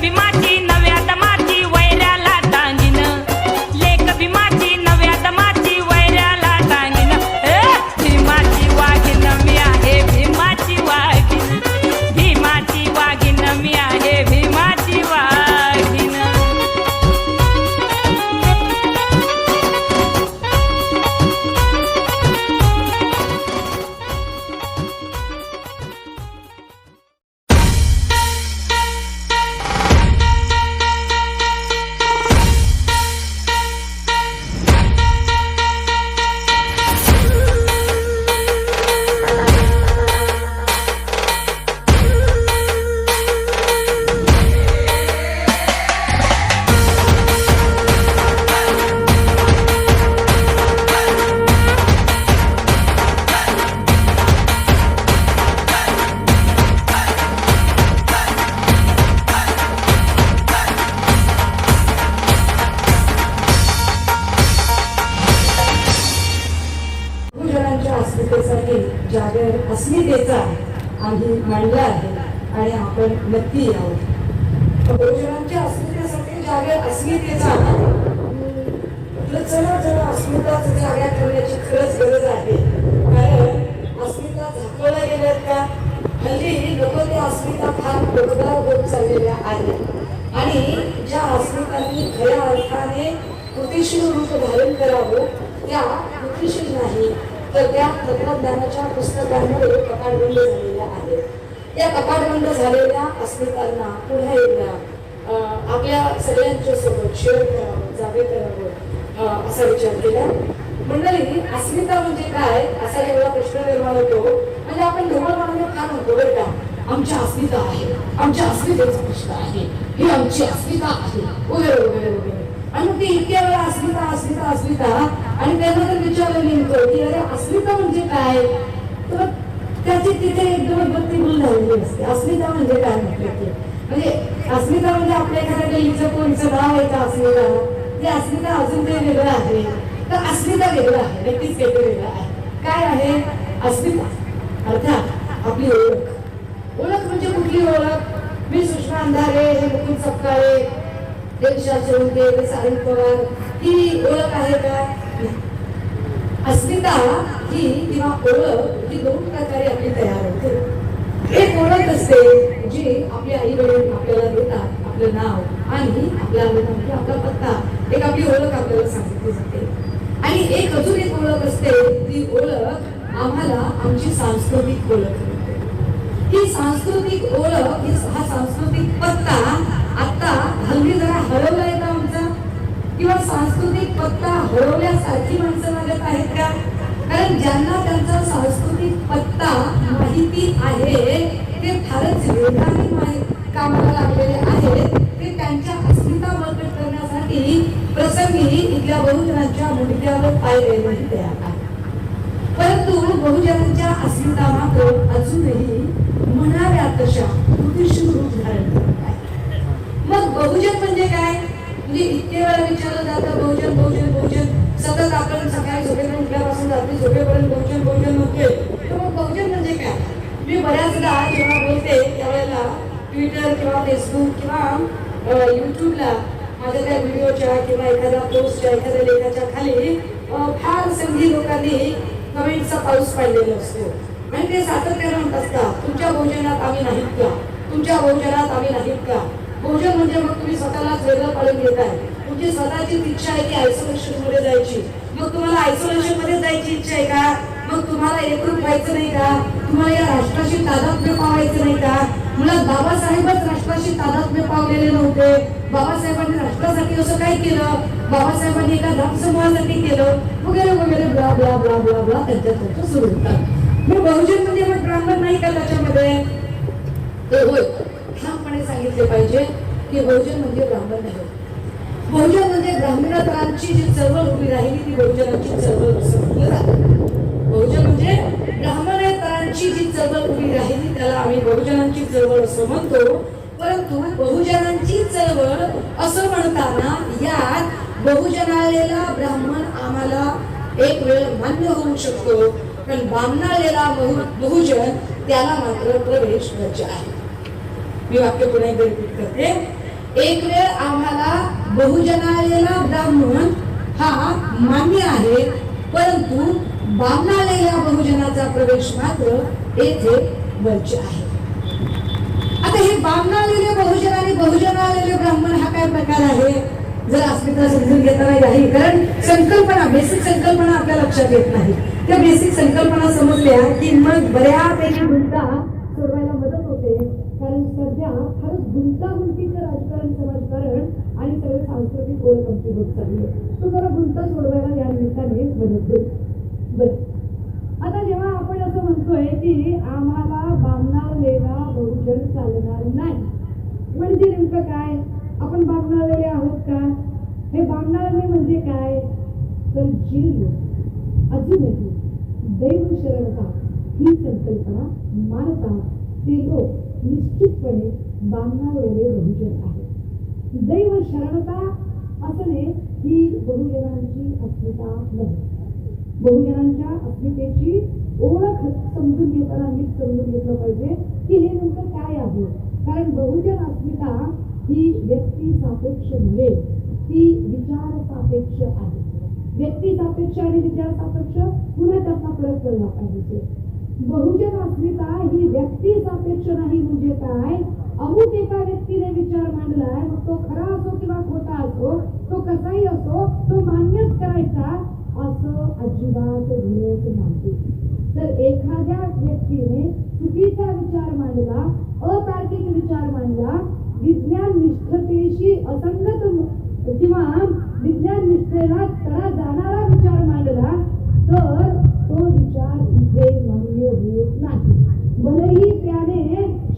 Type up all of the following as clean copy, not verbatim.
भीमाची नव्या दमाची वैऱ्याला टांगीन, लेक भीमाची नव्या दमाची वैऱ्याला टांगीन. भीमाची वाघीण मी आहे, भीमाची वाघीण, भीमाची वाघीण मी आहे, भीमाची वाघीण. जागर अस्मितेचा आम्ही मांडला आहे आणि आपण नक्की यावं. बहुजनांच्या अस्मितेसाठी जागर अस्मितेचा चला जरा अस्मिता जागा ठेवण्याची खरंच गरज आहे. कारण अस्मिता झाकवल्या गेल्यात का हल्ली लोक त्या अस्मिता फार डोकदार होत चाललेल्या आहेत आणि ज्या अस्मितांनी खऱ्या अर्थाने कृतीशील रूप धारण करावं त्या कृतीशील नाही तर त्या तत्वज्ञानाच्या पुस्तकांमध्ये कपाटबंद झालेल्या आहेत. या कपाटबंद झालेल्या अस्मितांना पुन्हा एकदा आपल्या सगळ्यांच्या सोबत शेअर करावं, जागे करावं असा विचार केला. मंडळी, अस्मिता म्हणजे काय असा एवढा प्रश्न निर्माण होतो. म्हणजे आपण ढोबळ मानव का म्हणतो बरं का, आमच्या अस्मिता आहे, आमच्या अस्मितेचा प्रश्न आहे, ही आमची अस्मिता आहे वगैरे वगैरे वगैरे. आणि मग ते इतक्या वेळा अस्मिता अस्मिता अस्मिता आणि त्यांना जर विचारलं नेमकं की अरे अस्मिता म्हणजे काय, तर त्याची तिथे एकदम भक्ती भूल झालेली असते. अस्मिता म्हणजे काय म्हटलं की म्हणजे अस्मिता म्हणजे आपल्या एखाद्या गल्लीचं कोणचं नाव आहे का अस्मिता, ते अस्मिता अजून काही वेगळं आहे तर अस्मिता वेगळं आहे, नक्कीच वेगळं वेगळं आहे. काय आहे अस्मिता अर्थात आपली ओळख. ओळख म्हणजे कुठली ओळख, मी सुषमा अंधारे, हे मुकुंद सपकाळे, हे विशाल सोळंके, हे सारंग पवार, ही ओळख आहे का. अस्मिता ही किंवा ओळख ही दोन प्रकारे आपली तयार होते. एक ओळख असते जी आपले आई वडील आपल्याला देतात, आपलं नाव आणि आपला पत्ता, एक आपली ओळख आपल्याला सांगितली जाते. आणि एक अजून एक ओळख असते, ती ओळख आम्हाला आमची सांस्कृतिक ओळख मिळते. ही सांस्कृतिक ओळख, हा सांस्कृतिक पत्ता आता हल्ली जरा हरवलाय का आमचा, किंवा सांस्कृतिक पत्ता हरवल्यासारखी माणसं मागत आहेत का. कारण ज्यांना त्यांचा सांस्कृतिक पत्ता माहिती आहे ते फारच वेगाने कामाला लागलेले आहेत. ते त्यांच्या अस्मिता बळकट करण्यासाठी प्रसंगी इथल्या बहुजनांच्या मुंडक्यावर पाय द्यायलाही तयार आहे. परंतु बहुजनांच्या अस्मिता मात्र अजूनही म्हणाव्या तशा कृतीशील रूप धारण करत आहे. मग बहुजन म्हणजे काय, म्हणजे इतके वेळा विचारलं जातं बहुजन बहुजन बहुजन, सतत आपण सकाळी झोपेतून उठल्यापासून रात्री झोपेपर्यंत बहुजन बहुजन म्हणतोय. तर मग बहुजन म्हणजे काय. मी बऱ्याचदा जेव्हा बोलते त्यावेळेला ट्विटर किंवा फेसबुक किंवा युट्यूबला माझ्या त्या व्हिडिओच्या किंवा एखाद्या पोस्टच्या एखाद्या लेखाच्या खाली फार संधी लोकांनी कमेंटचा पाऊस पाडलेला असतो आणि ते सातत्याने म्हणत असतात, तुमच्या बहुजनात आम्ही नाहीत का, तुमच्या बहुजनात आम्ही नाहीत का. बहुजन म्हणजे मग तुम्ही स्वतःलाच वेगळं पाळून घेताय, तुमची स्वतःची इच्छा आहे की आयसोलेशन मध्ये जायची, मग तुम्हाला आयसोलेशन मध्ये जायची इच्छा आहे का, मग तुम्हाला एकरूप व्हायचं नाही का, तुम्हाला या राष्ट्राशी तादात्म्य पावायचं नाही का. मुळात बाबासाहेबच राष्ट्राशी तादात्म्य पावलेले नव्हते. बाबासाहेबांनी राष्ट्रासाठी असं काय केलं, बाबासाहेबांनी एका धर्मसमूहासाठी केलं वगैरे वगैरे blah blah blah blah blah त्यांचं सुरू होतं. मग बहुजन म्हणजे मग ब्राह्मण नाही का त्याच्यामध्ये, ते होय ठामपणे सांगितले पाहिजे की बहुजन म्हणजे ब्राह्मण नाही. बहुजन म्हणजे ब्राह्मणत्वाची जी चळवळ उभी राहिली ती बहुजनांची चळवळ असं म्हटलं जातं. बहुजन म्हणजे ब्राह्मणेतरांची जी चळवळ उभी राहिली त्याला आम्ही बहुजनांची चळवळ असं म्हणतो. परंतु बहुजनांची चळवळ असं म्हणताना यात बहुजनालेला ब्राह्मण आम्हाला एक वेळ मान्य होऊ शकतो, पण बामणालेला बहुजन त्याला मात्र प्रवेश वर्ज्य आहे. मी वाक्य पुन्हा एकदा रिपीट करते. एक वेळ आम्हाला बहुजनालेला ब्राह्मण हा मान्य आहे, परंतु बामणालेल्या बहुजनाचा प्रवेश मात्र येथे वर्ज्य आहे. आता हे बामणालेले बहुजन आणि बहुजनालेले ब्राह्मण हा काय प्रकार आहे जर अस्मिता समजून घेता नाही, कारण संकल्पना, बेसिक संकल्पना आपल्या लक्षात येत नाही. त्या बेसिक संकल्पना समजल्या की मग बऱ्यापैकी मुद्दा सोडवायला मदत होते. कारण सध्या खरंच गुंतागुंतीचं राजकारण, समाजकारण आणि सगळे सांस्कृतिक ओळख आमची होत चालली आहे. तो जरा गुंता सोडवायला या निमित्ताने मदत होईल. बरं, आता जेव्हा आपण असं म्हणतोय की आम्हाला बामणालेला बहुजन चालणार नाही, म्हणजे नेमकं काय? आपण बामणालेले आहोत का? हे बामणाले म्हणजे काय? तर जी लोक अजूनही दैव शरणता ही संकल्पना मानतात ते लोक निश्चितपणे बामणालेले बहुजन आहेत. दैव शरणता असणे ही बहुजनांची अस्मिता नाही. बहुजनांच्या अस्मितेची ओळख समजून घेताना नीट समजून घेतलं पाहिजे की हे नेमकं काय आहे. कारण बहुजन अस्मिता ही व्यक्ती सापेक्ष नव्हे, ती विचार सापेक्ष आहे. व्यक्ती सापेक्ष आणि विचार सापेक्ष पुन्हा त्याचा फरक कळला पाहिजे. बहुजन अस्मिता ही व्यक्ती सापेक्ष नाही म्हणजे काय? अमुक एका व्यक्तीने विचार मांडलाय, मग तो खरा असो किंवा खोटा असो, तो कसाही असो, तो मान्यच करायचा असं अजिबात घडत नाही. तर एखाद्या व्यक्तीने चुकीचा विचार मांडला, अतार्किक विचार मांडला, विज्ञान निष्ठतेशी असंगत किंवा विज्ञान निष्ठेला तडा जाणारा विचार मांडला, तर तो विचार इथे मान्य होत नाही. भलेही त्याने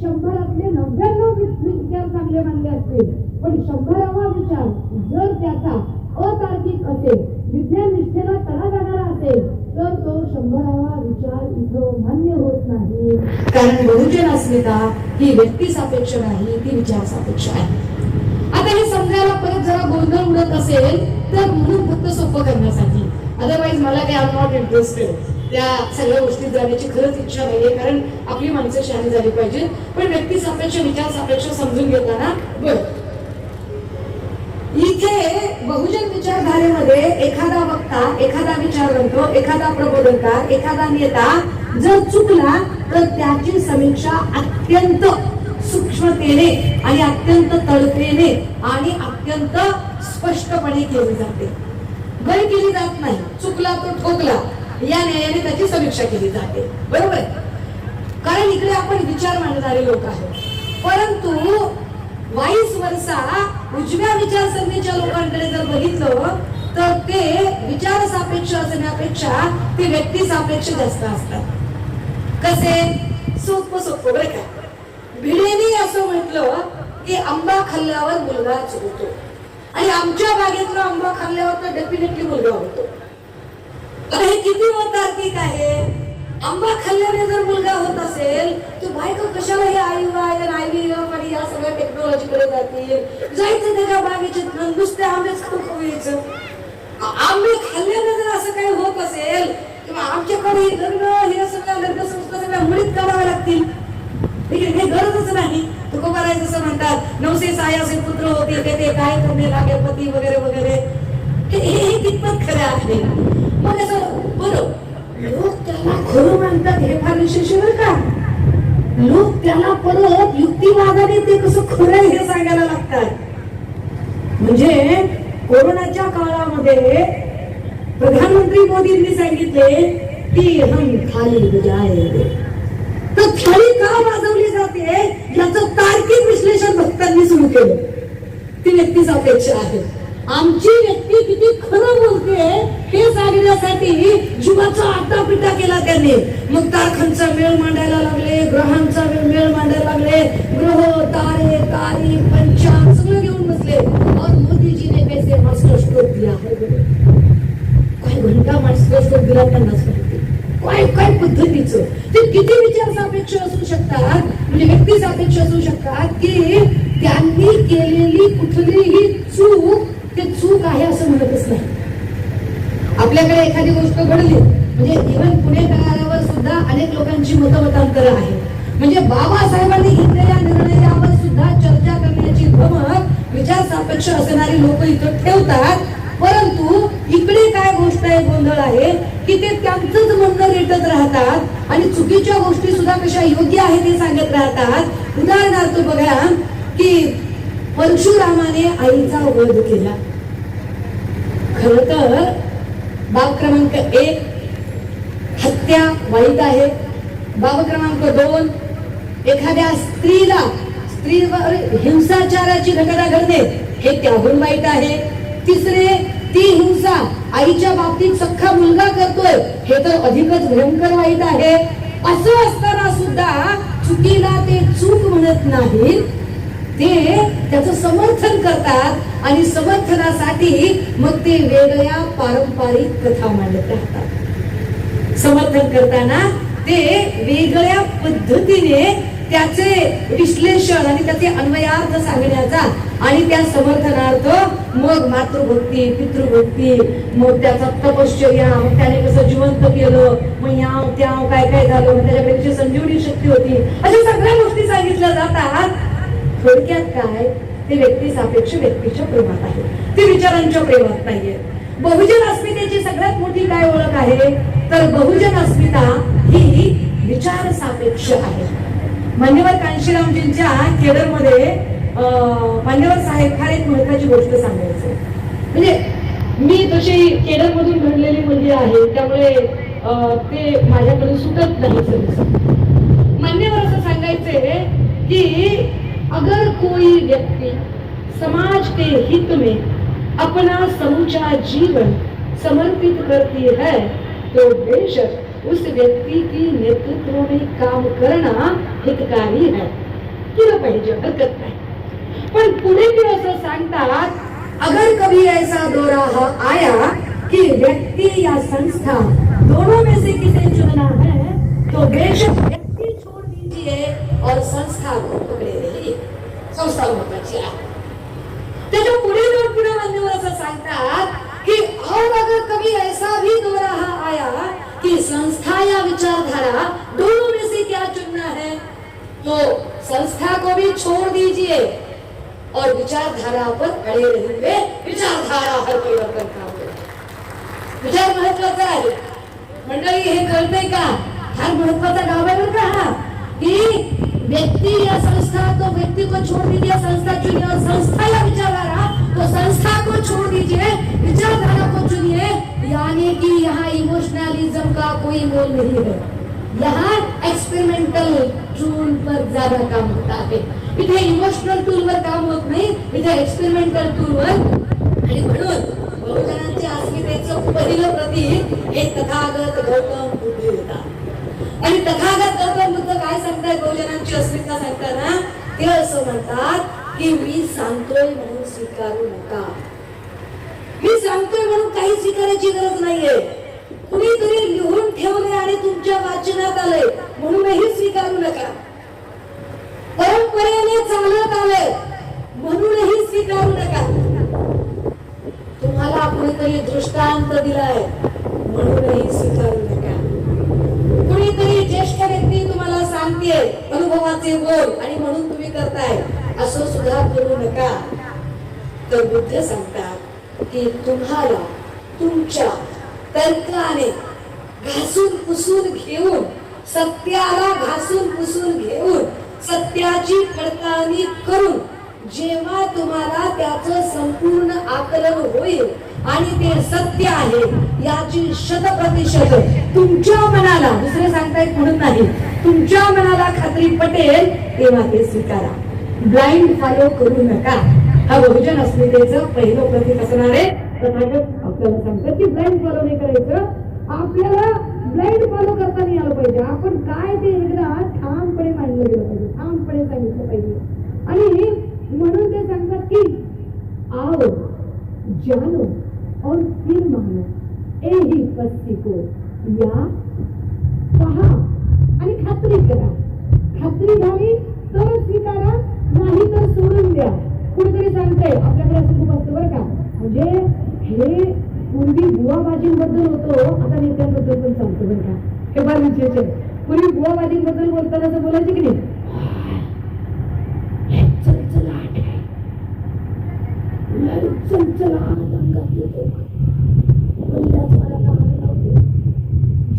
100 विचार चांगले मानले असतील, पण 100वा विचार जर त्याचा अतार्किक असेल, विज्ञान निष्ठेला तडा जाणारा असेल, तर तो 100वा विचार इथं मान्य होत नाही. कारण बहुजन अस्मिता ही व्यक्ती सापेक्ष नाही, ती विचार सापेक्ष आहे. आता हे समजायला परत जरा गोंधळ उडत असेल तर म्हणून फक्त सोपं करण्यासाठी, अदरवाईज मला काही आय एम नॉट इंटरेस्टेड त्या सगळ्या गोष्टीत जाण्याची खरंच इच्छा नाहीये, कारण आपली माणसं शहाणी झाली पाहिजेत. पण व्यक्ती सापेक्ष, विचार सापेक्ष समजून घेताना बरं, इथे बहुजन विचारधारेमध्ये एखादा वक्ता, एखादा विचारवंत, एखादा प्रबोधनकार, एखादा नेता जर चुकला तर त्याची समीक्षा अत्यंत सूक्ष्मतेने आणि अत्यंत तळपेने आणि अत्यंत स्पष्टपणे केली जाते. गय केली जात नाही. चुकला तो ठोकला या न्यायाने त्याची समीक्षा केली जाते. बरोबर? कारण इकडे आपण विचार मांडणारे लोक आहोत. परंतु वाईस वर्षा उजव्या विचारसरणीच्या लोकांकडे जर बघितलं तर ते विचार सापेक्ष असण्यापेक्षा ते व्यक्ती सापेक्ष जास्त असतात. कसे? सोपं बरं का. भिडेने असं म्हटलं की आंबा खाल्ल्यावर मुलगा होतो आणि आमच्या बागेतला आंबा खाल्ल्यावर तर डेफिनेटली मुलगा होतो. अरे हे किती तार्किक आहे. आंबा खाल्ल्याने जर मुलगा होत असेल तर बायका कशाला हे IVF आणि या सगळ्या टेक्नॉलॉजीकडे जातील? जायचं त्याच्या बागेच्यात नुसते आंबेच खाऊ यायचं. आंबे खाल्ल्याने जर असं काही होत असेल किंवा आमच्याकडे लग्न, हे सगळ्या लग्न संस्था सगळ्या मुळीत कराव्या लागतील. हे गरजच नाही. तुकोबाराय जसं म्हणतात, 900 सायाचे पुत्र होते ते काय करणे लागे पती वगैरे वगैरे. हे कितपत खरं आहे? मग असं बरं, लोक त्याला खरं मानतात हे फार विशेष बरं का. लोक त्याला परत युक्तिवादाने ते कसं खरं आहे हे सांगायला लागतात. म्हणजे कोरोनाच्या काळामध्ये प्रधानमंत्री मोदींनी सांगितले की हम थाली बजाएंगे. तर थाळी का वाजवली जाते याचं तार्किक विश्लेषण भक्तांनी सुरू केलं. ती व्यक्ती सापेक्ष आहे. आमची व्यक्ती किती खरं बोलते हे सांगण्यासाठी जीवाचा आटापिटा केला त्यांनी. मग तारखांचा मेळ मांडायला लागले, ग्रहांचा मेळ मांडायला लागले, ग्रह तारे तारी पंचांग सगळं घेऊन बसले. और मोदीजी ने कैसे मास्टर स्ट्रोक दिया है, काय घंटा मास्टर स्ट्रोक दिला त्यांनाच माहिती. काय पद्धतीचं ते किती विचार सापेक्ष असू शकतात, म्हणजे व्यक्ती सापेक्ष असू शकतात की त्यांनी केलेली कुठलीही चूक ते चूक आहे असं म्हणतच नाही. आपल्याकडे एखादी गोष्ट घडली म्हणजे इव्हन पुणे करारावर सुद्धा अनेक लोकांची मतमतांतर आहे. म्हणजे बाबासाहेबांनी घेतलेल्या निर्णयावर सुद्धा चर्चा करण्याची धमक सापेक्ष असणारी लोक इथं ठेवतात, परंतु इकडे काय गोष्ट आहे, गोंधळ आहे की ते त्यांचंच म्हणणं रेटत राहतात आणि चुकीच्या गोष्टी सुद्धा कशा योग्य आहे ते सांगत राहतात. उदाहरणार्थ बघा की परशुरामाने आईचा वध केला. खर तर बाब क्रमांक 1 हत्या वाईट आहे. बाब क्रमांक 2 एखाद्या स्त्रीवर हिंसाचाराची घटना घडणे हे त्याहून वाईट आहे. तिसरे ती हिंसा आईच्या बाबतीत सख्खा मुलगा करतोय हे तर अधिकच भयंकर वाईट आहे. असं असताना सुद्धा चुकीला ते चूक म्हणत नाहीत, ते त्याचं समर्थन करतात आणि समर्थनासाठी मग ते वेगळ्या पारंपरिक कथा मांडत राहतात. समर्थन करताना ते वेगळ्या पद्धतीने त्याचे विश्लेषण आणि त्याचे अन्वयार्थ सांगण्याचा आणि त्या समर्थनार्थ मग मातृभक्ती, पितृभक्ती, मग त्याचा तपश्चर्या, मग त्याने कसं जिवंत केलं, मग याव त्याव काय काय झालं, मग त्याच्यापेक्षा संजीवनी शक्ती होती, अशा सगळ्या गोष्टी सांगितल्या जातात. थोडक्यात काय, ते व्यक्ती सापेक्ष व्यक्तीच्या प्रेमात आहे, ते विचारांच्या प्रेमात नाहीये. बहुजन अस्मितेची सगळ्यात मोठी काय ओळख आहे तर बहुजन अस्मिता ही विचार सापेक्ष आहे. मान्यवर कांशीरामजींच्या केडरमध्ये मान्यवर साहेब फार एक महत्वाची गोष्ट सांगायचं, म्हणजे मी तशी केडर मधून घडलेली मुलगी आहे त्यामुळे ते माझ्याकडे सुटत नाही. मान्यवर असं सांगायचे की अगर कोई व्यक्ति समाज के हित में अपना समूचा जीवन समर्पित करती है तो बेशक उस व्यक्ति की नेतृत्व में काम करना हितकारी है. केलं पाहिजे, हरकत नाही. पण पुढे ते असं सांगतात, अगर कभी ऐसा दौरा आया कि व्यक्ति या संस्था दोनों में से किसे चुनना है तो बेशक व्यक्ति छोड़ दीजिए और संस्था को पकड़े रहिए. संस्था महत्वाची आहे. त्याच्या पुढे लोक पुढे मान्यवर असं सांगतात कि और अगर कभी ऐसा भी दौरा आया कि संस्था या विचारधारा दोनों में से क्या चुनना है तो संस्था को भी छोड़ दीजिए और विचारधारा पर अड़े रहिए. विचारधारा हर परिवर्तन काम करते. विचार महत्वाचा आहे मंडळी, हे कळतंय का? फार महत्वाचा गाव आहे बरं का हा, की व्यक्ति या संस्था तो व्यक्ति को छोड़ दीजिए, संस्था चुनिए, और संस्था या विचारधारा तो संस्था को छोड़ दीजिए, विचारधारा को चुनिए. यानी कि यहाँ इमोशनलिज्म का कोई मोल नहीं है. यहाँ एक्सपेरिमेंटल टूल पर ज्यादा काम होता है. इथे इमोशनल टूल वर काम होत नाही, इथे एक्सपेरिमेंटल टूल वर. आणि म्हणून बहुजनांच्या अस्मितेचं पहिलं प्रतीक हे तथागत गौतम बुद्ध होता. आणि तथागत गौतम बुद्ध काय सांगतायत बहुजनांची अस्मिता सांगताना? ते असं म्हणतात की मी सांगतोय म्हणून स्वीकारू नका. मी सांगतोय म्हणून काही स्वीकारायची गरज नाहीये. कुणीतरी लिहून ठेवले आणि तुमच्या वाचनात आलंय म्हणूनही स्वीकारू नका. परंपरेने चालत आलंय म्हणूनही स्वीकारू नका. तुम्हाला कुणीतरी दृष्टांत दिलाय म्हणूनही स्वीकारू नका. कुणीतरी ज्येष्ठ व्यक्ती तुम्हाला सांगते अनुभवाचे बोल आणि म्हणून तुम्ही करताय असं सुद्धा करू नका. तर बुद्ध सांगतात की तुम्हाला तुमच्या तर्काने घासून पुसून घेऊन, सत्याला घासून पुसून घेऊन, सत्याची पडताळणी करून जेव्हा तुम्हाला त्याचं संपूर्ण आकलन होईल आणि ते सत्य आहे याची 100% तुमच्या मनाला, दुसरे सांगतायत म्हणून नाही, तुमच्या मनाला खात्री पटेल तेव्हा ते स्वीकारा. ब्लाइंड फॉलो करू नका. हा बहुजन अस्मितेचं पहिलं प्रतीक असणार आहे. तथागत आपल्याला सांगतात की ब्लाइंड फॉलो नाही करायचं. आपल्याला ब्लाइंड फॉलो करता नाही आलं पाहिजे. आपण काय ते एकदा ठामपणे मांडलं गेलं पाहिजे, ठामपणे सांगितलं पाहिजे. आणि म्हणून ते सांगतात की आओ जानो और फिर मानो एही पस्ती को, या पहा आणि खात्री करा. खात्री झाली तर स्वीकारा, नाही तर सोडून द्या. कुणीतरी सांगतंय आपल्याकडे असं खूप असतं बरं का, म्हणजे हे पूर्वी बुवाबाजींबद्दल होतो, आता नेत्यांबद्दल पण सांगतो बरं का. हे फार विशेष आहे. पूर्वी बुवाबाजींबद्दल बोलताना असं बोलायचं की नाही, चला आज अंगात येतो पहिल्याच वाराला आग लावते.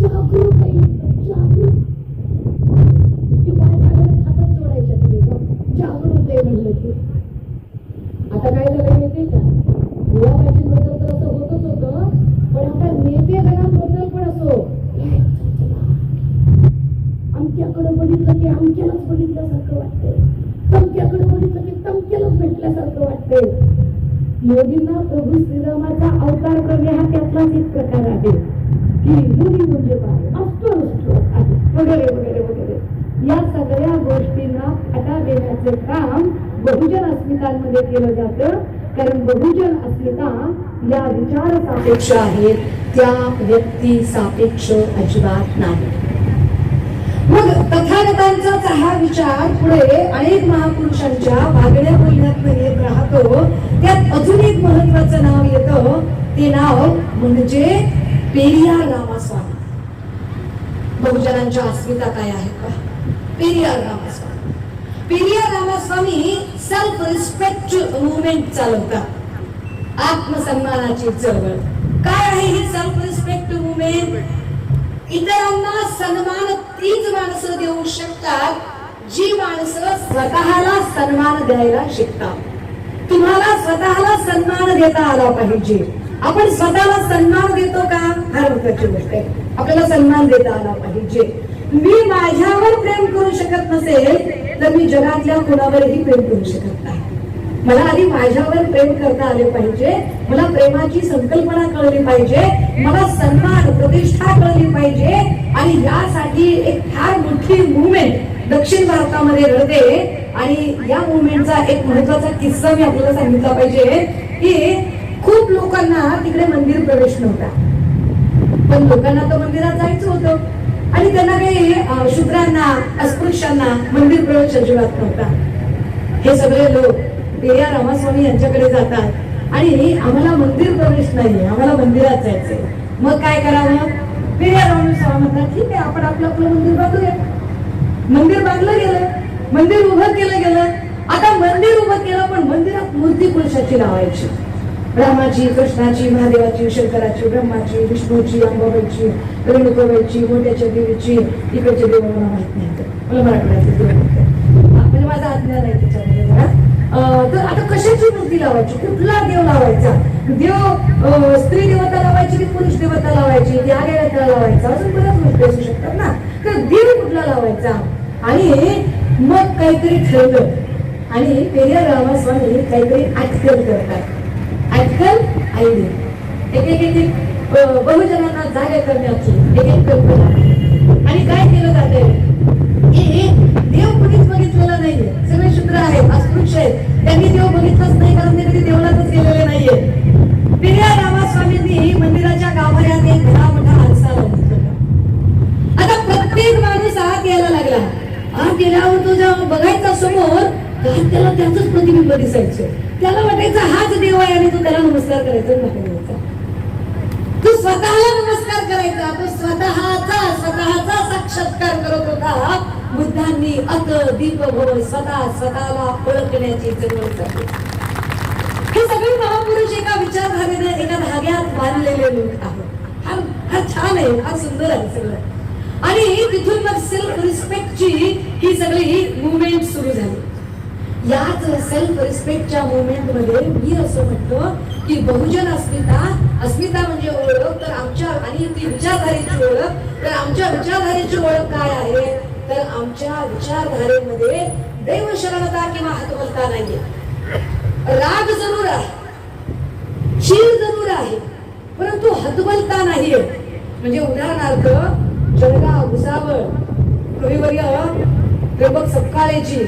जागरूक आहे जागरूक की पाय लागले हातात जोडायच्या तिथे जागरूक आहे म्हणलं की. आता काय झालं माहितीये का, मुलाबाजींबद्दल तर असं होतच होतं, पण आता नेतेगणांबद्दल पण असो अमक्याकडे बघितलं की अमक्यालाच बघितल्यासारखं वाटतंय, तमक्याकडे बघितलं की तमक्यालाच भेटल्यासारखं वाटतंय. मोदींना प्रभू श्रीरामाचा अवतार करणे हा त्यातलाच एक प्रकार आहे की मोदी म्हणजे काय असतो वगैरे वगैरे वगैरे. या सगळ्या गोष्टींना फाटा देण्याचे काम बहुजन अस्मितांमध्ये केलं जातं, कारण बहुजन अस्मिता या विचार सापेक्ष आहेत, त्या व्यक्ती सापेक्ष अजिबात नाही. मग तथागतांचाच हा विचार पुढे अनेक महापुरुषांच्या वागण्या बोलण्यात येत राहतो. त्यात अजून एक महत्वाचं नाव येतं, ते नाव म्हणजे पेरियार रामास्वामी. बहुजनांच्या अस्मिता काय आहे का? Periyar Ramaswamy. Periyar Ramaswamy self respect movement चालवतात, आत्मसन्मानाची चळवळ. काय आहे ही सेल्फ रिस्पेक्ट मुवमेंट? इतरांना सन्मान तीच माणसं देऊ शकतात जी माणसं स्वतःला सन्मान द्यायला शिकतात. तुम्हाला स्वतःला सन्मान देता आला पाहिजे. आपण स्वतःला सन्मान देतो का? फार महत्वाची गोष्ट आहे. आपल्याला सन्मान देता आला पाहिजे. मी माझ्यावर प्रेम करू शकत नसेल तर मी जगातल्या कोणावरही प्रेम करू शकत नाही. मला आधी माझ्यावर प्रेम करता आले पाहिजे, मला प्रेमाची संकल्पना कळली पाहिजे, मला सन्मान प्रतिष्ठा कळली पाहिजे. आणि यासाठी एक फार मोठी मुवमेंट दक्षिण भारतामध्ये घडते. आणि या मुवमेंटचा एक महत्वाचा किस्सा मी आपल्याला सांगितला पाहिजे की खूप लोकांना तिकडे मंदिर प्रवेश नव्हता, पण लोकांना तर मंदिरात जायचं होतं आणि त्यांना काही शूद्रांना अस्पृश्यांना मंदिर प्रवेश अजिबात नव्हता. हे सगळे लोक पेरियार रामास्वामी यांच्याकडे जातात आणि आम्हाला मंदिर प्रवेश नाहीये, आम्हाला मंदिरात जायचंय. मग काय करावं? पेरियार रामास्वामी म्हणतात ठीक आहे, आपण आपलं आपलं मंदिर बांधूया. मंदिर बांधलं गेलं, मंदिर उभं केलं गेलं. आता मंदिर उभं केलं पण मंदिरात मूर्ती पुरुषाची लावायची, रामाची, कृष्णाची, महादेवाची, शंकराची, ब्रह्माची, विष्णूची, अंबाबाईची, रेणुकाबाईची, मोठ्याच्या देवीची. इकडचे देव मला माहित नाही, मला मराठवाड्याचे देव म्हणजे माझा अज्ञान आहे त्याच्यामध्ये जरा. तर आता कशाची मूर्ती लावायची, कुठला देव लावायचा? देव स्त्री देवता लावायची की पुरुष देवता लावायची की आग्याला लावायचा, अजून बऱ्याच गोष्टी असू शकतात ना. तर देव कुठला लावायचा? आणि मग काहीतरी ठरलं आणि पेरियार रामास्वामी काहीतरी अटकल करतात. अटकल आयडिया, एक एक बहुजनांना जागा करण्याची एक एक कल्पना. आणि काय केलं जाते की देव कुणीच बघितलेला नाहीये, सगळे शूद्र आहेत, अस्पृश्य आहेत, त्यांनी देव बघितलंच नाही कारण ते कधी देवळातच गेलेले नाहीये. पेरियार रामास्वामींनी मंदिराच्या गाभाऱ्यात एक मोठा आरसा लावला. आता प्रत्येक माणूस आत यायला लागला. आत गेल्यावर तो जेव्हा बघायचा समोर त्याला त्याच प्रतिबिंब दिसायचं. त्याला वाटायचं हाच देव आहे आणि तो त्याला नमस्कार करायचा. तो स्वतःला नमस्कार करायचा, तो स्वतःचा साक्षात्कार करत होता. बुद्धांनी अत दीप भव स्वतःला ओळखण्याची चळवळ केली. हे सगळे महापुरुष एका विचारधारेने एका धाग्यात बांधलेले लोक आहेत. हा छान आहे, हा सुंदर आहे सगळं. आणि तिथून मग सेल्फ रिस्पेक्टची ही सगळी मुवमेंट सुरू झाली. याच सेल्फ रिस्पेक्टच्या मुवमेंट मध्ये मी असं म्हणतो की बहुजन अस्मिता म्हणजे ओळख, तर आमच्या आणि ती विचारधारेची ओळख. तर आमच्या विचारधारेची ओळख काय आहे? तर आमच्या विचारधारेमध्ये दैवशरणता किंवा हतबलता नाहीये. राग जरूर आहे, शील जरूर आहे, परंतु हतबलता नाहीये. म्हणजे उदाहरणार्थ जळगाव भुसावळ कविवर्य त्र्यंबक सपकाळेची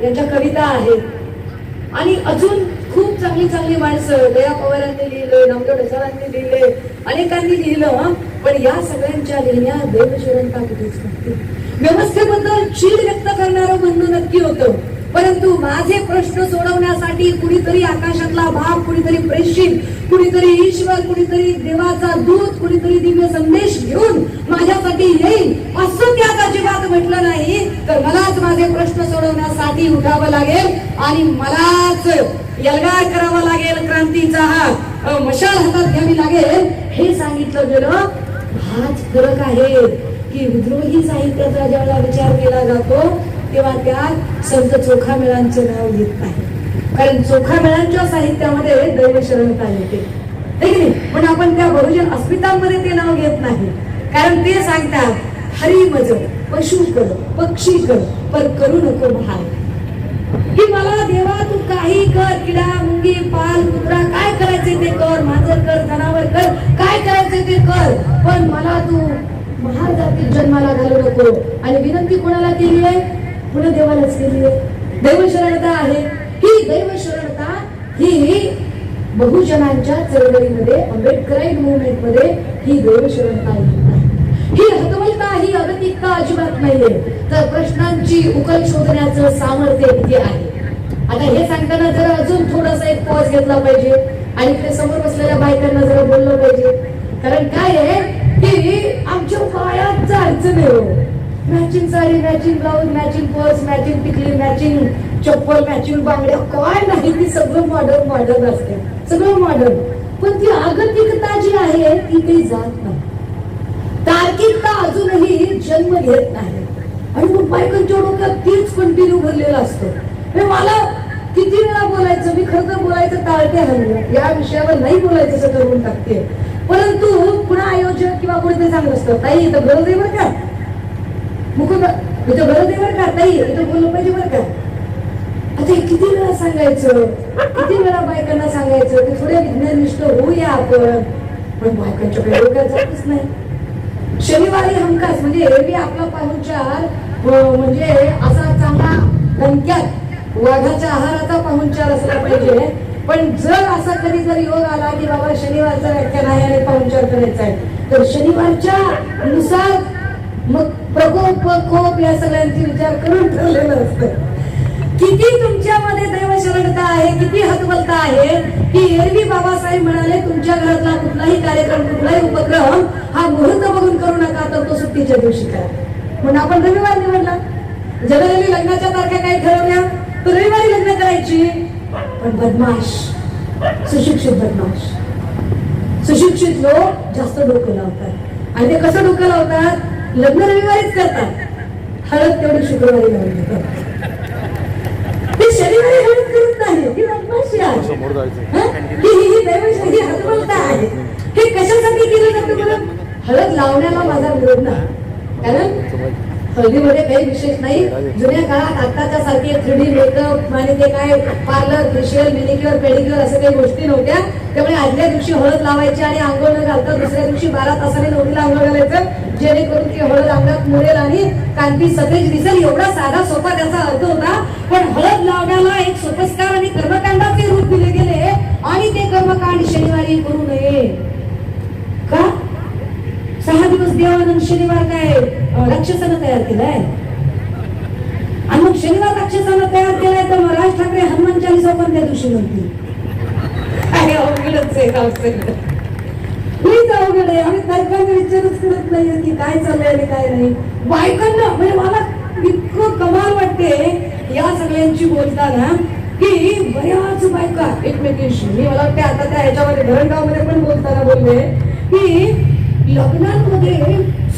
यांच्या कविता आहेत आणि अजून खूप चांगली माणसं दया पवारांनी लिहिले, नामदेव ढसाळांनी लिहिले, अनेकांनी लिहिलं. पण या सगळ्यांच्या लिहिण्यात दैवशरणता कुठेच नव्हती. व्यवस्थेबद्दल चीड व्यक्त करणारं म्हणणं नक्की होतं, परंतु माझे प्रश्न सोडवण्यासाठी कुणीतरी आकाशातला भाग, कुणीतरी प्रेषित, कुणीतरी ईश्वर, कुणीतरी देवाचा दूत, कुणीतरी दिव्य संदेश घेऊन माझ्यासाठी येईल असं त्यात अजिबात म्हटलं नाही. तर मलाच माझे प्रश्न सोडवण्यासाठी उठावं लागेल आणि मलाच यलगार करावा लागेल, क्रांतीचा हा मशाल हातात घ्यावी लागेल, हे सांगितलं गेलं. हाच फरक आहे की विद्रोही साहित्याचा ज्यावेळेला विचार केला जातो तेव्हा त्यात संत चोखामेळांचं नाव येत नाही. कारण चोखामेळांच्या साहित्यामध्ये दैवशरणता येते, पण आपण त्या बहुजन अस्मितांमध्ये ते नाव घेत नाही. कारण ते सांगतात हरी मज पशु कर पक्षी कर पर करू नको भार. की मला देवा तू काही कर, किडा मुंगी पाल कुत्रा काय करायचे ते कर, मांजर कर जनावर कर काय करायचे ते कर, पण मला तू महार जातीत जन्माला घालू नको. आणि विनंती कोणाला केली आहे? पुणे देवालाच केली आहे. दैवशरणता आहे. ही दैवशरणता ही बहुजनांच्या चळवळीमध्ये आंबेडकराईट मुवमेंट मध्ये ही दैवशरणता ही हतवलता ही अगतिकता अजिबात नाहीये. तर प्रश्नांची उकल शोधण्याचं सामर्थ्य किती आहे. आता हे सांगताना जरा अजून थोडासा एक पॉज घेतला पाहिजे आणि इकडे समोर बसलेल्या बायकांना जरा बोललं पाहिजे. कारण काय आहे की आमच्या काळात अडचण आहे. Matching sari, matching blouse, matching purse, matching टिकली, मॅचिंग चप्पल, मॅचिंग बांगड्या, काय नाही ती सगळं मॉडर्न मॉडर्न असते, सगळं मॉडर्न. पण ती आगतिकता जी आहे ती काही जात नाही. तार्किकता अजूनही जन्म घेत नाही. आणि मग बायकांच्या डोक्यात तीच कंटिन्यू भरलेलं असतं. मला किती वेळा बोलायचं, मी खरं तर बोलायचं टाळते हल्ली, या विषयावर नाही बोलायचं असं करून टाकते. परंतु पुन्हा आयोजक किंवा कोणीतरी सांगत असतं ताई इथं गरज आहे बरं का, मुकुंद इथं गरज आहे बरं का, ताई इथं बोललं पाहिजे बरं का. आता किती वेळा सांगायचं, किती वेळा बायकांना सांगायचं की थोडे विज्ञानिष्ठ होऊया आपण, पण बायकांच्या काही डोक्यात जातच नाही. शनिवारी हमखास म्हणजे एरवी आपला पाहुणचार म्हणजे असा चांगला दणक्यात वाघाच्या आहाराचा पाहुणचार असला पाहिजे. पण जर असा कधी जर योग आला की बाबा शनिवारचा व्याख्यान आहे आणि पाहुणचार करायचा आहे, तर शनिवारच्या नुसार मग प्रकोप कोप या सगळ्यांचे विचार करून ठरलेलं असतं. किती तुमच्यामध्ये दैवशरणता आहे, किती हतबलता आहे की एरवी बाबासाहेब म्हणाले तुमच्या घरातला कुठलाही कार्यक्रम, कुठलाही उपक्रम हा मुहूर्त बघून करू नका, तर तो सुट्टीच्या दिवशी करा. म्हणून आपण रविवार निवडला. जनरली लग्नाच्या तारखा काय ठरवल्या, तर रविवारी लग्न करायची. पण बदमाश, सुशिक्षित बदमाश, सुशिक्षित लोक जास्त डोकं लावतात. आणि ते कसं डोकं लावतात? लग्न रविवारीच करतात, हळद तेवढी शुक्रवारी लावून देतात. ते शनिवारी हळद करत नाही. ही बदमाशी आहे, ही दैवशही हतबलता आहे. हे कशासाठी केलं जातं बरं? हळद लावण्याला माझा विरोध नाही, कारण हळदीमध्ये काही विशेष नाही. जुन्या काळात आताच्या सारखे 3D मेकअप आणि ते काय पार्लर, फेशियल, मेनिक्युअर, पेडिक्युअर असं काही गोष्टी नव्हत्या. त्यामुळे आदल्या दिवशी हळद लावायची आणि आंघोळ न घालता दुसऱ्या दिवशी 12 तासाने नवरीला आंघोळ घालायचं, जेणेकरून ती हळद अंगात मुरेल आणि कांती सतेज दिसेल. एवढा साधा सोपा त्याचा अर्थ होता. पण हळद लावण्याला एक सोपस्कार आणि कर्मकांडाचे रूप दिले गेले आणि ते कर्मकांड शनिवारी करू नये का? 6 दिवस देवानंद शनिवार काय राक्षसानं तयार केलाय, आणि मग शनिवार राक्षसानं तयार केलाय, तर मग राज ठाकरे हनुमान चालीसा पण त्या दिवशी म्हणतील. अवघडच आहे अवघड आहे. आम्ही बायकांना विचारच करत नाही की काय चाललंय आणि काय नाही. बायकांना म्हणजे मला इतकं कमाल वाटते या सगळ्यांची बोलताना की बऱ्याच बायका एकमेकींशी, मी मला वाटते आता त्या ह्याच्यामध्ये धरणगावमध्ये पण बोलताना बोलले की लग्नांमध्ये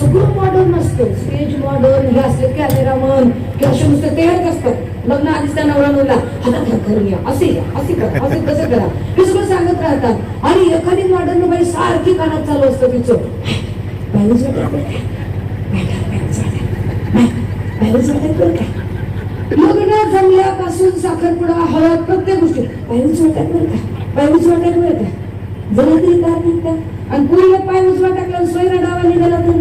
सगळं मॉडर्न असतं, स्टेज मॉडर्न, हे असले कॅमेरा मन की असे नुसते तयार असतात. लग्न आधीच त्या नवरा नवला हातात हात घालून या, असे या, असे करा, असे कसं करा, हे सगळं सांगत राहतात. आणि एखादी मॉडर्न बाई सारखी कानात चालू असतं तिचं लग्न जमल्यापासून साखरपुडा, हळद, प्रत्येक गोष्टी पायवीच वाटत बरं का, पायवीच वाटत बरं का, जरा तरी कार्तिकता. आणि पुरीला पाय उजवा टाकला सोयरा डावा निघाला तर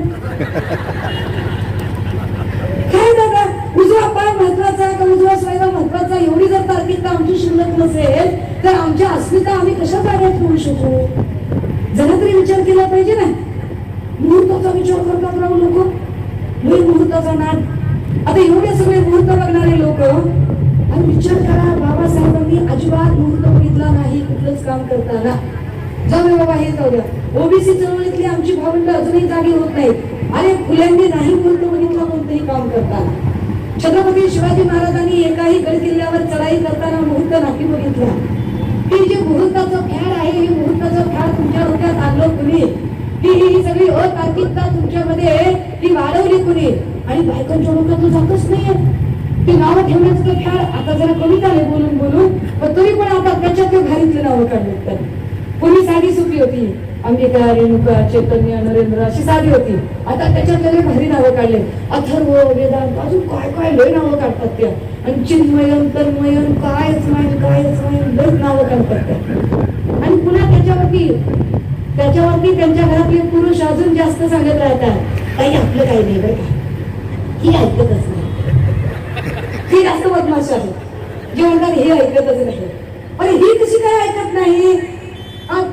काय दादा, उजवा पाय महत्वाचा का उजवा सोयरा महत्वाचा? एवढी जर तार्किकता आमची शिल्लक नसेल तर आमच्या अस्मिता आम्ही कशा जाग्यात ठेवू शकू? जरा तरी विचार केला पाहिजे ना. मुहूर्ताचा विचार करतात राहू लोक, मुहूर्ताचा नाद. आता एवढे सगळे मुहूर्त बघणारे लोक, आणि विचार करा बाबासाहेबांनी अजिबात मुहूर्त बघितला नाही कुठलंच काम करताना. जाऊ बाबा हे जाऊ द्या. ओबीसी चळवळीतली आमची भावंड अजूनही जागी होत नाहीत. आणि फुल्यांनी नाही मुहूर्त बघितला कोणतेही काम करताना. छत्रपती शिवाजी महाराजांनी एकाही गड किल्ल्यावर चढाई करताना मुहूर्त नाही बघितला. डोक्यात आणलं कुणी, ही सगळी अतार्किकता तुमच्यामध्ये ही वाढवली कुणी, आणि बायकांच्या डोक्यात जातच नाहीये ती नावं ठेवण्याचं तर ख्याल. आता जरा कमी झाले बोलून बोलून, पण तरी पण आता त्याच्यात घारीतली नावं काढलीत तर. पूर्वी साधी सुखी होती, अंबिका, रेणुका, चैतन्य, नरेंद्र अशी साधी होती. आता त्याच्यात भारी नावं काढले, अथर्व, वेदांत, अजून काय काय लय नावं काढतात त्या. आणि चिन्मयन, तन्मयन, कायच नाही लयच नावं काढतात त्या. आणि पुन्हा त्याच्यावरती त्यांच्या घरातले पुरुष अजून जास्त सांगत राहतात, काही आपलं काही नाही बरं का, ही ऐकतच नाही, ही जास्त बदमाश आहे, जे म्हणतात हे ऐकतच नाही. अरे ही कशी काय ऐकत नाही?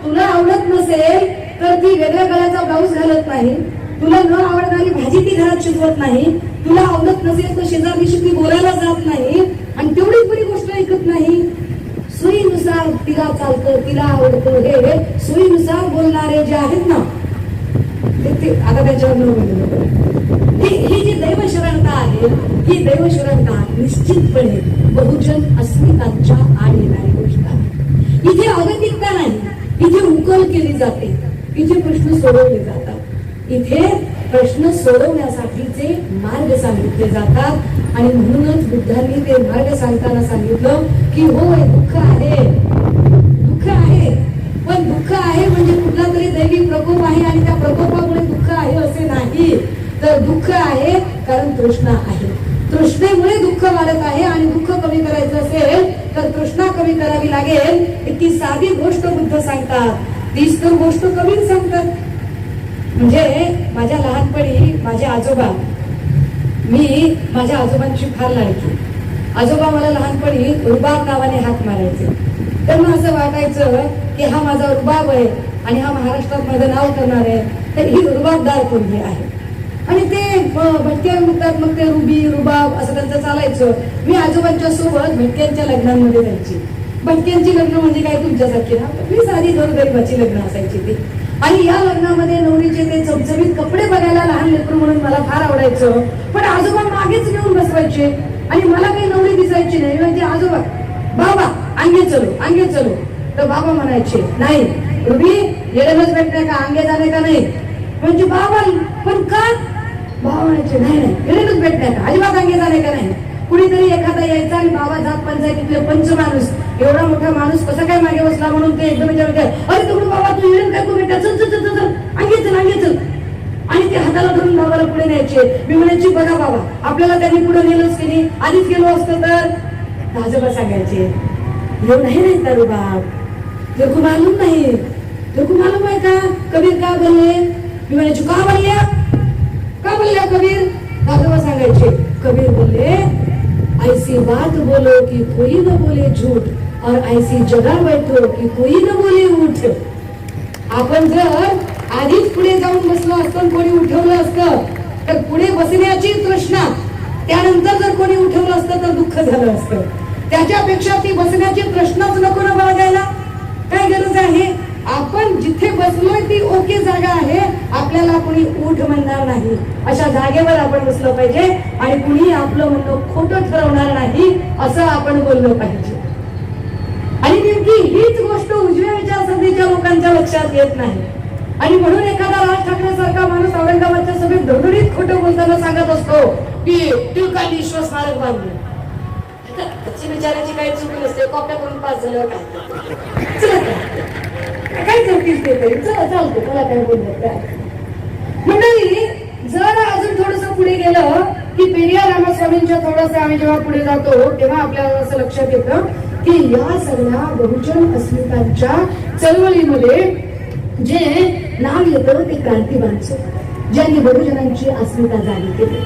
तुला आवडत नसेल तर ती वेगळ्या गळ्याचा ब्लाऊज घालत नाही, तुला न आवडणारी भाजी ती घरात शिजवत नाही, तुला आवडत नसेल तर शेजारशी ती बोलायला जात नाही, आणि तेवढी बरी गोष्ट ऐकत नाही. सोयीनुसार तिला चालतं, तिला आवडतं, हे सोयीनुसार बोलणारे जे आहेत ना ते आता त्याच्यावर ही जी दैवशरणता आहे, ही दैवशरणता निश्चितपणे बहुजन अस्मितांच्या आड येणारी गोष्ट आहे. इथे अगतिकता नाही, इथे उकल केली जाते, इथे प्रश्न सोडवले जातात, इथे प्रश्न सोडवण्यासाठीचे मार्ग सांगितले जातात. आणि म्हणूनच बुद्धांनी ते मार्ग सांगताना सांगितलं की होय दुःख आहे, पण दुःख आहे म्हणजे कुठला तरी दैवी प्रकोप आहे, आणि त्या प्रकोपामुळे दुःख आहे असे नाही, तर दुःख आहे कारण तृष्णा आहे. तृष्णेमुळे दुःख वाढत आहे, आणि दुःख कमी करायचं असेल तर तृष्णा कमी करावी लागेल. इतकी साधी गोष्ट बुद्ध सांगतात, तीच तर गोष्ट कमी सांगतात. म्हणजे माझ्या लहानपणी माझे आजोबा, मी माझ्या आजोबांची फार लाडकी. आजोबा मला लहानपणी रुबाब नावाने हाक मारायचे. तर मग असं वाटायचं की हा माझा रुबाब आहे आणि हा महाराष्ट्रात माझं नाव करणार आहे, तर ही रुबाबदार पोरगी आहे. आणि ते भटक्या म्हणतात, मग ते रुबी रुबाब असं त्यांचं चालायचं. मी आजोबांच्या सोबत भटक्यांच्या लग्नांमध्ये जायची. भटक्यांची लग्न म्हणजे काय तुमच्यासारखी ना, मी साधी गोरगरिबाची लग्न असायची ती. आणि या लग्नामध्ये नवरीचे ते चमचमीत कपडे बघायला लहान लेकरू म्हणून मला फार आवडायचं. पण आजोबा मागेच नेऊन बसवायचे आणि मला काही नवरी दिसायची नाही. म्हणजे आजोबा बाबा आंगे चलो, तर बाबा म्हणायचे नाही रुबी येणंच भेटणे का, आंगे जाणे का नाही. म्हणजे बाबा पण का, बाबा म्हणायचे नाही येणंच भेटणे का, अजिबात आंगे जाणे का नाही. कुणीतरी एखादा यायचा आणि बाबा जात पंचायतीतले पंच माणूस, एवढा मोठा माणूस कसा काय मागे बसला म्हणून ते एकदम विचार, अरे तू बाबा तू येऊन काय तू बेटा, चल चल चल आंगे चल. आणि ते हाताला धरून बाबाला पुढे न्यायचे. मी म्हणायची बघा बाबा आपल्याला त्यांनी पुढे नेलंच की नाही, आधीच गेलो असतं तर. आजोबा सांगायचे येऊ नाही तारू बाप, तेरे को मालूम नाही, तेरे को मालूम आहे का कबीर का बोलले. मी म्हणायची का बोलल्या कबीर. आजोबा सांगायचे कबीर बोलले ऐसी बात बोलो कि कोई न बोले झूठ, और ऐसी जगह बैठो कि कोई न बोले उठ. आपण जर आधीच पुढे जाऊन बसलो असतो, कोणी उठवलं असतं तर पुढे बसण्याची तृष्णा, त्यानंतर जर कोणी उठवलं असतं तर दुःख झालं असतं. त्याच्यापेक्षा ती बसण्याची तृष्णाच नको ना बाळगायला. काय गरज आहे, आपण जिथे बसलोय ती ओके जागा आहे, आपल्याला कुणी उठ म्हणणार नाही अशा जागेवर आपण बसलं पाहिजे. आणि कुणी आपलं म्हणणं खोटं ठरवणार नाही असं आपण बोललं पाहिजे. आणि नेमकी हीच गोष्ट उजव्या विचारसरणीच्या लोकांच्या लक्षात येत नाही. आणि म्हणून एखादा राज ठाकरे सारखा माणूस औरंगाबादच्या सभेत धडधडीत खोटं बोलताना सांगत असतो की टिळकांनी विश्वस्मारक बांधले. त्याची विचाराची काही चूक नसते, कॉप्या करून पास झाल्यावर काय करतील ते तरी चालतो, मला काय बोलत काय. मंडळी जर अजून थोडस पुढे गेलं की पेरियार रामास्वामींच्या थोडस आम्ही जेव्हा पुढे जातो तेव्हा आपल्याला असं लक्षात येतं की या सगळ्या बहुजन अस्मितांच्या चळवळीमध्ये जे नाव येतं ते क्रांतिवादचं, ज्यांनी बहुजनांची अस्मिता जागी केली.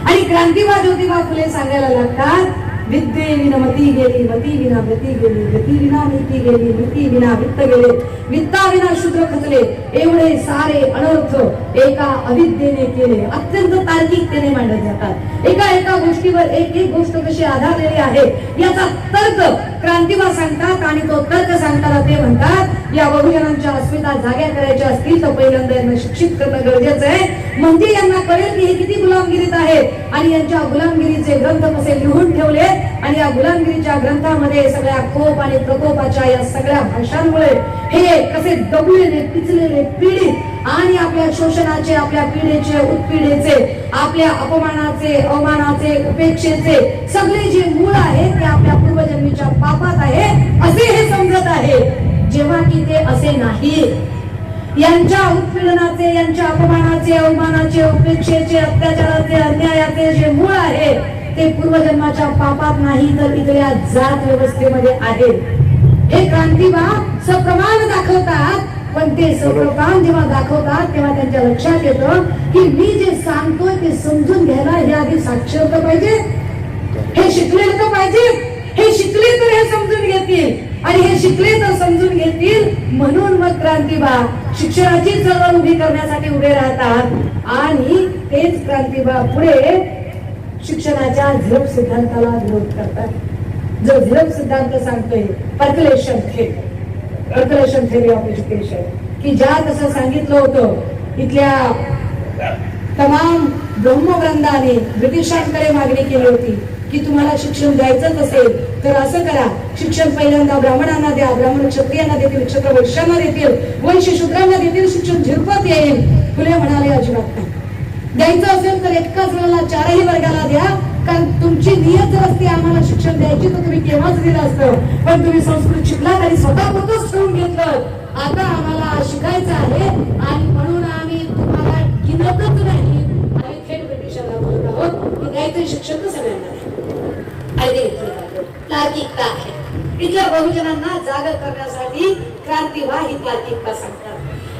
आणि क्रांतिवाद ज्योतिबा फुले सांगायला लागतात विद्ये विना मती गेली, मती विना गती गेली, गती विना नीती गेली, नीती विना वित्त गेले, वित्ता विना शूद्र खचले, एवढे सारे अनर्थ एका अविद्येने केले. अत्यंत तार्किकतेने मांडत जातात. एका गोष्टीवर एक गोष्ट कशी आधारलेली आहे याचा तर्क क्रांतिवाद सांगतात. आणि तो तर्क सांगताना ते म्हणतात या बहुजनांच्या अस्मिता जाग्या करायच्या असतील तर पहिल्यांदा यांना शिक्षित करणं गरजेचं आहे. म्हणजे यांना कळेल की हे किती गुलामगिरीत आहेत आणि यांच्या गुलामगिरीचे ग्रंथ कसे लिहून ठेवले आणि या गुलामगिरीच्या ग्रंथामध्ये सगळ्या कोप आणि प्रकोपाच्या या सगळ्या भाषांमुळे हे कसे दबलेले पिचलेले पीडित आणि आपल्या शोषणाचे, आपल्या पीडेचे, उत्पीडेचे, आपल्या अपमानाचे, अवमानाचे, उपेक्षेचे सगळे जे मूळ आहे ते आपल्या पूर्वजन्मीच्या पापात आहे असे हे समजत आहे. जेव्हा की ते असे नाही. यांच्या उत्पीडनाचे, यांच्या अपमानाचे, अवमानाचे, उपेक्षेचे, अत्याचाराचे, अन्यायाचे जे मूळ आहे ते पूर्वजन्माच्या पापात नाही तर इथल्या जात व्यवस्थेमध्ये आहे. हे क्रांतीबा सप्रमाण दाखवतात. पण ते सप्रमाण जेव्हा दाखवतात तेव्हा त्यांच्या लक्षात येतं की मी जे सांगतोय ते समजून घ्यायला हे आधी साक्षर तर पाहिजे, हे शिकलेलं तर पाहिजे. हे शिकले तर हे समजून घेतील आणि हे शिकले तर समजून घेतील. म्हणून मग क्रांतीबा शिक्षणाची चळवळ उभी करण्यासाठी उभे राहतात आणि तेच क्रांतीबा पुढे शिक्षणाच्या झिरप सिद्धांताला विरोध करतात. जो झिरप सिद्धांत सांगतोय पर्क्युलेशन थेरी ऑफ एज्युकेशन, की ज्यात असं सांगितलं होतं इथल्या तमाम ब्रह्मवृंदाने ब्रिटिशांकडे मागणी केली होती की तुम्हाला शिक्षण द्यायचंच असेल तर असं करा, शिक्षण पहिल्यांदा ब्राह्मणांना द्या, ब्राह्मण क्षत्रियांना देतील, क्षत्र वैश्यांना देतील, वैश्य शूद्रांना देतील, शिक्षण झिरपत येईल. फुले म्हणाले अजिबात नाही. द्यायचं असेल तर एकाच वेळेला चारही वर्गाला द्या, कारण तुमची नियत जर असती आम्हाला शिक्षण द्यायची तर तुम्ही केव्हाच दिलं असतं. पण तुम्ही संस्कृत शिकलात आणि स्वतः पुरतच ठेवून घेतलं. आता आम्हाला शिकायचं आहे आणि म्हणून आम्ही तुम्हाला गिनतच नाही, आम्ही थेट ब्रिटिशांना बोलत आहोत की द्यायचं शिक्षण तर सगळ्यांना तार्किकता आहे. इथल्या बहुजनांना जाग करण्यासाठी क्रांतीबा ही तार्किकता सांगतात.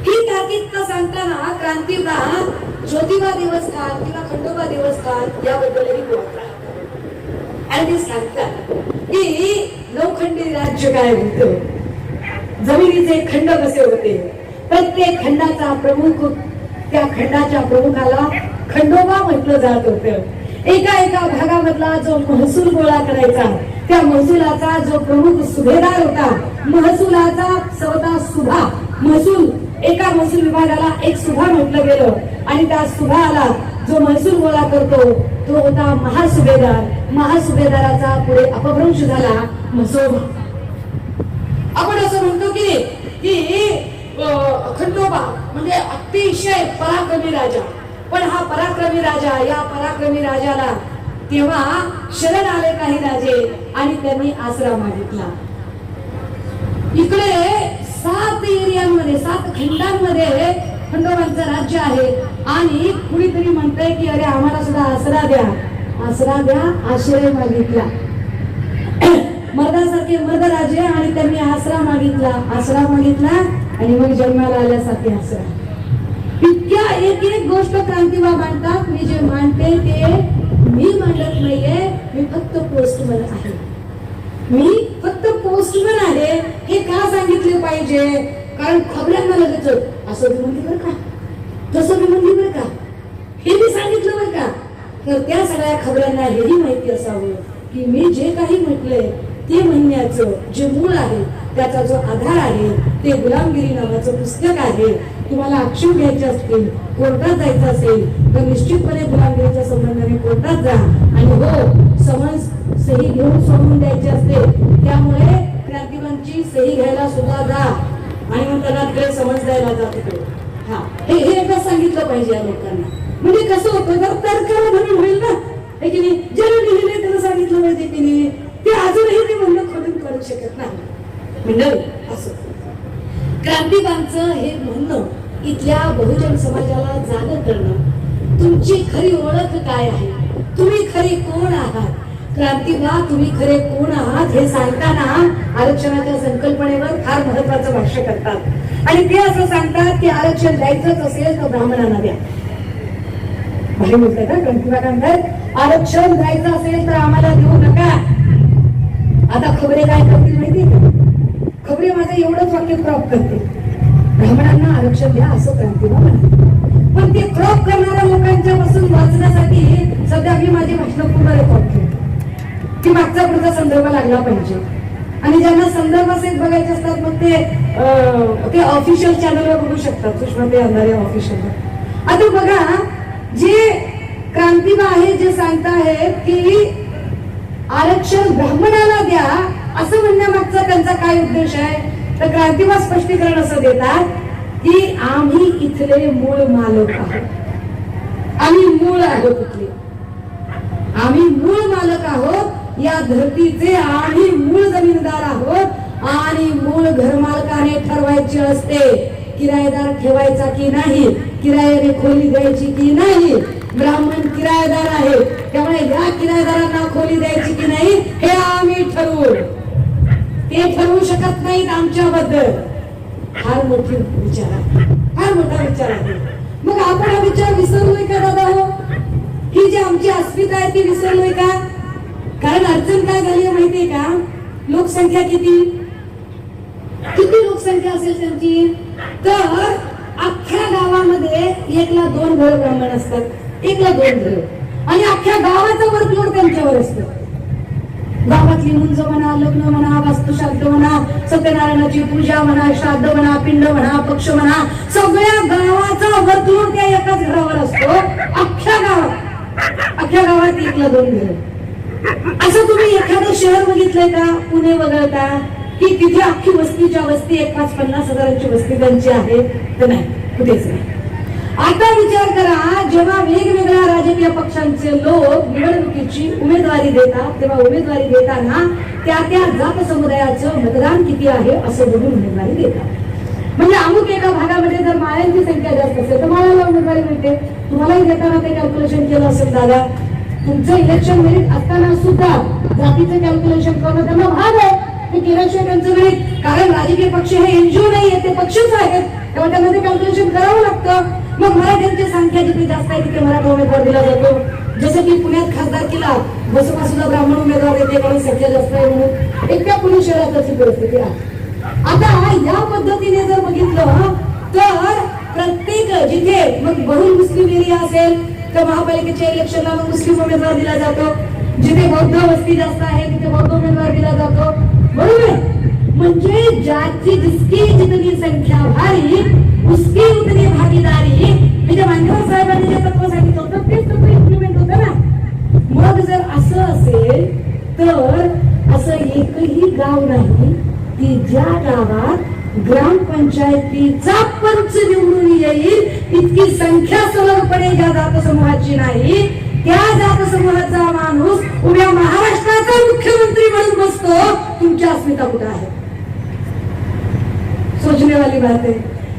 ही तार्किकता सांगताना क्रांतीबा ज्योतिबा देवस्थान किंवा खंडोबा देवस्थान याबद्दलही बोलतात आणि ते सांगतात की लोखंडी राज्य काय होतं, जमिनीचे खंड कसे होते, प्रत्येक खंडाचा प्रमुख, त्या खंडाच्या प्रमुखाला खंडोबा म्हटलं जात होतं. एका भागामधला जो महसूल गोळा करायचा त्या महसुलाचा जो प्रमुख सुभेदार होता, महसुलाचा स्वतः सुभा, महसूल एका महसूल विभागाला एक सुभा म्हटलं गेलं आणि त्या सुभाला जो महसूल गोळा करतो तो होता महासुभेदार. महासुभेदाराचा पुढे अपभ्रंश झाला मसोबा. आपण असं म्हणतो की खंडोबा म्हणजे अतिशय पराक्रमी राजा. पण हा पराक्रमी राजा, या पराक्रमी राजाला तेव्हा शरण आले काही राजे आणि त्यांनी आसरा मागितला. इकडे 7 एरियांमध्ये 7 खंडांमध्ये खंडोबांचं राज्य आहे आणि कुणीतरी म्हणतंय की अरे आम्हाला सुद्धा आसरा द्या, आसरा द्या, आश्रय मागितला. मर्दासारखे मर्द राजे आणि त्यांनी आसरा मागितला, आसरा मागितला आणि मग जन्माला आल्यासारखे आसरा. इतक्या एक गोष्ट क्रांतीबा मांडतात. मी जे मांडते ते मी मांडत नाहीये, मी फक्त पोस्टमन आहे, मी फक्त पोस्टमन आहे. हे का सांगितले पाहिजे? कारण खबऱ्यांना लगेच असं मी म्हणली बरं का, तसं मी म्हणली बरं का, हे मी सांगितलं बरं का. तर त्या सगळ्या खबऱ्यांना हेही माहिती असावं की मी जे काही म्हटलंय ते म्हणण्याचं जे मूळ आहे, त्याचा जो आधार आहे ते गुलामगिरी नावाचं पुस्तक आहे. तुम्हाला आक्षेप घ्यायचे असतील, कोर्टात जायचं असेल तर निश्चितपणे गुलामगिरीच्या संबंधाने कोर्टात जा आणि हो समन्स सही घेऊन सोडून द्यायची असते. त्यामुळे क्रांतिकांची सही घ्यायला सुद्धा जा आणि मग त्यांना तिकडे समन्स द्यायला जा तिकडे. हा हे एकदा सांगितलं पाहिजे या लोकांना. म्हणजे कसं होतं जर तर्काला धरून होईल ना, हे की नाही, ज्याला लिहिले त्याला सांगितलं पाहिजे की नाही, ते अजूनही ते म्हणणं खोडून करू शकत नाही. म्हणजे असं क्रांतिकांचं हे म्हणणं इथल्या बहुजन समाजाला जाग करणं, तुमची खरी ओळख काय आहे, तुम्ही खरे कोण आहात. क्रांतीबा तुम्ही खरे कोण आहात हे सांगताना आरक्षणाच्या संकल्पनेवर फार महत्वाचं भाष्य करतात आणि ते असं सांगतात की आरक्षण द्यायचंच असेल तर ब्राह्मणांना द्या. भाई बोलतात ना क्रांतीबा सांगतात आरक्षण द्यायचं असेल तर आम्हाला देऊ नका. आता खबरे काय करतील माहिती का? खबरे माझं एवढंच वाक्य क्रॉप करते, ब्राह्मणांना आरक्षण द्या असं क्रांतीबा म्हणते. पण ते क्रॉप करणाऱ्या लोकांच्या पासून वाचण्यासाठी सध्या मी माझी भाषण पूर्ण रेकॉर्ड केली की मागचा पुढचा संदर्भ लागला पाहिजे आणि ज्यांना संदर्भ सहित बघायचे असतात मग ते ऑफिशियल चॅनलवर बघू शकतात, सुषमाताई अंधारे ऑफिशियलवर. आता बघा, जे क्रांतिबा आहे जे सांगताहेत की आरक्षण ब्राह्मणाला द्या, असं म्हणण्यामागचा त्यांचा काय उद्देश आहे, तर क्रांतिबा स्पष्टीकरण असं देतात की आम्ही इथले मूळ मालक आहोत, आम्ही मूळ आहोत इथले, आम्ही मूळ मालक आहोत या धरतीचे, आम्ही मूळ जमीनदार आहोत आणि मूळ घरमालकाने ठरवायचे असते किरायेदार ठेवायचा की नाही, किरायाने खोली द्यायची की नाही. ब्राह्मण किरायेदार आहे, त्यामुळे या किरायेदारांना खोली द्यायची की नाही हे आम्ही ठरवू, ते ठरवू शकत नाहीत आमच्याबद्दल. फार मोठी विचार आहे, फार मोठा विचार आहे. मग आपण हा विचार विसरलोय का दादा? हो, ही जी आमची अस्मिता आहे ती विसरलोय का? कारण अडचण काय झाली माहितीये का? लोकसंख्या किती लोकसंख्या असेल त्यांची, तर अख्ख्या गावामध्ये 1ला 2 घर ब्राह्मण असतात, 1ला 2 घर, आणि अख्ख्या गावाचा वर्कलोड त्यांच्यावर असतो. गावातली मुंज म्हणा, लग्न म्हणा, वास्तुशास्त्र म्हणा, सत्यनारायणाची पूजा म्हणा, श्राद्ध म्हणा, पिंड म्हणा, पक्ष म्हणा, सगळ्या गावाचा वर्कलोड त्या एकाच घरावर असतो. अख्ख्या गावात 1ला 2 घर. असं तुम्ही एखादं शहर बघितलंय का? पुणे वगळता, की तिथे अख्खी वस्तीच्या वस्ती 50 हजारांची वस्ती त्यांची आहे? तर नाही, कुठेच नाही. आता विचार करा, जेव्हा वेगवेगळ्या राजकीय पक्षांचे लोक निवडणुकीची उमेदवारी देतात, तेव्हा उमेदवारी देताना त्या जात समुदायाचं मतदान किती आहे असं बघून उमेदवारी देतात. म्हणजे अमुक एका भागामध्ये जर माळ्यांची संख्या जास्त असेल तर माळ्याला उमेदवारी मिळते. तुम्हालाही देताना ते कॅल्क्युलेशन केलं असेल दादा, तुमचं इलेक्शन मेरिट असताना सुद्धा जातीचं कॅल्क्युलेशन करणं त्यांना भाग आहे, ते केल्याशिवाय त्यांचं मेरिट. कारण राजकीय पक्ष हे एनजीओ नाही आहे, ते पक्षच आहेत, तेव्हा त्यांना ते कॅल्क्युलेशन करावं लागतं. मग मराठ्यांची संख्या जिथे जास्त आहे तिथे मराठा उमेदवार दिला जातो. जसं की पुण्यात खासदारकीला बसपा सुद्धा ब्राह्मण उमेदवार येते, कारण संख्या जास्त आहे म्हणून. एकट्या पुणे शहरात अशी परिस्थिती आहे. आता या पद्धतीने जर बघितलं तर प्रत्येक जिथे मग बहुल मुस्लिम एरिया असेल तर महापालिकेच्या इलेक्शनला मग मुस्लिम उमेदवार दिला जातो. जिथे बौद्ध वस्ती जास्त आहे तिथे बौद्ध उमेदवार दिला जातो. बरोबर? म्हणजे ज्याची जिसकी जितनी संख्या भारी उसकी उतनी भागीदारी, म्हणजे मांडवर साहेबांनी जे तत्व सांगितलं होतं तेच तत्व इम्प्लिमेंट होतं ना. मग जर असं असेल तर असं एकही गाव नाही की ज्या गावात ग्रामपंचायतीचा पंच निवडून येईल इतकी संख्या सलगपणे ज्या जात समूहाची नाही, त्या जात समूहाचा माणूस उद्या महाराष्ट्राचा मुख्यमंत्री म्हणून बसतो. तुमची अस्मिता कुठे आहे? सोचण्यावाली बात आहे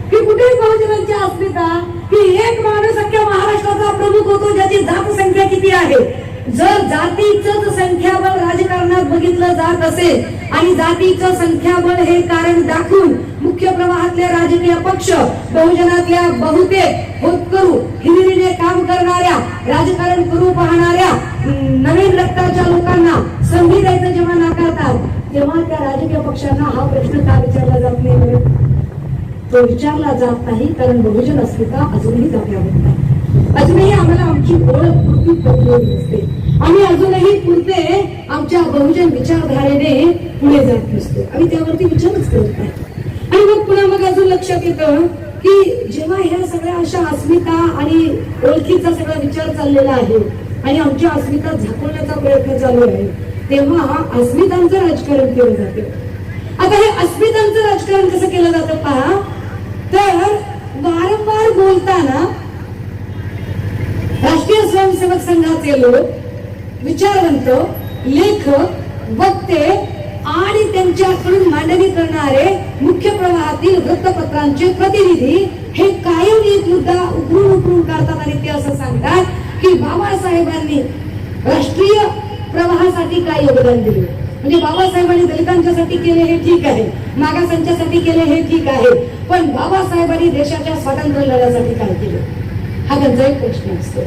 की कुठे बहुजनांची अस्मिता, की एक माणूस अख्ख्या महाराष्ट्राचा प्रमुख होतो ज्याची जात संख्या किती आहे. जर जातीचं संख्याबळ राजकारणात बघितलं जात असेल आणि जातीचं संख्याबळ हे कारण दाखवून मुख्य प्रवाहातले राजकीय पक्ष बहुजनातल्या बहुतेक होतकरू हिरिरीने काम करणाऱ्या राजकारण करू पाहणाऱ्या नवीन रक्ताच्या लोकांना संधी द्यायचं जेव्हा नाकारतात, तेव्हा त्या राजकीय पक्षांना हा प्रश्न का विचारला जात नाही? तो विचारला जात नाही कारण बहुजन अस्मिता अजूनही आपल्यावर नाही. अजूनही आम्हाला आमची ओळख पूर्ती पटलेली नसते. आम्ही अजूनही पुरते आमच्या बहुजन विचारधारेने पुढे जात नसतो. आम्ही त्यावरती विचारच करत नाही. आणि मग पुन्हा मग अजून लक्षात येतं की जेव्हा ह्या सगळ्या अशा अस्मिता आणि ओळखीचा सगळा विचार चाललेला आहे आणि आमची अस्मिता झाकवण्याचा प्रयत्न चालू आहे, तेव्हा अस्मितांचं राजकारण केलं जाते. आता हे अस्मितांचं राजकारण कसं केलं जातं पहा, तर वारंवार बोलताना राष्ट्रीय स्वयंसेवक संघाचे लोक, विचारवंत, लेखक, वक्ते आणि त्यांच्याकडून मांडणी करणारे मुख्य प्रवाहातील वृत्तपत्रांचे प्रतिनिधी हे कायम एक मुद्दा उकरून काढतात आणि ते असं सांगतात की बाबासाहेबांनी राष्ट्रीय प्रवाहासाठी काय योगदान दिले. म्हणजे बाबासाहेबांनी दलितांच्यासाठी केले हे ठीक आहे, मागासांच्यासाठी केले हे ठीक आहे, पण बाबासाहेबांनी देशाच्या स्वातंत्र्य लढ्यासाठी काय केले हा त्यांचा एक प्रश्न असतो.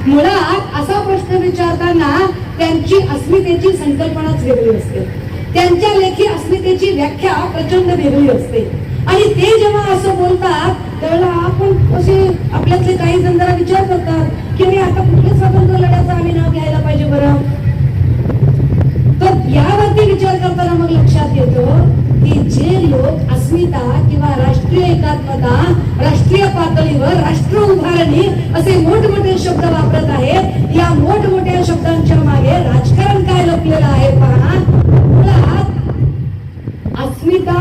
मुळात असा प्रश्न विचारताना त्यांची अस्मितेची संकल्पनाच वेगळी असते, त्यांच्या लेखी अस्मितेची व्याख्या प्रचंड वेगळी असते. आणि ते जेव्हा असं बोलतात त्यावेळेला आपण असे आपल्यातले काही जण जरा विचार करतात की आता कुठल्या स्वातंत्र्य लढ्याचं आम्ही नाव घ्यायला पाहिजे बरं. तर यावरती विचार करताना मग लक्षात येतं की जे लोक अस्मिता किंवा राष्ट्रीय एकात्मता, राष्ट्रीय पातळीवर राष्ट्र उभारणी असे मोठमोठे शब्द वापरत आहेत. या मोठमोठ्या शब्दांच्या मागे राजकारण काय लपलेलं आहे पहा. मुळात अस्मिता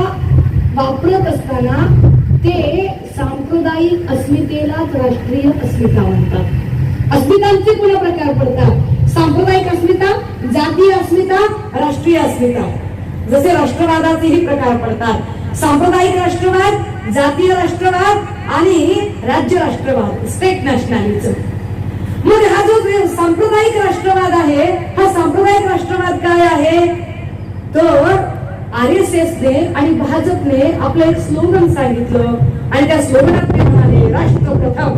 वापरत असताना ते सांप्रदायिक अस्मितेलाच राष्ट्रीय अस्मिता म्हणतात. अस्मितांचे पुन्हा प्रकार पडतात. सांप्रदायिक अस्मिता, जातीय अस्मिता, राष्ट्रीय अस्मिता. जसे राष्ट्रवादाचेही प्रकार पडतात. सांप्रदायिक राष्ट्रवाद, जातीय राष्ट्रवाद आणि राज्य राष्ट्रवाद, स्टेट नॅशनॅलिझम. मग हा जो सांप्रदायिक राष्ट्रवाद आहे, हा सांप्रदायिक राष्ट्रवाद काय आहे? तर RSSने आणि भाजपने आपलं एक स्लोगन सांगितलं आणि त्या स्लोगनात ते म्हणाले राष्ट्र प्रथम.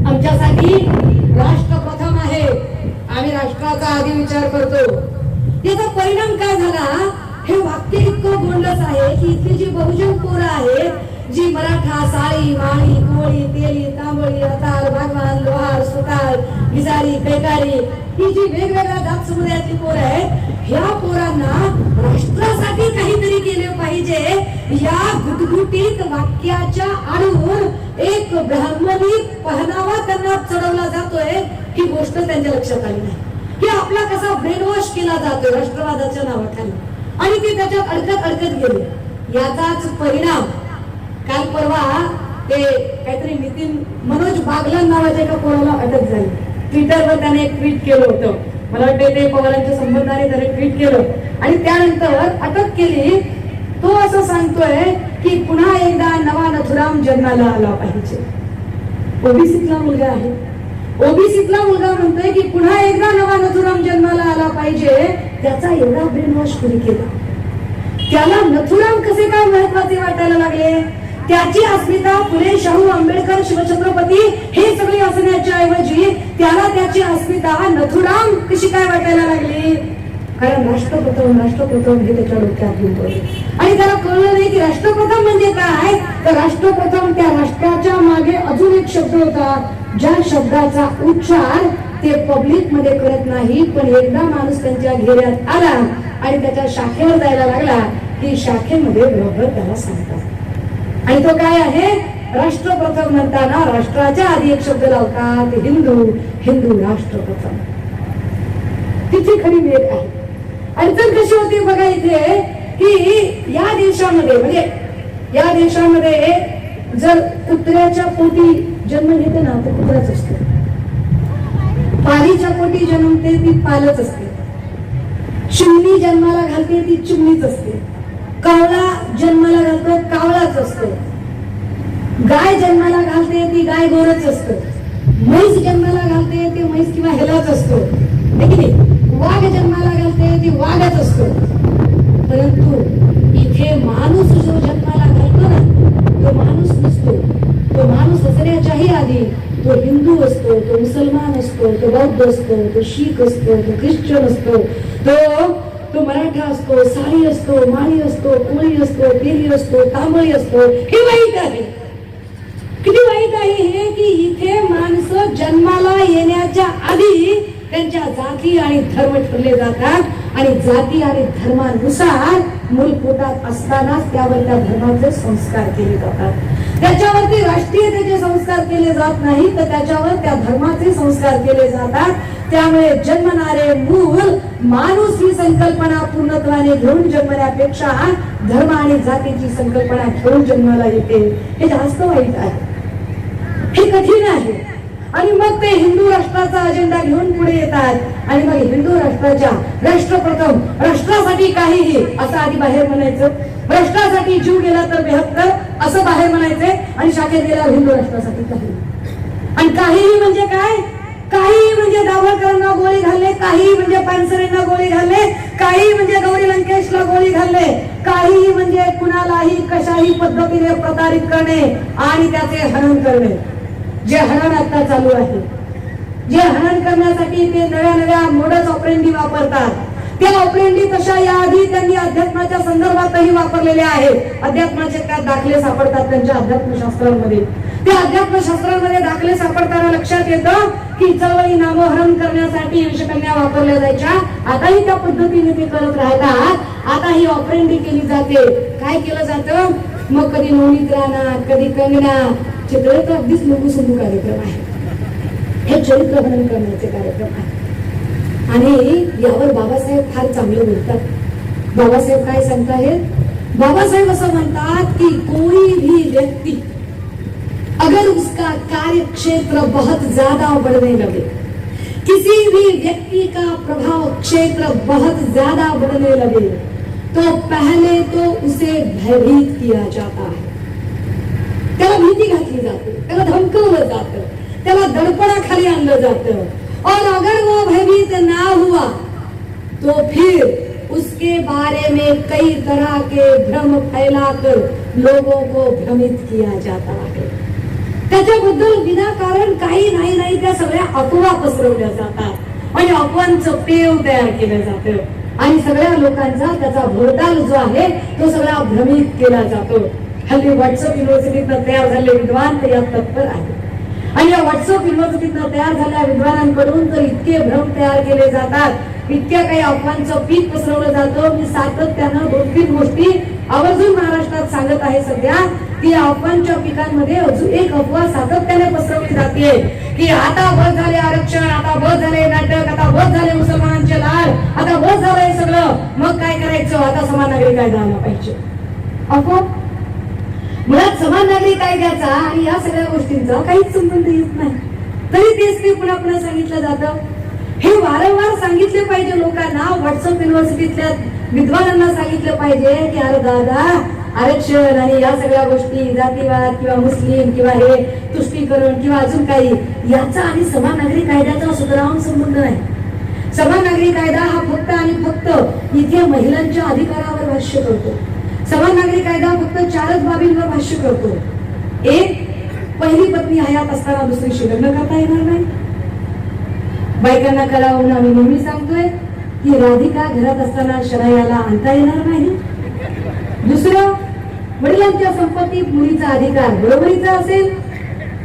आमच्यासाठी राष्ट्र प्रथम आहे, आम्ही राष्ट्राचा आधी विचार करतो. याचा परिणाम काय झाला? हे वाक्य इतकं गोंडस आहे की इथली जी बहुजन पोरं आहेत, जी मराठा, साळी, माळी, कोळी, तेली, तांबळी, रताळ, भागवान, लोहार, सुतार, गिजारी, कैकारी, ही जी वेगवेगळ्या जात समुदायातली पोरं आहेत, ह्या पोरांना राष्ट्रासाठी काहीतरी केले पाहिजे या गुटगुटीत वाक्याच्या आडून एक ब्राह्मणी पहनावा त्यांना चढवला जातोय. ही गोष्ट त्यांच्या लक्षात आली नाही की आपला कसा ब्रेन वॉश केला जातोय राष्ट्रवादाच्या नावाखाली, आणि ते त्याच्यात अडकत गेले. याचाच परिणाम काल परवा ते काहीतरी मनोज बागलान नावाच्या एका पोराला अटक झाली. ट्विटरवर त्याने एक ट्विट केलं होतं. मला वाटतं ते पवारांच्या संबंधाने त्याने ट्विट केलं आणि त्यानंतर अटक केली. तो असं सांगतोय की पुन्हा एकदा नवा नथुराम जन्माला आला पाहिजे. ओबीसीतला मुलगा आहे. ओबीसीतला मुलगा म्हणतोय की पुन्हा एकदा नवा नथुराम जन्माला आला पाहिजे. त्याचा एवढा ब्रेन वॉश कोणी केला? त्याला नथुराम कसे काय महत्वाचे वाटायला लागले? त्याची अस्मिता फुले, शाहू, आंबेडकर, शिवछत्रपती हे सगळे असण्याच्या ऐवजी त्याला त्याची अस्मिता नथुराम कशी काय वाटायला लागली? कारण राष्ट्रप्रथम हे त्याच्या डोक्यात घेतोय आणि त्याला कळलं नाही की राष्ट्रप्रथम म्हणजे काय. तर राष्ट्रप्रथम त्या राष्ट्राच्या मागे अजून एक शब्द होता, ज्या शब्दाचा उच्चार ते पब्लिक मध्ये करत नाही, पण एकदा माणूस त्यांच्या घेऱ्यात आला आणि त्याच्या शाखेवर जायला लागला की शाखेमध्ये बरोबर त्याला सांगतात. आणि तो काय आहे? राष्ट्रप्रथम म्हणताना राष्ट्राच्या आधी एक शब्द लावतात, हिंदू राष्ट्रप्रथम. तिची खरी मेघ आहे. अडचण कशी होती बघा इथे की या देशामध्ये म्हणजे या देशामध्ये जर कुत्र्याच्या पोटी जन्म घेते ना तर कुत्राच असतो, पालीच्या पोटी जन्मते ती पालच असते, चिमणी जन्माला घालते ती चिमणीच असते, कावळा जन्माला घालतो कावळाच असतो, गाय जन्माला घालते ती गाय गोरच असतो, म्हैस जन्माला घालते ती म्हैस किंवा हेलाच असतो, वाघ जन्माला घालते ती वाघच असतो. परंतु इथे माणूस जो जन्माला घालतो ना तो माणूस नसतो. तो माणूस असण्याच्याही आधी तो हिंदू असतो, तो मुसलमान असतो, तो बौद्ध असतो, तो शीख असतो, तो ख्रिश्चन असतो, तो मराठा असतो, साळी असतो, माळी असतो, कोळी असतो, तेली असतो, तांबळी असतो. हे वाईट आहे. किती वाईट आहे हे की इथे माणसं जन्माला येण्याच्या आधी त्यांच्या जाती आणि धर्म ठरले जातात आणि जाती आणि धर्मानुसार मूल पोटात असतानाच त्यावर त्या धर्माचे संस्कार केले जातात. त्याच्यावरती राष्ट्रीयतेचे संस्कार केले जात नाही तर त्याच्यावर त्या धर्माचे संस्कार केले जातात. त्यामुळे जन्मणारे मूल माणूस ही संकल्पना पूर्णत्वाने घेऊन जन्मण्यापेक्षा धर्म आणि जातीची संकल्पना घेऊन जन्माला येते. हे जास्त वाईट आहे, हे कठीण आहे. आणि मग ते हिंदू राष्ट्राचा अजेंडा घेऊन पुढे येतात आणि मग हिंदू राष्ट्राच्या राष्ट्रप्रथम राष्ट्रासाठी काहीही असं आधी बाहेर म्हणायचं, राष्ट्रासाठी जीव गेला तर 72 असं बाहेर म्हणायचे आणि शाखेत गेल्यावर हिंदू राष्ट्रासाठी काही. आणि काहीही म्हणजे काय? काही म्हणजे दाभोळकरांना गोळी घालले, काही म्हणजे पानसरेंना गोळी घालले, काही म्हणजे गौरी लंकेशला गोळी घालले, काही म्हणजे कुणालाही कशाही पद्धतीने प्रतारित करणे आणि त्याचे हनन करणे. जे हनन आता चालू आहे, जे हनन करण्यासाठी ते नव्या मोडस ऑपरेंडी वापरतात. त्या ऑपरेंडी तशा याआधी त्यांनी अध्यात्माच्या संदर्भातही वापरलेल्या आहेत. अध्यात्माचे काय दाखले सापडतात त्यांच्या अध्यात्मशास्त्रांमध्ये. त्या अध्यात्मशास्त्रामध्ये दाखले सापडताना लक्षात येतं की चवळी नामोहरण करण्यासाठी विषकन्या वापरल्या जायच्या. आताही त्या पद्धतीने ते करत राहतात. आता ही ऑपरेंडी केली जाते. काय केलं जातं मग कधी नवनीत राहणार, कधी कंगना, चित्र तर अगदीच लघुसंधू कार्यक्रम आहे. हे चरित्र हनन करण्याचे कार्यक्रम आहे. आणि यावर बाबासाहेब फार चांगलं बोलतात. बाबासाहेब काय सांगतायत? बाबासाहेब असं म्हणतात की कोई भी व्यक्ति अगर उसका कार्य क्षेत्र बहुत ज्यादा बढ़ने लगे, किसी भी व्यक्ति का प्रभाव क्षेत्र बहुत ज्यादा बढ़ने लगे, तो पहले तो उसे भयभीत किया जाता है. त्याला भीती घातली जाते, त्याला धमकवलं जातं, त्याला दडपणाखाली आणलं जातं. और अगर वो भयभीत ना हुआ तो फिर उसके बारे में कई तरह के भ्रम फैलाकर लोगों को भ्रमित किया जाता है. त्याच्याबद्दल विनाकारण काही नाही त्या सगळ्या अफवा पसरवल्या जातात आणि अफवांचं पेव तयार केलं जातं आणि सगळ्या लोकांचा त्याचा भोवताल जो आहे तो सगळा भ्रमित केला जातो. हल्ली व्हॉट्सअप युनिव्हर्सिटीतनं तयार झाले विद्वान तर यात तत्पर आहे. आणि या व्हॉट्सअप युनिव्हर्सिटीतनं तयार झालेल्या विद्वानांकडून तर इतके भ्रम तयार केले जातात, इतक्या काही अफवांचं पीक पसरवलं जातं. मी सातत्यानं 2-3 गोष्टी आवर्जून महाराष्ट्रात सांगत आहे सध्या की अफवांच्या पिकांमध्ये अजून एक अफवा सातत्याने पसरवली जाते की आता बस झाले आरक्षण, आता बस झाले नाटक, आता बस झाले मुसलमानांचे लाड, आता बस झालंय सगळं, मग काय करायचं, आता समान नागरी कायदा आला पाहिजे. अफवा मुळात समान नागरी कायद्याचा आणि या सगळ्या गोष्टींचा काहीच संबंध येत नाही. तरी तेच ते पुन्हा पुन्हा सांगितलं जातं. हे वारंवार सांगितले पाहिजे लोकांना. व्हॉट्सअप युनिव्हर्सिटीतल्या विद्वानांना सांगितलं पाहिजे की अरे दादा, आरक्षण आणि या सगळ्या गोष्टी, जातीवाद किंवा मुस्लिम किंवा हे तुष्टीकरण किंवा अजून काही, याचा आणि समान नागरी कायद्याचा सुतराम संबंध नाही. समान नागरी कायदा हा फक्त आणि फक्त इथे महिलांच्या अधिकारावर भाष्य करतो. समान नागरी कायदा फक्त 4च बाबींवर भाष्य करतो. एक, पहिली पत्नी हयात असताना दुसरीशी लग्न करता येणार नाही. बायकांना कळावून आम्ही नेहमी सांगतोय की राधिका घरात असताना शरायाला आणता येणार नाही. दुसरं, वडिलांच्या संपत्तीत मुलीचा अधिकार बरोबरीचा असेल.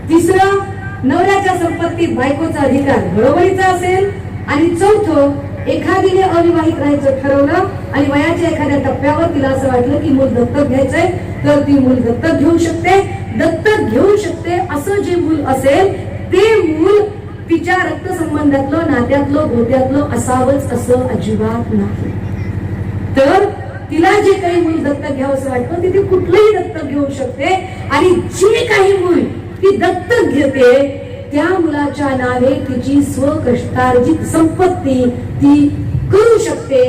तिसरं, नवऱ्याच्या संपत्तीत बायकोचा अधिकार बरोबरीचा असेल. आणि चौथं, एखादीने अविवाहित राहायचं ठरवलं आणि वयाच्या एखाद्या टप्प्यावर तिला असं वाटलं की मूल दत्तक घ्यायचंय तर ती मूल दत्तक घेऊ शकते. दत्तक घेऊ शकते असं जे मूल असेल ते मूल तिच्या रक्तसंबंधातलं, नात्यातलं, गोत्यातलं असावंच असं अजिबात नाही. तर तिला जे काही मूल दत्तक घ्यावं असं वाटतं तिथे कुठलंही दत्तक घेऊ शकते. आणि जे काही मूल ती दत्तक घेते त्या मुलाच्या नावे तिची स्वकष्टार्जित संपत्ती ती करू शकते.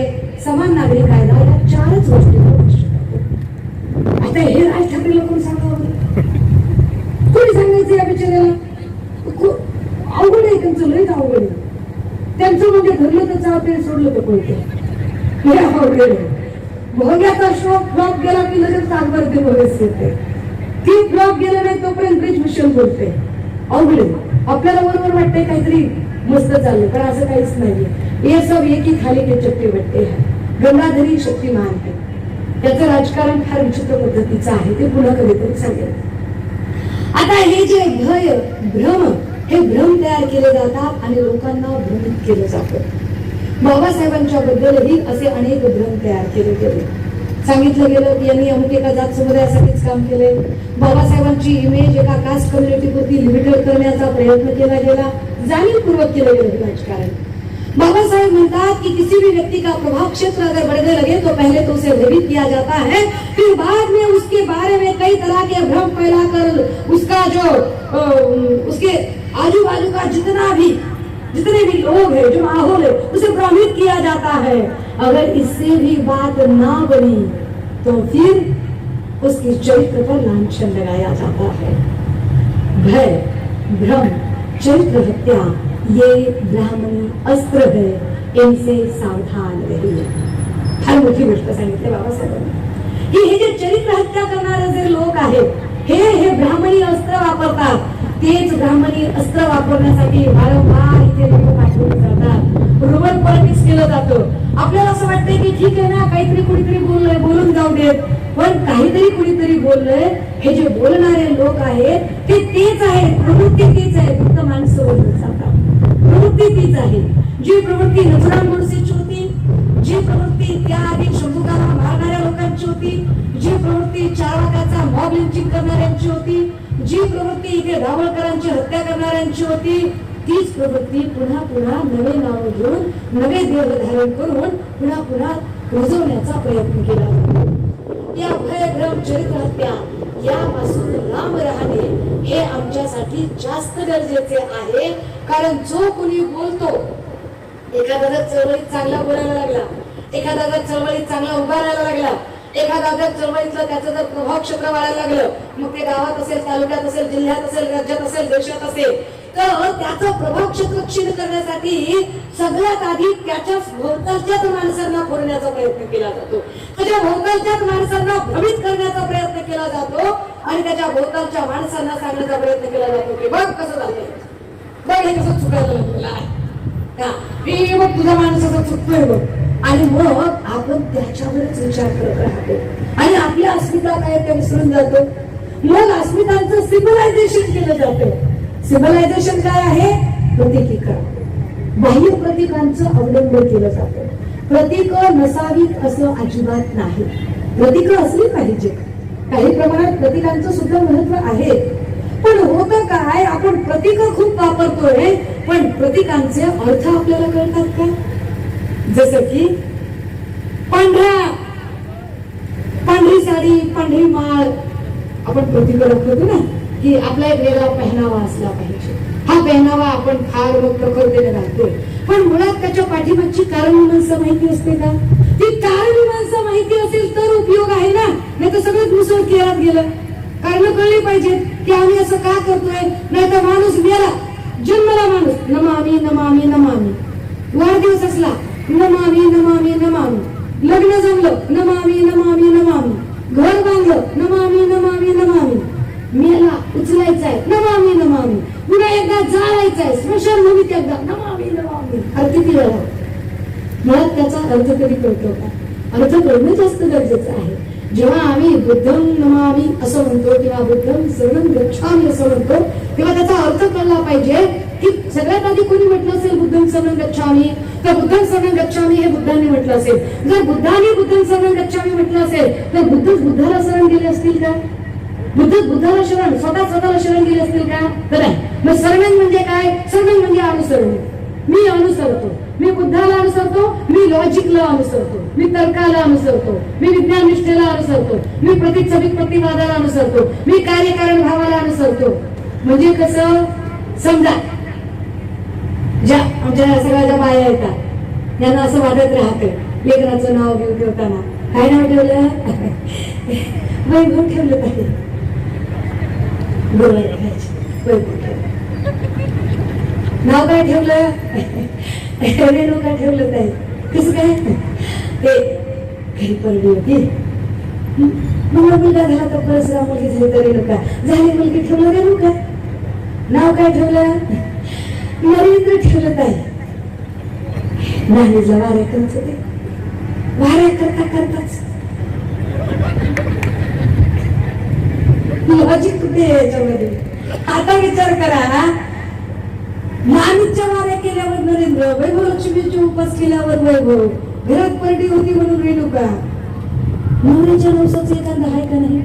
समान नागरी कायदा या 4च गोष्टींवर भाष्य करतो. आता हे राज ठाकरेला कोण सांगावं? कोणी सांगायचं या बिचाऱ्याला? अवघड आहे त्यांचं, लयच अवघड आहे त्यांचं. म्हणजे धरलं तर चावते, सोडलं तर कोणते. हे अवघड आहे. भोग्याचा शोक फ्लॉप गेला की लगेच सातबार ते बरेच येते. ती फ्लॉप गेलं नाही तोपर्यंत ब्रिज मिशन बोलते. अवघड आहे. आपल्याला बरोबर वाटतंय काहीतरी मस्त चाललं, पण असं काहीच नाहीये. हे सब एक ही थाली के चट्टे बट्टे है. गंगाधरी शक्तिमान है. त्याचं राजकारण फार विचित्र पद्धतीचं आहे, ते पुन्हा कधीतरी सांगेल. आता हे जे भय, भ्रम, हे भ्रम तयार केले जातात आणि लोकांना भ्रमित केलं जातं. बाबासाहेबांच्या बद्दलही असे अनेक भ्रम तयार केले गेले. सांगितलं गेलं की यांनी अमुक एका जात समुदायासाठीच काम केले. बाबासाहेबांची इमेज एका कास्ट कम्युनिटीपुरती लिमिटेड करण्याचा प्रयत्न केला गेला. जाणीवपूर्वक केलं गेलं राजकारण. बाबा साहेब म्हणतात कि किसी भी व्यक्ति का प्रभाव क्षेत्र अगर बढ़ने लगे तो पहले तो उसे भयभीत किया जाता है, फिर बाद में उसके बारे में कई तरह के भ्रम फैलाकर उसका जो उसके आजू बाजू का जितने भी लोग हैं, जो माहौल है, उसे भ्रमित किया जाता है. अगर इससे भी बात ना बनी तो फिर उसके चरित्र पर लांछन लगाया जाता है. भय, भ्रम, चरित्र हत्या ये ब्राह्मणी अस्त्र है, इनसे सावधान रहिए. फार मोठी गोष्ट सांगितली बाबासाहेबांनी की हे जे चरित्र हत्या करणारे जे लोक आहेत हे ब्राह्मणी अस्त्र वापरतात. तेच ब्राह्मणी अस्त्र वापरण्यासाठी वारंवार इथे लोक पाठवले जातात. रुमर पॉलिटिक्स केलं जातं. आपल्याला असं वाटतंय की ठीक आहे ना, काहीतरी कुणीतरी बोलून जाऊ देत. पण काहीतरी कुणीतरी बोललंय, हे जे बोलणारे लोक आहेत ते तेच आहेत, प्रवृत्ती तीच आहे, फक्त माणसं बदलत जातात. प्रवृत्ती तीच आहे. जी प्रवृत्ती नथुराम गोडसेची होती, जी प्रवृत्ती त्या आधी शंभूकाला मारणाऱ्या लोकांची होती, जी प्रवृत्ती चारवाकाचा मॉब लिंचिंग करणाऱ्यांची होती, जी प्रवृत्ती इथे दाभोळकरांची हत्या करणाऱ्यांची होती, तीच प्रवृत्ती पुन्हा पुन्हा नवे नाव घेऊन, नवे देह धारण करून पुन्हा पुन्हा रुजवण्याचा प्रयत्न केला जातो. या भयभ्रम चरित्र हत्या यापासून लांब राहणे हे आमच्यासाठी जास्त गरजेचे आहे. कारण जो कोणी बोलतो, एखादा जर चळवळीत चांगला बोलायला लागला, एखादा जर चळवळीत चांगला उभा राहायला लागला, एखादा जर चळवळीतलं त्याचं जर प्रभाव क्षेत्र वाढायला लागलं, मग ते गावात असेल, तालुक्यात असेल, जिल्ह्यात असेल, राज्यात असेल, देशात असेल, तर त्याचं प्रभाव क्षेत्र क्षीण करण्यासाठी सगळ्यात आधी त्याच्या भोवतालच्याच माणसांना फोडण्याचा प्रयत्न केला जातो, त्याच्या भोवतालच्याच माणसांना भ्रमित करण्याचा प्रयत्न केला जातो आणि त्याच्या भोवतालच्या माणसांना सांगण्याचा प्रयत्न केला जातो की बघ कसं झालंय, बघ हे कसं चुकायला लागलेलं आहे, मग तुझा माणूस असं चुकतोय बघ. आणि मग आपण त्याच्यावरच विचार करत राहतो आणि आपल्या अस्मिता काय ते विसरून जातो. मग अस्मितांचं सिव्हिलायझेशन केलं जातं. सिव्हिलायझेशन काय आहे? प्रतीकीकरण. बाह्य प्रतीकांचं अवलंबन केलं जातं. प्रतीक नसावीत असं अजिबात नाही. प्रतीक असली पाहिजे. काही प्रमाणात प्रतीकांचं सुद्धा महत्व आहे. पण होतं काय, आपण प्रतीक खूप वापरतोय, पण प्रतीकांचे अर्थ आपल्याला कळतात का? जसं की पांढरी साडी, पांढरी माळ, आपण प्रतीक दाखवतो ना की आपला एक वेगळा पेहनावा असला पाहिजे. हा पेहनावा आपण फार प्रखरतेने घालतोय, पण मुळात त्याच्या पाठीमागची कारणमीमांसा माहिती असते का? ती कारणमीमांसा माहिती असेल तर उपयोग आहे ना, नाही तर सगळं मुसळ केरात गेलं. कारण कळली पाहिजे की आम्ही असं का करतोय. नाही तर माणूस मेला, जन्मला माणूस नमामि नमामि नमामि, वाढदिवस असला नमामि नमामि नमामि, लग्न जमलं नमामि नमामि नमामि, घर बांधलं नमामि नमामि नमामि, मेला उचलायचाय नमामि नमामि, पुन्हा एकदा जाळायचाय स्मशानभूमीत एकदा नमामि नमामि. अर्थ किती वेळा? मुळात त्याचा अर्थ कधी कळतो का? अर्थ कळणं जास्त गरजेचं आहे. जेव्हा आम्ही बुद्धं नमामि असं म्हणतो किंवा बुद्धं शरणं गच्छामि असं म्हणतो, तेव्हा त्याचा अर्थ कळला पाहिजे की सगळ्यात आधी कोणी म्हटलं असेल बुद्धं शरणं गच्छामि, तर बुद्धं शरणं गच्छामि हे बुद्धांनी म्हटलं असेल. जर बुद्धांनी बुद्धं शरणं गच्छामि म्हटलं असेल तर बुद्धच बुद्धाला शरण गेले असतील का? बुद्धच बुद्धाला शरण, स्वतःला शरण गेले असतील का? तर नाही. मग शरण म्हणजे काय? शरण म्हणजे अनुसरण. मी अनुसरतो, मी बुद्धाला अनुसरतो, मी लॉजिकला अनुसरतो, मी तर्काला अनुसरतो, मी विज्ञान निष्ठेला अनुसरतो, मी प्रतिवादाला अनुसरतो, मी कार्यकारण भावाला अनुसरतो. म्हणजे कसं? समजा ज्या आमच्या सगळ्या ज्या बाया येतात त्यांना असं वाटत राहतं लेकराचं नाव घेऊन ठेवताना, काय नाव ठेवलं? वैभव ठेवलं पाहिजे. नाव काय ठेवलं? रेणू काय ठेवलं? काय कसं काय? ते घरी पडली होती, मला मुलगा झाला तर परसराव, मुलगी झाली तर रेणुका झाली, मुलगी ठेवलं रेणुका. नाव काय ठेवलं? नरेंद्र ठेवलं. काय नानीला वाऱ्या करत होते, वाऱ्या करताच लॉजिक कुठे याच्यामध्ये? आता विचार करा, नानीच्या वाऱ्या केल्यावर नरेंद्र, वैभव लक्ष्मीचे उपास केल्यावर वैभव, घरात परडी होती म्हणून रेणुका. नवऱ्याच्या नवसाचं एखादा आहे का नाही?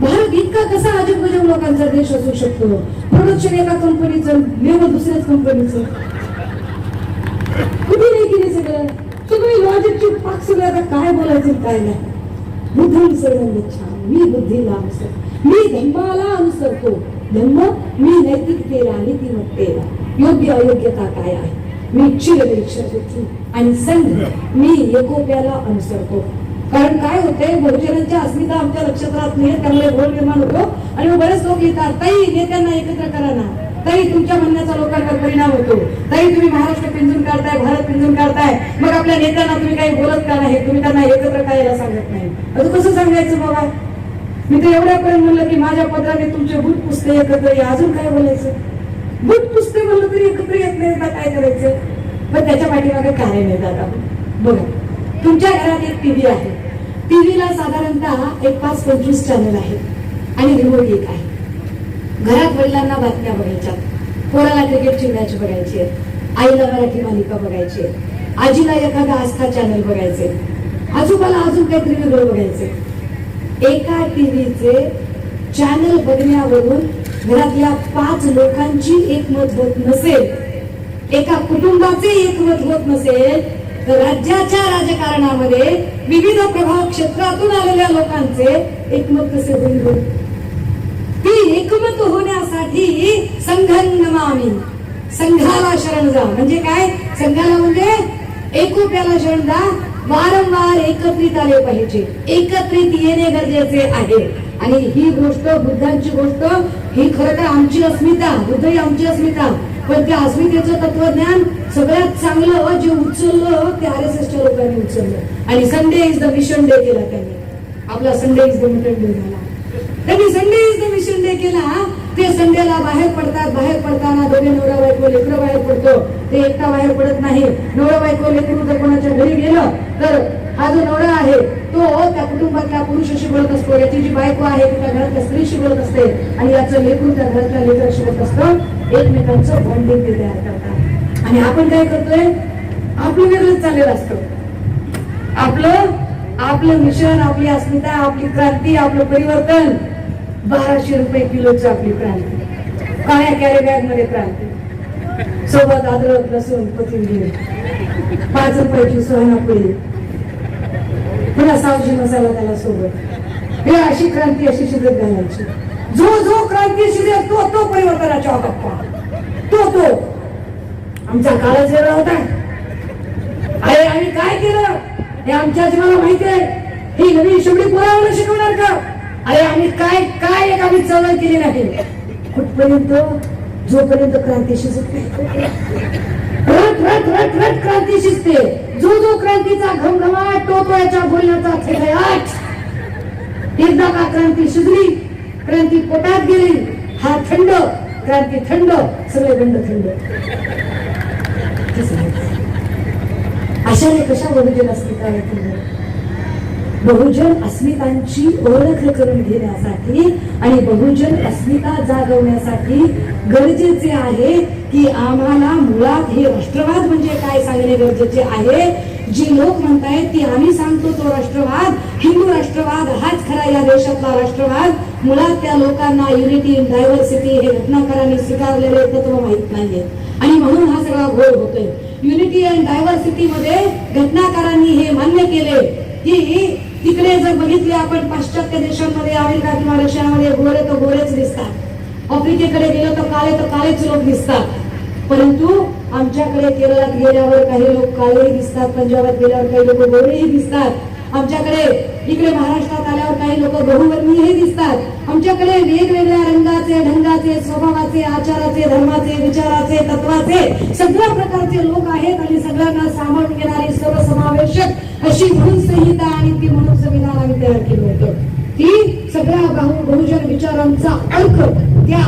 भारत इतका कसा अजब गजब लोकांचा देश असू शकतो? प्रोडक्शन एका कंपनीचं, लेवल दुसऱ्याच कंपनीचं, कुठे नाही केली सगळं सगळी लॉजिकची पाक सगळं. आता काय बोलायचं काय नाही. बुद्धं शरणं गच्छामि, मी बुद्धीला अनुसरतो, मी धम्माला अनुसरतो. धम्म मी नैतिकतेला, नीतिमत्तेला, योग्य अयोग्यता काय आहे, मी चिरनिरीक्षण आणि संघ मी एकोप्याला अनुसरतो. कारण काय होते, बहुजनांच्या अस्मिता आमच्या लक्षात राहत नाही, त्यामुळे घोळ निर्माण होतो. आणि मग बरेच लोक येतात, ताई नेत्यांना एकत्र करा ना, ताई तुमच्या म्हणण्याचा लोकांवर परिणाम होतो, ताई तुम्ही महाराष्ट्र पिंजून काढताय, भारत पिंजून काढताय, मग आपल्या नेत्यांना तुम्ही काही बोलत का नाही, तुम्ही त्यांना एकत्र करायला सांगत नाही. अजून कसं सांगायचं बाबा? मी तर एवढ्यापर्यंत म्हणलं की माझ्या पत्राने तुमचे बूट पुसते एकत्र या, अजून काय बोलायचं? बूट पुसते म्हणलं तरी एकत्र येत नाही, काय करायचं? पण त्याच्या पाठीमागे कारण आहे दादा. बघा, तुमच्या घरात एक टीव्ही आहे, टीव्हीला साधारणतः एक 5-25 चॅनल आहेत आणि रिमोट एक आहे. घरात वडिलांना बातम्या बघायच्या, पोराला क्रिकेटची मॅच बघायची, आईला मराठी मालिका बघायची, आजीला एखादा आस्था चॅनल बघायचे, आजोबाला अजून काहीतरी वेगळं बघायचे. एका टीव्हीचे चॅनल बघण्यावरून घरातल्या 5 लोकांची एकमत होत नसेल, एका कुटुंबाचे एकमत होत नसेल, तर राज्याच्या राजकारणामध्ये विविध प्रभाव क्षेत्रातून आलेल्या लोकांचे एकमत कसे होईल? ती एकमत होण्यासाठी संघं नमामि, संघाला शरण जा. म्हणजे काय? संघाला म्हणजे एकोप्याला शरण जा. वारंवार एकत्रित आले पाहिजे, एकत्रित येणे गरजेचे आहे. आणि ही गोष्ट, बुद्धांची गोष्ट, ही खरं तर आमची अस्मिता, बुद्ध ही आमची अस्मिता. पण त्या अस्मितेचं तत्वज्ञान सगळ्यात चांगलं जे उचललं ते RSSच्या लोकांनी उचललं. आणि Sunday is the mission day केला त्यांनी. आपला Sunday is the mission day झाला. त्यांनी Sunday is the mission day केला. ते संडेला बाहेर पडतात. बाहेर पडताना दोघे नवरा बायको लेकरं बाहेर पडतो. ते एकटा बाहेर पडत नाही. नवरा बायको लेकरू जर कोणाच्या घरी गेलं तर हा जो नवरा आहे तो त्या कुटुंबातल्या पुरुषाशी बोलत असतो, याची जी बायको आहे ती त्या घरातल्या स्त्रीशी बोलत असते, आणि याचं लेकरू त्या घरातल्या लेकराशी बोलत असतं. एकमेकांचं बॉन्डिंग ते तयार करतात. आणि आपण काय करतोय? आपलं वेगळंच चाललेलं असतं. आपलं मिशन, आपली अस्मिता, आपली क्रांती, आपलं परिवर्तन. 1200 रुपये किलोची आपली क्रांती, काळ्या कॅरी बॅग मध्ये क्रांती, सोबत अद्रक, लसूण, कोथिंबीर, 5 रुपयाची सुहाना पोळी, पुन्हा सावजी मसाला त्याला सोबत. हे अशी क्रांती अशी शिजत घालायची. जो क्रांती शिजेल तो परिवर्तनाच्या गप्पा. तो आमचा काळच वेगळा होता. अरे आम्ही काय केलं हे आमच्या जीवाला माहिती आहे. ही नवीन शेवटी पोरांना शिकवणार का? अरे आम्ही काय एक आम्ही चळवळ केली नाही. कुठपर्यंत? जोपर्यंत क्रांती शिजत नाही, रट क्रांती शिजते. जो क्रांतीचा घमघमाट, तो याच्या बोलण्याचा खेळाट. एकदा का क्रांती शिजली, क्रांती पोटात गेली, हा थंड, क्रांती थंड, सगळे बंद थंड. अशाने कशा बहुजन अस्मिता येतील? बहुजन अस्मितांची ओळख करून घेण्यासाठी आणि बहुजन अस्मिता जागवण्यासाठी गरजेचे आहे की आम्हाला मुळात हे राष्ट्रवाद म्हणजे काय सांगणे गरजेचे आहे. जी लोक म्हणतायत की आम्ही सांगतो तो राष्ट्रवाद, हिंदू राष्ट्रवाद हाच खरा या देशातला राष्ट्रवाद. मुळात त्या लोकांना युनिटी इन डायव्हर्सिटी हे घटनाकारांनी स्वीकारलेले तत्व माहित नाहीये आणि म्हणून हा सगळा घोळ होतोय. युनिटी अँड डायव्हर्सिटी मध्ये घटनाकारांनी हे मान्य केले की तिकडे जर बघितले आपण पाश्चात्य देशांमध्ये, अमेरिका किंवा रशियामध्ये गोरे तर गोरेच दिसतात, आफ्रिकेकडे गेलो तर काळेच लोक दिसतात. परंतु आमच्याकडे केरळात गेल्यावर काही लोक काळेही दिसतात, पंजाबात गेल्यावर काही लोक गोरेही दिसतात, आमच्याकडे इकडे महाराष्ट्रात आल्यावर काही लोक बहुवर्णीयही दिसतात. आमच्याकडे वेगवेगळ्या रंगाचे, ढंगाचे, स्वभावाचे, आचाराचे, धर्माचे, विचाराचे, तत्वाचे सगळ्या प्रकारचे लोक आहेत आणि सगळ्यांना सामावून घेणारी सर्वसमावेशक अशी म्हणून संहिता आणि ती म्हणून संविधान आम्ही तयार केलं होतं. ती सगळ्या बहुजन विचारांचा अर्थ, त्या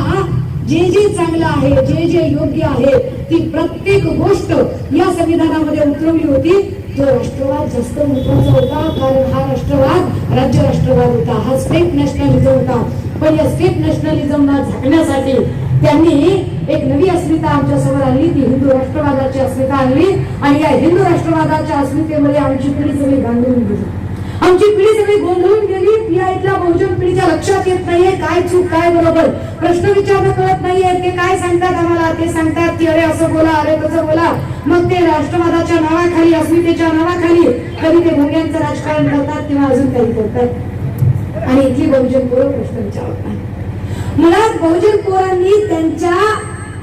जे चांगलं आहे, जे योग्य आहे, ती प्रत्येक गोष्ट या संविधानामध्ये उतरवली होती. तो राष्ट्रवाद जास्त महत्वाचा होता, कारण हा राष्ट्रवाद राज्य राष्ट्रवाद होता, हा स्टेट नॅशनलिझम होता. पण या स्टेट नॅशनलिझमला झाकण्यासाठी त्यांनी एक नवी अस्मिता आमच्या समोर आणली, ती हिंदू राष्ट्रवादाची अस्मिता आणली. आणि या हिंदू राष्ट्रवादाच्या अस्मितेमध्ये आमची पिढी सगळी गांडून गेली, आमची पिढी सगळी गोंधळून गेली. या इथल्या बहुजन पिढीच्या लक्षात येत नाहीये काय चूक काय बरोबर, प्रश्न विचारणं कळत नाहीये. ते काय सांगतात आम्हाला, ते सांगतात की अरे असं बोला, अरे तसं बोला. मग ते राष्ट्रवादाच्या नावाखाली, अस्मितेच्या नावाखाली कधी ते भोग्यांचं राजकारण करतात किंवा अजून काही करतात. आणि इथली बहुजन पोरं प्रश्न विचारत नाही. मुळात बहुजन पोरांनी त्यांच्या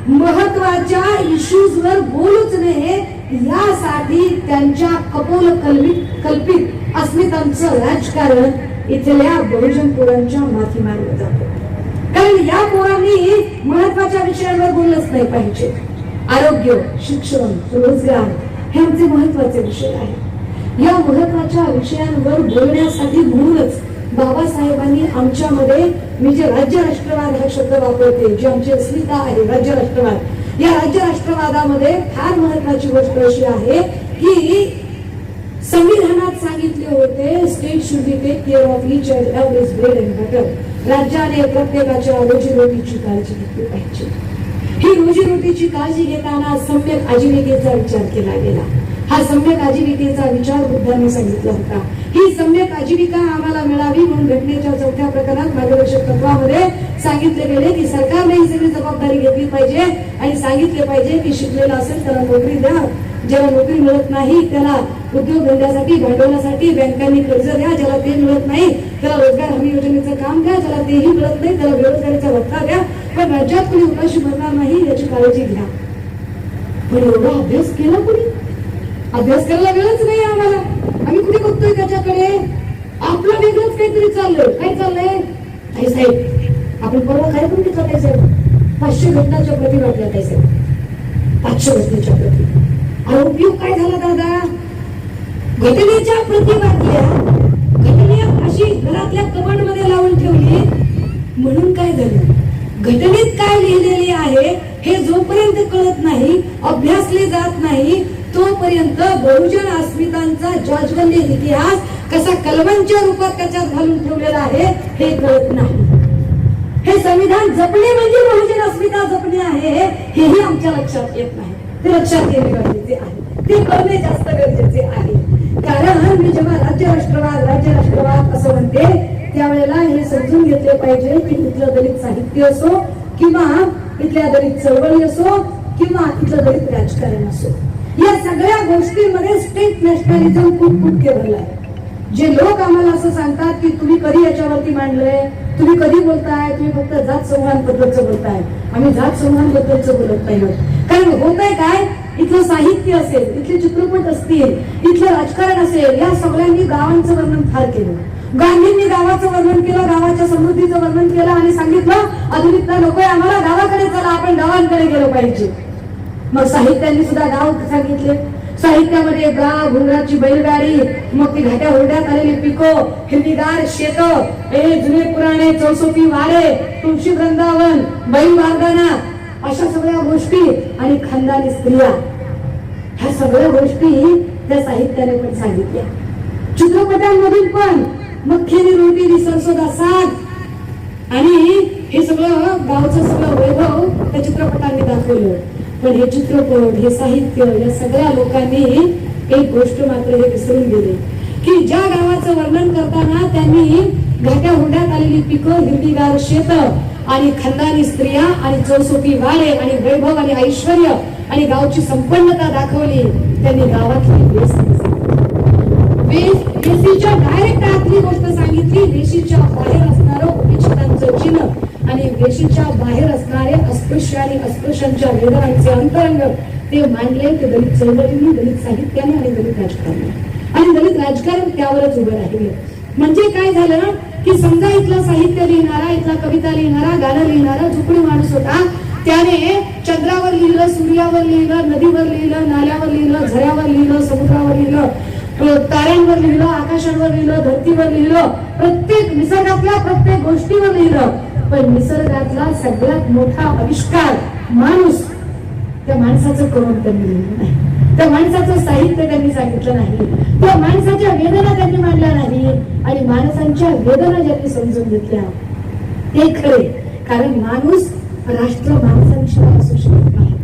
महत्वाच्या इश्यूजवर बोलूच नये यासाठी त्यांच्या कपोल कल्पित अस्मितांचं राजकारण इथल्या बहुजन पोरांच्या माथी मारलं जातं. कारण या पोरांनी महत्वाच्या विषयांवर बोललंच नाही पाहिजे. आरोग्य, शिक्षण, रोजगार हे आमचे महत्वाचे विषय आहेत. या महत्वाच्या विषयांवर बोलण्यासाठी म्हणूनच बाबासाहेबांनी आमच्यामध्ये, मी जे राज्य राष्ट्रवाद हा शब्द वापरते, जी आमची अस्मिता आहे राज्य राष्ट्रवाद, या राज्य राष्ट्रवादामध्ये फार महत्वाची गोष्ट अशी आहे की संविधानात सांगितले होते state should be take care of each and every's bread and butter. राज्याने प्रत्येकाच्या रोजीरोटीची काळजी घेतली पाहिजे. ही रोजीरोटीची काळजी घेताना सम्यक आजीविकेचा विचार केला गेला. हा सम्यक आजीविकेचा विचार बुद्धांनी सांगितला होता. ही सम्यक आजीविका आम्हाला मिळावी म्हणून घटनेच्या 4थ्या प्रकरणात मार्गदर्शक तत्वामध्ये सांगितले गेले की सरकारने ही सगळी जबाबदारी घेतली पाहिजे आणि सांगितले पाहिजे की शिकलेला असेल त्याला नोकरी द्या, ज्याला नोकरी मिळत नाही त्याला उद्योगधंद्यासाठी भांडवलासाठी बँकांनी कर्ज द्या, ज्याला ते मिळत नाही त्याला रोजगार हमी योजनेचं काम द्या, ज्याला तेही मिळत नाही त्याला बेरोजगारीचा भत्ता द्या, पण राज्यात कोणी उपाशी भरणार नाही याची काळजी घ्या. पण एवढा अभ्यास केला कोणी? अभ्यास करायला वेळच नाही आम्हाला. आम्ही कुठे बघतोय त्याच्याकडे? आपलं वेगळंच काहीतरी चाललंय. काय चाललंय? ताई साहेब आपण परवा काय पण घेतलं ताई साहेब? 500 घटनाच्या प्रती वाटल्या ताई साहेब, 500 घटनेच्या प्रती. आणि उपयोग काय झाला दादा? घटनेच्या प्रती वाटल्या, घटने अशी घरातल्या कपाटमध्ये लावून ठेवली म्हणून काय झालं? घटनेत काय लिहिलेले आहे हे जोपर्यंत कळत नाही, अभ्यासले जात नाही, तोपर्यंत बहुजन अस्मितांचा जाज्वल्य इतिहास कसा कलमांच्या रूपात त्याच्यात घालून ठेवलेला आहे हे कळत नाही. हे संविधान जपणे म्हणजे बहुजन अस्मिता जपणे आहे हेही आमच्या लक्षात येत नाही. ते लक्षात येणे गरजेचे आहे, ते कळणे जास्त गरजेचे आहे. कारण मी जेव्हा राज्य राष्ट्रवाद असं म्हणते त्यावेळेला हे समजून घेतले पाहिजे की इथलं दलित साहित्य असो किंवा इथल्या दलित चळवळी असो किंवा इथलं दलित राजकारण असो, या सगळ्या गोष्टींमध्ये स्टेट नॅशनलिझम खूप भरलाय. जे लोक आम्हाला असं सांगतात की तुम्ही कधी याच्यावरती मांडलंय, तुम्ही कधी बोलताय, तुम्ही फक्त जात संवाद बद्दलचं बोलताय. आम्ही जात संवाद बद्दलचं बोलत नाही. कारण होतंय काय, इथलं साहित्य असेल, इथले चित्रपट असतील, इथलं राजकारण असेल, या सगळ्यांनी गावांचं वर्णन फार केलं. गांधींनी गावाचं वर्णन केलं, गावाच्या समृद्धीचं वर्णन केलं आणि सांगितलं आधुनिकता नकोय आम्हाला, गावाकडे चला, आपण गावांकडे गेलो पाहिजे. मग साहित्याने सुद्धा गाव सांगितले. साहित्यामध्ये गाव, घुंगराची बैलगाडी, मग ती घाट्या हुरड्यात आलेली पिको, हिरवीगार शेत, जुने पुराणे चौसोपी वाडे, तुळशी वृंदावन, बैल बारदाना, अशा सगळ्या गोष्टी आणि खानदानी स्त्रिया, ह्या सगळ्या गोष्टी त्या साहित्याने पण सांगितल्या. चित्रपटांमधून पण मक्खीनी रोटी नी सरसोदा साग आणि हे सगळं गावचं सगळं वैभव त्या चित्रपटांनी दाखवलं. पण हे चित्रपट, हे साहित्य, या सगळ्या लोकांनी एक गोष्ट मात्र हे विसरून गेले की ज्या गावाचं वर्णन करताना त्यांनी घाट्या हुंड्यात आलेली पिकं, हिरवीगार शेत आणि खानदानी स्त्रिया आणि चौसोपी वाडे आणि वैभव आणि ऐश्वर्य आणि गावची संपन्नता दाखवली, त्यांनी गावातली वेशीच्या डायरेक्ट आतली गोष्ट सांगितली. वेशीच्या बाहेर असणारं उपेक्षितांचं चिन्ह आणि वेशीच्या बाहेर असणारे अस्पृश्य आणि अस्पृश्यांच्या वेदनांचे अंतरंग ते मांडले. ते दलित चळवळीने, दलित साहित्याने आणि दलित राजकारणाने, आणि दलित राजकारण त्यावरच उभं राहिले. म्हणजे काय झालं की समजा इथलं साहित्य लिहिणारा, इथला कविता लिहिणारा, गाणं लिहिणारा झुपडी माणूस होता, त्याने चंद्रावर लिहिलं, सूर्यावर लिहिलं, नदीवर लिहिलं, नाल्यावर लिहिलं, झऱ्यावर लिहिलं, समुद्रावर लिहिलं, ताऱ्यांवर लिहिलं, आकाशावर लिहिलं, धरतीवर लिहिलं, प्रत्येक निसर्गातल्या प्रत्येक गोष्टीवर लिहिलं. पण निसर्गातला सगळ्यात मोठा आविष्कार माणूस, त्या माणसाचं करून त्यांनी लिहिलं नाही, त्या माणसाचं साहित्य त्यांनी सांगितलं नाही, त्या माणसाच्या वेदना त्यांनी मांडल्या नाही आणि माणसांच्या वेदना ज्यांनी समजून घेतल्या ते खरे. कारण माणूस राष्ट्र माणसांशिवाय असू शकत नाही.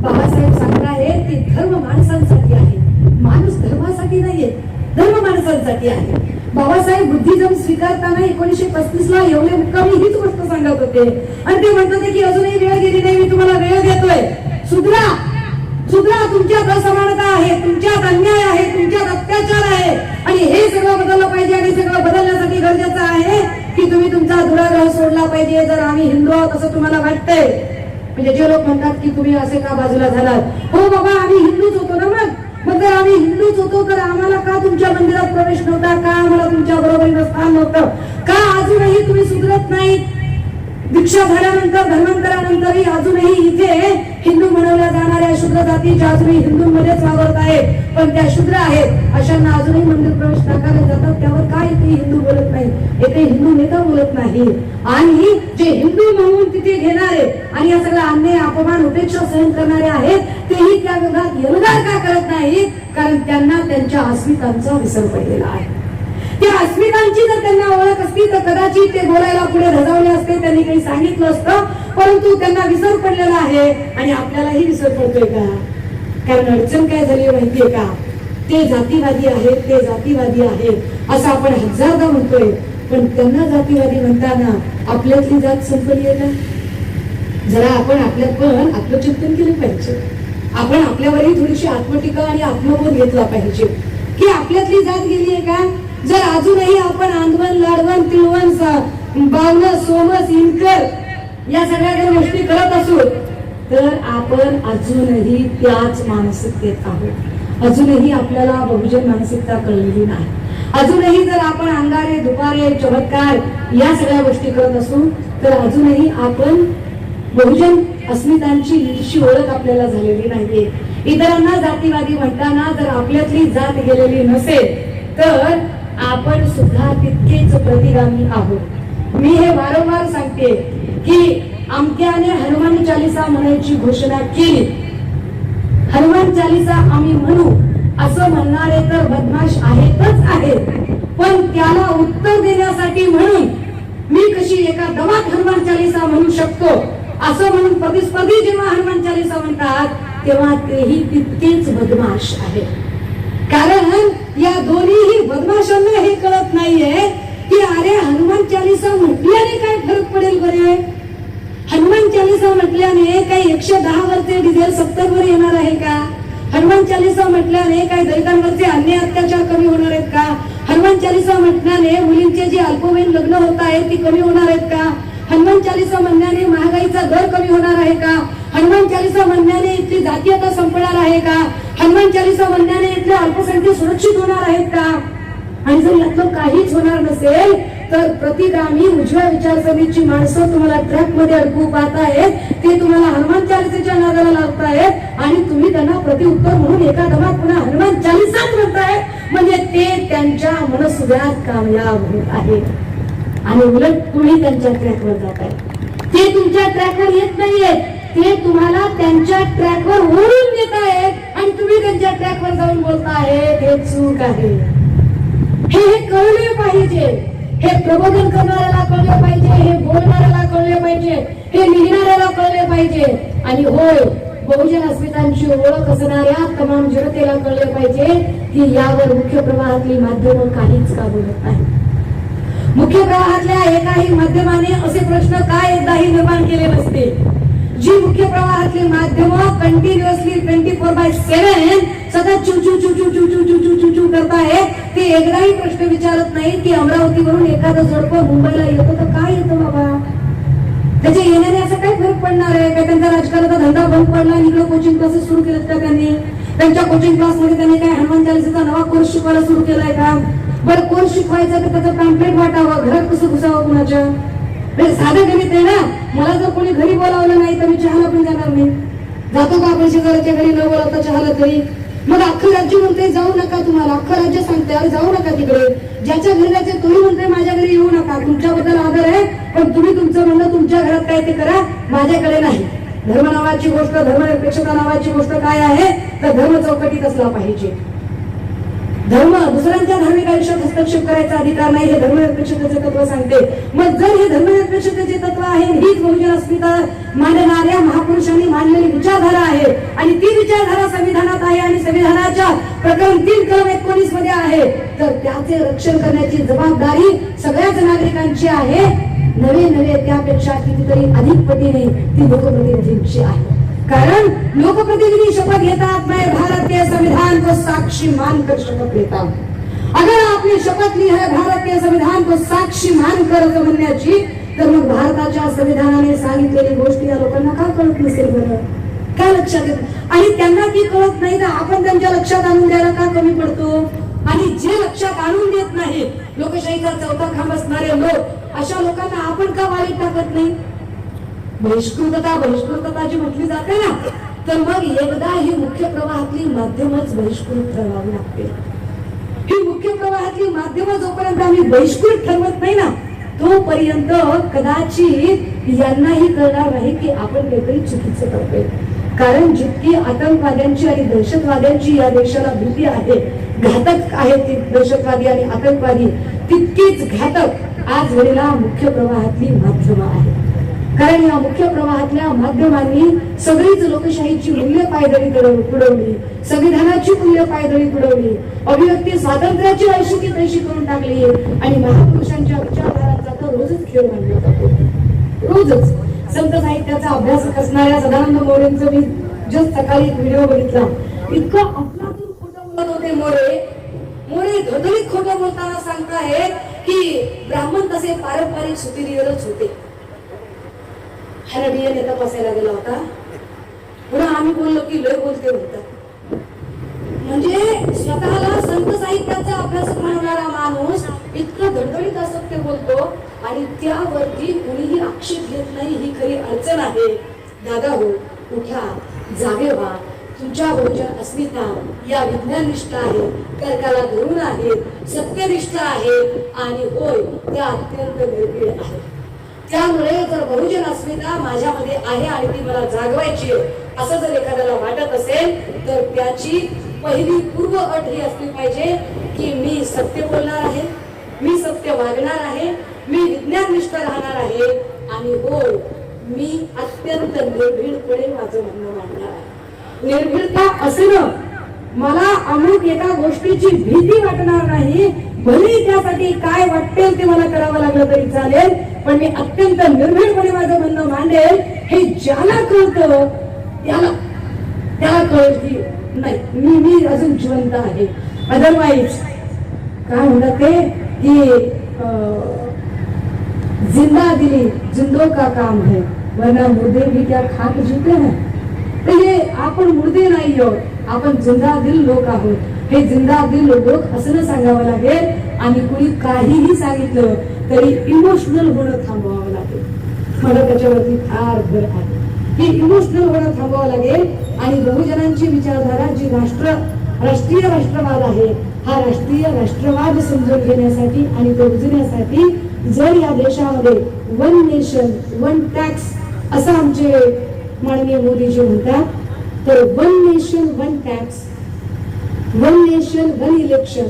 बाबासाहेब सांगतायत की धर्म माणसांसाठी आहे, माणूस धर्मासाठी नाहीये, धर्म माणसांसाठी आहे. बाबासाहेब बुद्धिझम स्वीकारताना 1935 ला एवढे मुक्कामी हीच गोष्ट सांगत होते आणि ते म्हणत होते की अजूनही वेळ गेली नाही, मी तुम्हाला वेळ देतोय, सुधरा सुधरा, तुमच्यात असमानता आहे, तुमच्यात अन्याय आहे, तुमच्यात अत्याचार आहे आणि हे सगळं बदललं पाहिजे. आणि सगळं बदलण्यासाठी गरजेचं आहे की तुम्ही तुमचा दुराग्रह सोडला पाहिजे. जर आम्ही हिंदू आहोत असं तुम्हाला वाटतंय, म्हणजे जे लोक म्हणतात की तुम्ही असे का बाजूला झालात, हो बाबा आम्ही हिंदूच होतो ना, मग जर आम्ही हिंदूच होतो तर आम्हाला का तुमच्या मंदिरात प्रवेश नव्हता, का आम्हाला तुमच्या बरोबरीनं स्थान नव्हतं, का अजूनही तुम्ही सुधरत नाही? दीक्षा झाल्यानंतर, धर्मांतरानंतरही अजूनही इथे हिंदू म्हणवल्या जाणाऱ्या शूद्र जातीच्या अजूनही हिंदूंमध्येच वावरत आहेत, पण त्या शूद्र आहेत अशांना अजूनही मंदिर प्रवेश नाकारले जातात. त्यावर काय इथे हिंदू बोलत नाही, इथे हिंदू नेता बोलत नाही. आणि जे हिंदू म्हणून तिथे घेणारे आणि या सगळ्या अन्याय, अपमान, उपेक्षा सहन करणारे आहेत ते अजूनही त्या विरोधात एल्गार का करत नाही? कारण त्यांना त्यांच्या अस्मितांचा विसर पडलेला आहे. त्या अस्मितांची जर त्यांना ओळख असती तर कदाचित ते बोलायला पुढे धजावले असते, त्यांनी काही सांगितलं असतं. परंतु त्यांना विसर पडलेला आहे आणि आपल्यालाही विसर पडतोय का? कारण अडचण काय झाली माहितीये का? ते जातीवादी आहेत, ते जातीवादी आहेत असं आपण हजारदा म्हणतोय, पण त्यांना जातीवादी म्हणताना आपल्यातली जात संपली आहे का? जरा आपण आपल्यात पण आत्मचिंतन केलं पाहिजे. आपण आपल्यावरही थोडीशी आत्मटीका आणि आत्मबोध घेतला पाहिजे की आपल्यातली जात गेली आहे का? जर अजूनही आपण आंदवन, लाडवण, तिळवण, बावणं, सोमस, इनकर या सगळ्या काही गोष्टी करत असू तर आपण अजूनही त्याच मानसिकतेत आहोत. अजूनही आपल्याला बहुजन मानसिकता कळलेली नाही. अजूनही जर आपण अंगारे, दुपारे, चमत्कार या सगळ्या गोष्टी करत असू तर अजूनही आपण बहुजन अस्मितांची ओळख आपल्याला झालेली नाहीये. इतरांना जातीवादी म्हणताना जर आपल्यातली जात गेलेली नसेल तर आपण सुद्धा तितकेच प्रतिगामी आहोत. मी हे वारंवार सांगते की अमक्याने हनुमान चालीसा म्हणायची घोषणा केली. हनुमान चालीसा आम्ही म्हणू असं म्हणणारे तर बदमाश आहेतच आहेत, पण त्याला उत्तर देण्यासाठी म्हणून मी कशी एका दमात हनुमान चालीसा म्हणू शकतो असं म्हणून प्रतिस्पर्धी जेव्हा हनुमान चालीसा म्हणतात तेव्हा तेही तितकेच बदमाश आहे. कारण या दोन्हीही बदमाशांना हे कळत नाहीये की अरे हनुमान चालीसा म्हटल्याने काय फरक पडेल बरे? हनुमान चालीसा म्हटल्याने काही 110 वरचे डिझेल 70 वर येणार आहे का? हनुमान चालीसा म्हटल्याने काही दलितांवरचे अन्याय अत्याचार कमी होणार आहेत का? हनुमान चालीसा म्हटल्याने मुलींचे जे अल्पवयीन लग्न होत आहेत ती कमी होणार आहेत का? हनुमान चालीसा म्हणण्याने महागाईचा दर कमी होणार आहे का? हनुमान चालीसा म्हणण्याने इथली जातीयता संपणार आहे का? हनुमान चालीसा म्हणण्याने इथले अल्पसंख्याक सुरक्षित होणार आहेत का? आणि जर यातलं काहीच होणार नसेल तर प्रतिगामी उजव्या विचारसरणीची माणसं तुम्हाला ट्रॅक मध्ये अडकवू पाहतायत, ते तुम्हाला हनुमान चालीसेच्या नादाला लावतायत आणि तुम्ही त्यांना प्रतिउत्तर म्हणून एका दमात पुन्हा हनुमान चालीसाच म्हणताय. म्हणजे ते त्यांच्या मनसुद्यात कामयाब होत आहे आणि उलट तुम्ही त्यांच्या ट्रॅकवर जाताय. ते तुमच्या ट्रॅकवर येत नाहीयेत, ते तुम्हाला त्यांच्या ट्रॅकवर ओढून देत आहेत आणि तुम्ही त्यांच्या ट्रॅकवर जाऊन बोलतायत. हे चूक आहे. हे कळले पाहिजे. हे प्रबोधन करणाऱ्याला कळले पाहिजे, हे बोलणाऱ्याला कळले पाहिजे, हे लिहिणाऱ्याला कळले पाहिजे आणि होय बहुजन अस्मितांची ओळख असणाऱ्या तमाम जनतेला कळले पाहिजे की यावर मुख्य प्रवाहातली माध्यमं काहीच का बोलत नाही. मुख्य प्रवाहातल्या एकाही माध्यमाने असे प्रश्न काय एकदाही निर्माण केले नसते. जी मुख्य प्रवाहातली माध्यमं कंटिन्युअसली 24/7 सतत चू चू चू चू चू चू चू चू चू चू करताय, ते एकदाही प्रश्न विचारत नाही की अमरावतीवरून एखादं जोडपं मुंबईला येतं तर काय येतं बाबा? त्याच्या येण्याने असं काय फरक पडणार आहे का? त्यांचा राजकारणाचा धंदा बंद पडला आणि इकडे कोचिंग क्लासेस सुरू केलेत का त्यांनी? त्यांच्या कोचिंग क्लासमध्ये त्यांनी काय हनुमान चालीसाचा नवा कोर्स शिकवायला सुरू केलाय का? बरं कोर्स शिकवायचा तर त्याचं पॅम्पलेट वाटावं, घरात कसं घुसावं कुणाच्या? साधं गणित आहे ना. मला जर कोणी घरी बोलावलं नाही तर मी चहाला पण जाणार नाही. जातो का आपण शेजाऱ्याच्या घरी न बोलावता चहाला तरी? मग अख्खं राज्य म्हणते जाऊ नका, तुम्हाला अख्खं राज्य सांगते अरे जाऊ नका तिकडे. ज्याच्या घरी जायचे तोही म्हणते माझ्या घरी येऊ नका. तुमच्याबद्दल आदर आहे पण तुम्ही तुमचं म्हणणं तुमच्या घरात काय ते करा, माझ्याकडे नाही. धर्म नावाची गोष्ट, धर्मनिरपेक्षता नावाची गोष्ट काय आहे तर धर्म चौकटीत असला पाहिजे. धर्म दुसऱ्यांच्या धार्मिक आयुष्यात हस्तक्षेप करायचा अधिकार नाही, हे धर्मनिरपेक्षतेचे तत्व सांगते. मग जर हे धर्मनिरपेक्षतेचे तत्व आहे, हीच बहुजन अस्मिता मानणाऱ्या महापुरुषांनी मांडलेली विचारधारा आहे आणि ती विचारधारा संविधानात आहे आणि संविधानाच्या प्रकरण 3 कलम 19 मध्ये आहे, तर त्याचे रक्षण करण्याची जबाबदारी सगळ्याच नागरिकांची आहे. नवे त्यापेक्षा कितीतरी अधिक पटीने ती लोकप्रतिनिधींची आहे. कारण लोकप्रतिनिधी शपथ घेतात, मैं भारतीय संविधान को साक्षी मानकर शपथ लेता हूं. अगर आपने शपथ ली है भारतीय संविधान को साक्षी मानकर म्हणण्याची, तर मग भारताच्या संविधानाने सांगितलेली गोष्टी या लोकांना का कळत नसेल बरं? काय लक्षात येत? आणि त्यांना ती कळत नाही तर आपण त्यांच्या लक्षात आणून द्यायला का कमी पडतो? आणि जे लक्षात आणून देत नाही, लोकशाहीचा चौथा खांब असणारे लोक, अशा लोकांना आपण का वाईट टाकत नाही? बहिष्कृतता जी म्हटली जाते ना, तर मग एकदा ही मुख्य प्रवाहातली माध्यमच बहिष्कृत ठरवावी लागते. ही मुख्य प्रवाहातली माध्यम जोपर्यंत आम्ही बहिष्कृत ठरवत नाही ना, तोपर्यंत कदाचित यांनाही कळणार नाही की आपण काहीतरी चुकीचं करतोय. कारण जितकी आतंकवाद्यांची आणि दहशतवाद्यांची या देशाला भीती आहे, घातक आहेत ते दहशतवादी आणि आतंकवादी, तितकीच घातक आज घडीला मुख्य प्रवाहातली माध्यमं आहे. कारण या मुख्य प्रवाहातल्या माध्यमांनी सगळीच लोकशाहीची मूल्य पायदळी तुडवली, संविधानाची मूल्य पायदळी तुडवली, अभिव्यक्ती स्वातंत्र्याची ऐशी की तैशी करून टाकली आणि महापुरुषांच्या विचारधारांचा तर रोजच खेळ मांडला जातो. रोजच संत साहित्याचा अभ्यासक असणाऱ्या सदानंद मोरेंचं मी जस्ट सकाळी एक व्हिडिओ बघितला. इतकं अफलातून खोटं बोलत होते मोरे धडधडीत खोटं बोलताना सांगतायत की ब्राह्मण तसे पारंपरिक सुपिरियरच होते. ह्याला डीएनए तपासायला गेला होता. पुन्हा आम्ही बोललो की लय बोलते म्हणतात. म्हणजे स्वतःला संत साहित्याचा अभ्यासक म्हणणारा माणूस इतकं धडधडीत असत्य बोलतो आणि त्यावरती कुणीही आक्षेप घेत नाही. ही खरी अडचण आहे. दादा हो, उठा, जागे व्हा. तुमच्या बहुजन अस्मिता या विज्ञाननिष्ठ आहे, तर्काला धरून आहेत, सत्यनिष्ठ आहे आणि होय त्या अत्यंत निर्भीड आहे. त्यामुळे जर बहुजन अस्मिता माझ्यामध्ये आहे आणि ती मला जागवायची असं जर एखाद्याला वाटत असेल तर त्याची पहिली पूर्व अट ही असली पाहिजे की मी सत्य बोलणार आहे, मी सत्य वागणार आहे, मी विज्ञाननिष्ठ राहणार आहे आणि हो मी अत्यंत निर्भीडपणे माझं म्हणणं मांडणार आहे. निर्भीडता असणं, मला अमुक एका गोष्टीची भीती वाटणार नाही, भले त्यासाठी काय वाटेल ते मला करावं लागलं तरी चालेल, पण मी अत्यंत निर्भीडपणे माझं म्हणणं मांडेल. हे ज्याला कळतं त्याला कळत की नाही मी अजून जिवंत आहे. अदरवाईज काय म्हणतात ते की जिंदा दिली जिंदो का काम है, वरना मुर्दे भी क्या खाक जीते हैं. म्हणजे आपण मुर्दे नाही आहोत, आपण जिंदा दिल लोक आहोत. हे जिंदा दिल लोक असं सांगावं लागेल आणि कुणी काहीही सांगितलं तरी इमोशनल होणं थांबवावं लागेल. मला त्याच्यावरती फार भर आहे की इमोशनल होणं थांबवावं लागेल. आणि बहुजनांची विचारधारा जी राष्ट्रीय राष्ट्रवाद आहे, हा राष्ट्रीय राष्ट्रवाद समजून घेण्यासाठी आणि तो रुजण्यासाठी जर या देशामध्ये वन नेशन वन टॅक्स असं आमचे माननीय मोदीजी म्हणतात, तर one nation one tax, one nation one election,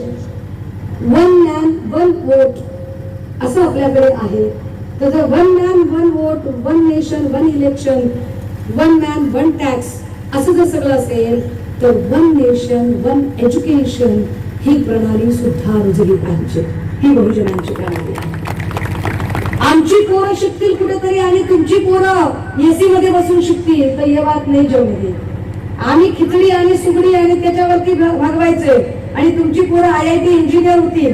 one man one vote असं आपल्याकडे आहे. तर जर one man one vote, one nation one election, one man one tax असं जर सगळं असेल तर वन नेशन वन एज्युकेशन ही प्रणाली सुद्धा रुजली पाहिजे. ही बहुजनांची प्रणाली आहे. आमची पोरं शिकतील कुठेतरी आणि तुमची पोरं एसी मध्ये बसून शिकतील तर ये बात नाही जमली. आम्ही खिचडी आणि सुगडी आणि त्याच्यावरती भागवायचे आणि तुमची पोरं IIT इंजिनियर होतील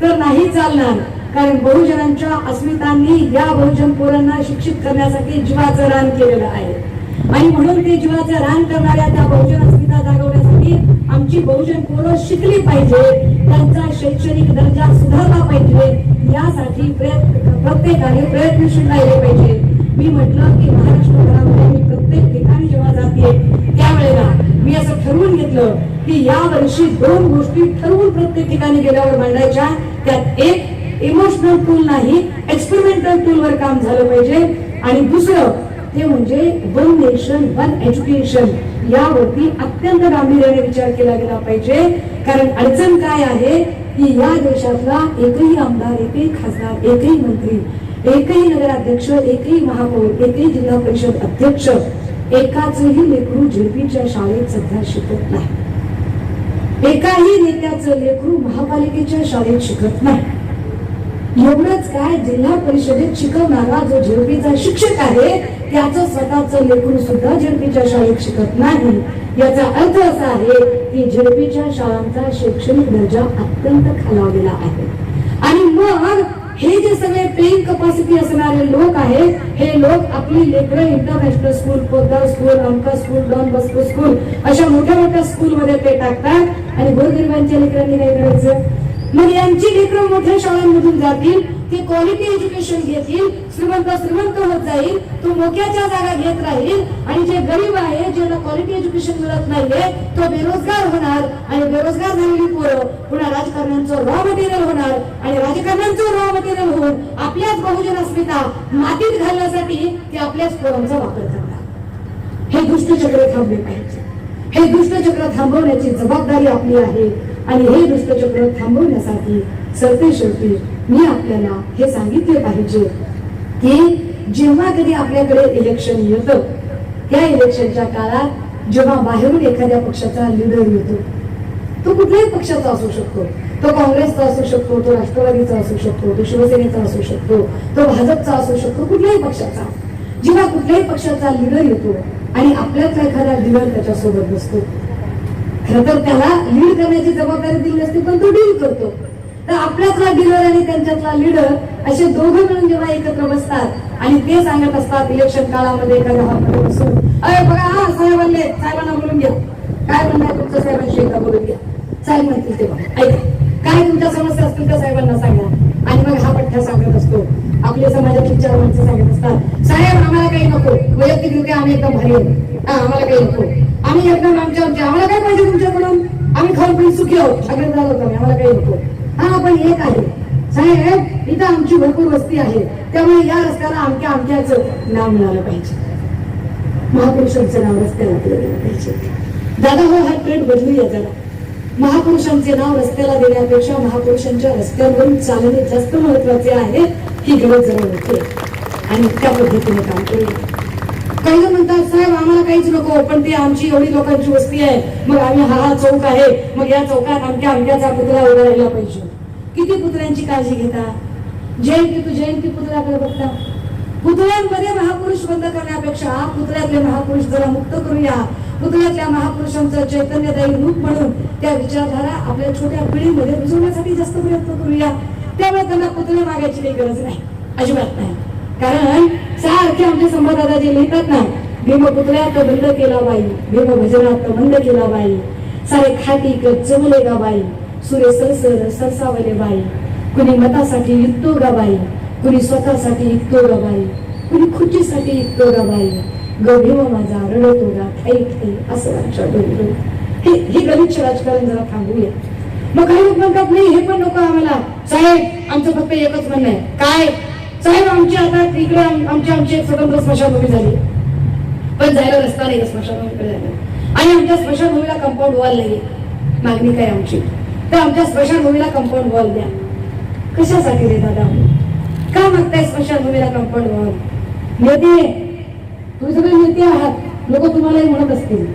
तर नाही चालणार. कारण बहुजनांच्या अस्मितांनी या बहुजन पोरांना शिक्षित करण्यासाठी जीवाचं रान केलेलं आहे आणि म्हणून ते जीवाचं रान करणाऱ्या त्या बहुजन अस्मिता जागवण्यासाठी आमची बहुजन पोरं शिकली पाहिजे, त्यांचा शैक्षणिक दर्जा सुधारला पाहिजे. यासाठी प्रत्येकाने प्रयत्नशील राहिले पाहिजे. मी म्हटलं की महाराष्ट्रभरामध्ये मी प्रत्येक ठिकाणी जेव्हा जाते त्यावेळेला मी असं ठरवून घेतलं की या वर्षी 2 गोष्टी ठरवून प्रत्येक ठिकाणी गेल्यावर मांडायच्या. त्यात एक इमोशनल टूल नाही, एक्सपेरिमेंटल टूल वर काम झालं पाहिजे आणि दुसरं ते म्हणजे वन नेशन वन एज्युकेशन यावरती अत्यंत गांभीर्याने विचार केला गेला पाहिजे. कारण अडचण काय आहे की या देशातला एकही आमदार, एकही खासदार, एकही मंत्री, एकही नगराध्यक्ष, एकही महापौर, एकही जिल्हा परिषद अध्यक्ष, एकाचही लेकरू झेडपीच्या शाळेत सध्या शिकत नाही. एकाही नेत्याचं लेकरू महापालिकेच्या शाळेत शिकत नाही. एवढंच काय, जिल्हा परिषदेत शिकवणारा जो झेडपीचा शिक्षक आहे त्याचं स्वतःचं लेकरू सुद्धा झेडपीच्या शाळेत शिकत नाही. याचा अर्थ असा आहे की झेडपीच्या शाळांचा शैक्षणिक दर्जा अत्यंत खालावलेला आहे. आणि मग हे जे सगळे पेइंग कपॅसिटी असणारे लोक आहेत, हे लोक आपली लेकरं इंटरनॅशनल स्कूल, पोद्दार स्कूल, अंका स्कूल, डॉन बस्को स्कूल अशा मोठ्या मोठ्या स्कूल मध्ये ते टाकतात आणि गोरगरिबांच्या लेकरांनी काय करायचं? मग यांची लेकरं मोठ्या शाळांमधून जातील, ते क्वालिटी एज्युकेशन घेतील, श्रीमंत होत जाईल, तो मोक्याच्या जागा घेत राहील आणि जे गरीब आहे, ज्याला क्वालिटी एज्युकेशन मिळत नाहीये, तो बेरोजगार होणार आणि बेरोजगार झालेली पोरं पुन्हा राजकारण्यांचं रॉ मटेरियल होणार आणि राजकारण्यांचं रॉ मटेरियल होऊन आपल्याच बहुजन अस्मिता मातीत घालण्यासाठी ते आपल्याच पोरांचा वापर करणार. हे दुष्टचक्र थांबले पाहिजे. हे दुष्टचक्र थांबवण्याची जबाबदारी आपली आहे आणि हे दुष्टचक्र थांबवण्यासाठी सरतेशेवटी मी आपल्याला हे सांगितले पाहिजे की जेव्हा कधी आपल्याकडे इलेक्शन येतं, त्या इलेक्शनच्या काळात जेव्हा बाहेरून एखाद्या पक्षाचा लीडर येतो, तो कुठल्याही पक्षाचा असू शकतो, तो काँग्रेसचा असू शकतो, तो राष्ट्रवादीचा असू शकतो, तो शिवसेनेचा असू शकतो, तो भाजपचा असू शकतो, कुठल्याही पक्षाचा. जेव्हा कुठल्याही पक्षाचा लीडर येतो आणि आपल्यातला एखादा लीडर त्याच्यासोबत बसतो, खरं तर त्याला लीड करण्याची जबाबदारी दिली असते, पण तो डील करतो. तर आपल्यातला डीलर आणि त्यांच्यातला लीडर असे दोघं मिळून जेव्हा एकत्र बसतात आणि ते सांगत असतात इलेक्शन काळामध्ये एखाद्या हॉलमध्ये बसून, अरे बघा हा साहेब आले, साहेबांना बोलून घ्या, काय म्हणणार तुमच्या साहेबांशी एकदा बोलून घ्या. साहेब म्हणतील ते बघा, ऐका काय तुमच्या समस्या असतील त्या साहेबांना सांगा. आणि मग हा पठ्ठा सांगत असतो. आपल्या समाजाची 4 माणसं सांगत असतात, साहेब आम्हाला काही नको, वैयक्तिकरित्या आम्ही एकदम भारी आम्हाला काही नको, आम्ही एकदम आमच्या आम्हाला काय पाहिजे तुमच्याकडून, आम्ही खाऊन पिऊन सुखी आहोत, आग्रह झालो आम्हाला काही नको. हा पण एक आहे साहेब, इथं आमची भरपूर वस्ती आहे, त्यामुळे या रस्त्याला अमक्या अमक्याचं नाव मिळालं पाहिजे, महापुरुषांचं नाव रस्त्याला दिलं गेलं पाहिजे. दादा हो, हा ट्रेंड बदलूया जरा. महापुरुषांचे नाव रस्त्याला देण्यापेक्षा महापुरुषांच्या रस्त्यावरून चालणे जास्त महत्वाचे आहे, ही गरज जरा होते आणि त्या पद्धतीने काम करूया. काही जण म्हणतात साहेब आम्हाला काहीच नको, पण ती आमची एवढी लोकांची वस्ती आहे, मग आम्ही हा चौक आहे, मग या चौकात आमच्या आमच्याचा पुतळा उभा राहिला पाहिजे. किती पुतळ्यांची काळजी घेता, जयंती पुतळ्याकडे बघता. पुतळ्यांमध्ये महापुरुष बंद करण्यापेक्षा पुतळ्यातले महापुरुष जरा मुक्त करूया. पुतळ्यातल्या महापुरुषांचं चैतन्यदायी रूप म्हणून त्या विचारधारा आपल्या छोट्या पिढीमध्ये रुजवण्यासाठी जास्त प्रयत्न करूया. त्यामुळे त्यांना पुतळे मागायची काही गरज नाही, अजिबात नाही. कारण सारखे आमचे संवाददाता जे लिहितात ना, भीम पुतळ्यात बंद केला बाई, भीम भजनात बंद केला बाई, सारे खाटीक जमले गा बाई, सुरे सरसर सरसावले बाई, कुणी मतासाठी विकतो गा बाई, कुणी स्वतःसाठी विकतो गा बाई, कुणी खुर्चीसाठी विकतो गा बाई, ग भीम माझा रडतो गा थाई थाई असं लक्षात ठेवलं. हे गलिच्छ राजकारण जरा थांबूया. मग काही लोक म्हणतात नाही हे पण नको आम्हाला, साहेब आमचं फक्त एकच म्हणणं आहे, काय साहेब आमची आता इकडे आमची एक स्वतंत्र स्मशानभूमी झाली, पण जायला रस्ता नाही स्मशानभूमीकडे जायला, आणि आमच्या स्मशानभूमीला कंपाऊंड वॉल नाही. मागणी काय आमची, तर आमच्या स्मशानभूमीला कंपाऊंड वॉल द्या. कशासाठी रे दादा, का मागताय स्मशानभूमीला कंपाऊंड वॉल? नेते तुम्ही सगळे नेते आहात, लोक तुम्हालाही म्हणत असतील.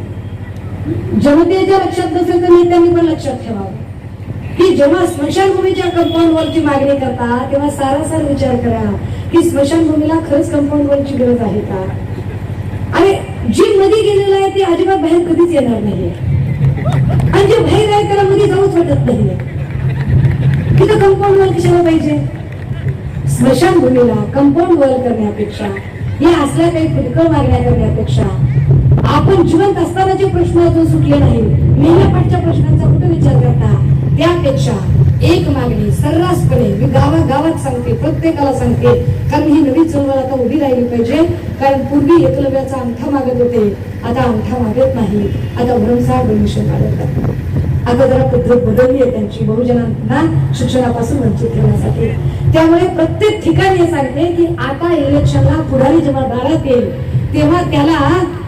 जनतेच्या लक्षात नसेल तर नेत्यांनी पण लक्षात ठेवावं की जेव्हा स्मशानभूमीच्या कंपाऊंड वॉलची मागणी करता तेव्हा सारासार विचार करा की स्मशानभूमीला खरंच कंपाऊंड वॉलची गरज आहे का? आणि जी मध्ये गेलेला आहे ती अजिबात बाहेर कधीच येणार नाही, आणि जे बाहेर आहे त्याला मध्ये जाऊच वाटत नाही. तिथं कंपाऊंड वॉल कशाला पाहिजे? स्मशानभूमीला कंपाऊंड वॉल करण्यापेक्षा, या असल्या काही फुटकळ मागण्या करण्यापेक्षा आपण जिवंत असतानाचे प्रश्न अजून सुटले नाही, मेल्यापाठच्या प्रश्नांचा कुठे विचार करता, त्यापेक्षा एक मागणी सर्रासपणे मी गावागावात सांगते, प्रत्येकाला सांगते, कारण ही नवी चळवळ आता उभी राहिली पाहिजे. कारण पूर्वी एकलव्याचा अंगठा मागत होते, आता अंगठा मागत नाही, आता भरमसाठ डोनेशन मागतात. आता जरा पद्धत बदलली आहे त्यांची, बहुजनांना शिक्षणापासून वंचित ठेवण्यासाठी. त्यामुळे प्रत्येक ठिकाणी सांगते की आता इलेक्शनला पुढारी जेव्हा दारात येईल तेव्हा त्याला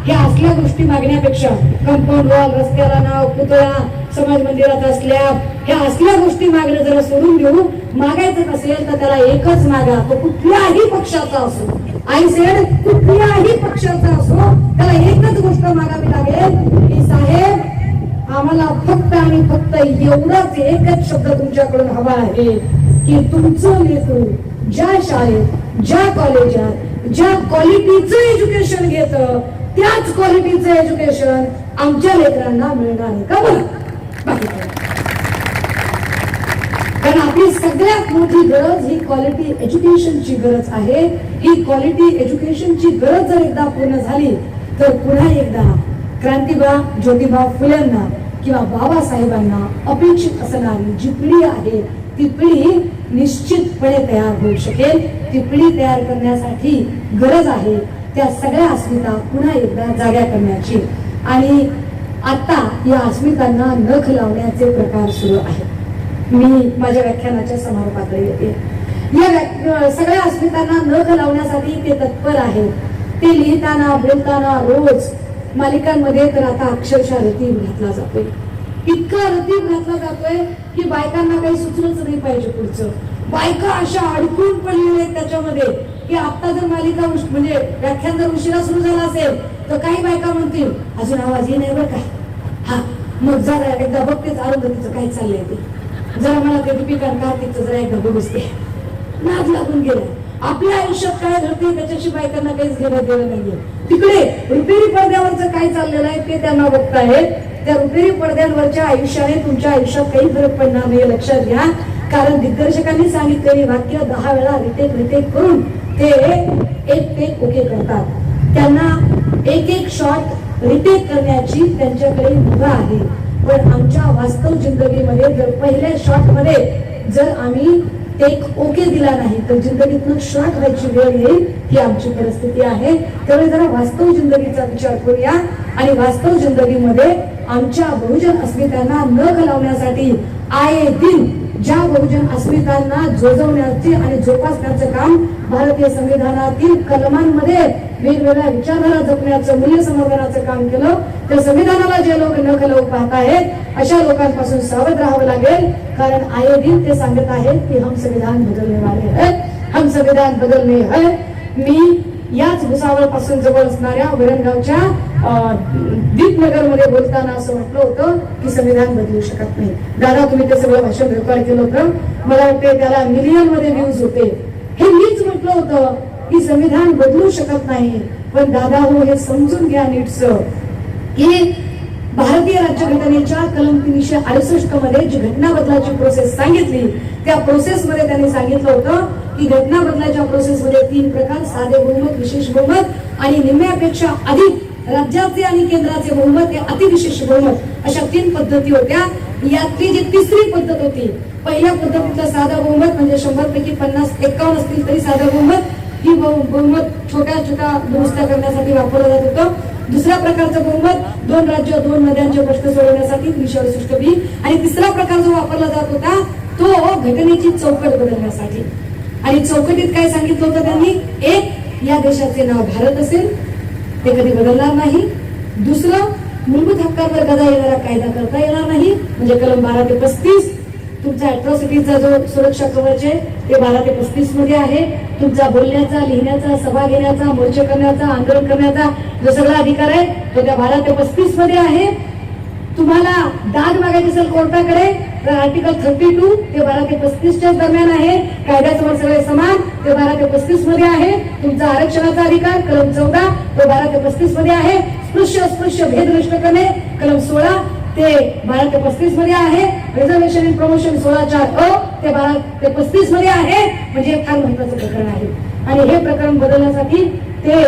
ह्या असल्या गोष्टी मागण्यापेक्षा कंपाऊंड वॉल, रस्त्याला नाव, पुतळा, समाज मंदिराचा स्लॅब, ह्या असल्या गोष्टी मागणं जरा सोडून देऊ. मागायचं असेल तर त्याला एकच मागा, तो कुठल्याही पक्षाचा असो, आई सेड कुठल्याही पक्षाचा असो, त्याला एकच गोष्ट मागावी लागेल की साहेब आम्हाला फक्त आणि फक्त एवढाच एकच शब्द तुमच्याकडून हवा आहे की तुमचं लेकरू ज्या शाळेत, ज्या कॉलेजात, ज्या क्वालिटीचं एज्युकेशन घेतं त्याच क्वालिटीचं एज्युकेशन आमच्या लेकरांना मिळणार आहे का? बरं, बाकी कारण आपली सगळ्यात मोठी गरज ही क्वालिटी एज्युकेशनची गरज आहे. ही क्वालिटी एज्युकेशनची गरज जर एकदा पूर्ण झाली तर पुन्हा एकदा क्रांतीबा ज्योतिबा फुलेंना किंवा बाबासाहेबांना अपेक्षित असणारी जी पिढी आहे ती पिढी निश्चितपणे तयार होऊ शकेल. ती पिढी तयार करण्यासाठी गरज आहे त्या सगळ्या अस्मिता पुन्हा एकदा जाग्या करण्याची. आणि आता या अस्मितांना नख लावण्याचे प्रकार सुरू आहेत. मी माझ्या व्याख्यानाच्या समारोपाकडे येते. या सगळ्या अस्मितांना नख लावण्यासाठी ते तत्पर आहेत. ते लिहिताना बोलताना रोज मालिकांमध्ये तर आता अक्षरशः रतीब घातला जातोय, इतका रतीब घातला जातोय की बायकांना काही सुचलंच नाही पाहिजे पुढचं. बायका अशा अडकून पडलेल्या आहेत त्याच्यामध्ये की आता जर मालिका म्हणजे व्याख्यान जर उशिरा सुरू झाला असेल तर काही बायका म्हणतील अजून आवाज ये नाही बरं का, हा मग जरा एकदा बघतेच अरुंधतीचं काय चाललंय ते, जरा मला ते दीपिका कार्तिकचं जरा एकदा बघूचते. नाद लागून गेलाय. आपल्या आयुष्यात काय घडते त्याच्याशी बायकांना काहीच घेणं देणं नाहीये. तिकडे रुपेरी पडद्यावरचं काय चाललेलं आहे ते त्यांना बघतायत. त्या रुपेरी पडद्यांवरच्या आयुष्याने तुमच्या आयुष्यात काही फरक पडणार नाही, लक्षात घ्या. कारण दिग्दर्शकांनी सांगितलेली वाक्य 10 वेळा रिटेक करून ते एक टेक ओके करतात. त्यांना एक शॉट रिटेक करण्याची त्यांच्याकडे मुभा आहे. पण आमच्या वास्तव जिंदगीमध्ये जर पहिल्या शॉट मध्ये जर आम्ही टेक ओके दिला नाही तर जिंदगीतनं शॉट व्हायची वेळ येईल, ही आमची परिस्थिती आहे. त्यामुळे जरा वास्तव जिंदगीचा विचार करूया आणि वास्तव जिंदगीमध्ये आमच्या बहुजन अस्मितांना न घालवण्यासाठी आये दिन ज्या बहुजन अस्मितांना जोजवण्याचे आणि जोपासण्याचं काम भारतीय संविधानातील कलमांमध्ये वेगवेगळ्या विचारधारा जपण्याचं, मूल्य संवर्धनाचं काम केलं. त्या संविधानाला जे लोक न घालवू पाहत आहेत अशा लोकांपासून सावध राहावं लागेल. कारण आये दिन ते सांगत आहेत की हम संविधान बदलने वाले हैं, हम संविधान बदलने हैं. मी याच भुसावळ पासून जवळ असणाऱ्या वरणगावच्या दीपनगर मध्ये बोलताना असं म्हटलं होतं की संविधान बदलू शकत नाही. दादा तुम्ही ते सगळं भाषण रेकॉर्ड केलं होतं, मला वाटतं त्याला मिलियन मध्ये व्ह्यूज होते. हे मीच म्हटलं होतं की संविधान बदलू शकत नाही. पण दादा हो हे समजून घ्या नीटच की भारतीय राज्यघटनेच्या कलम 368 मध्ये जी घटना बदलाची प्रोसेस सांगितली त्या प्रोसेस मध्ये त्यांनी सांगितलं होतं की घटना बदलाच्या प्रोसेस मध्ये 3 प्रकार, साधे बहुमत, विशेष बहुमत आणि निम्म्यापेक्षा अधिक राज्याचे आणि केंद्राचे बहुमत हे अतिविशेष बहुमत, अशा 3 पद्धती होत्या. यातली जी तिसरी पद्धत होती, पहिल्या पद्धतीतलं साधा बहुमत म्हणजे 100 पैकी 51 असतील तरी साधा बहुमत, ही बहुमत छोट्या छोट्या दुरुस्त्या करण्यासाठी वापरलं जात होतं. दुसऱ्या प्रकारचं बहुमत 2 राज्य 2 नद्यांचे प्रश्न सोडवण्यासाठी 368B, आणि तिसरा प्रकार जो वापरला जात होता तो घटनेची चौकट बदलण्यासाठी. आणि चौकटीत काय सांगितलं होतं त्यांनी, एक या देशाचे नाव भारत असेल ते कधी बदलणार नाही. दुसरं मूलभूत हक्कांवर गदा येणारा कायदा करता येणार नाही म्हणजे कलम 12 ते 35. तुमचा अॅट्रॉसिटीचा जो सुरक्षा कवच आहे ते 12 ते 35 मध्ये आहे. तुमचा बोलण्याचा, लिहिण्याचा, सभा घेण्याचा, मोर्चे करण्याचा, आंदोलन करण्याचा जो सगळा अधिकार आहे तो त्या 12 ते 35 मध्ये आहे. तुम्हाला दाद मागायची असेल कोर्टाकडे तर आर्टिकल 32 ते 12 ते 35च्या दरम्यान आहे. कायद्यासमोर सगळे समान ते 12 ते 35 मध्ये आहे. तुमचा आरक्षणाचा अधिकार कलम 14 तो 12 ते 35 मध्ये आहे. स्पृश्य अस्पृश्य भेद नष्ट करणे कलम 16 ते 12 ते 35 मध्ये आहे. रिझर्वेशन इन प्रमोशन 16(4) ते 12 ते 35 मध्ये आहे. म्हणजे फार महत्वाचं प्रकरण आहे आणि हे प्रकरण बदलण्यासाठी ते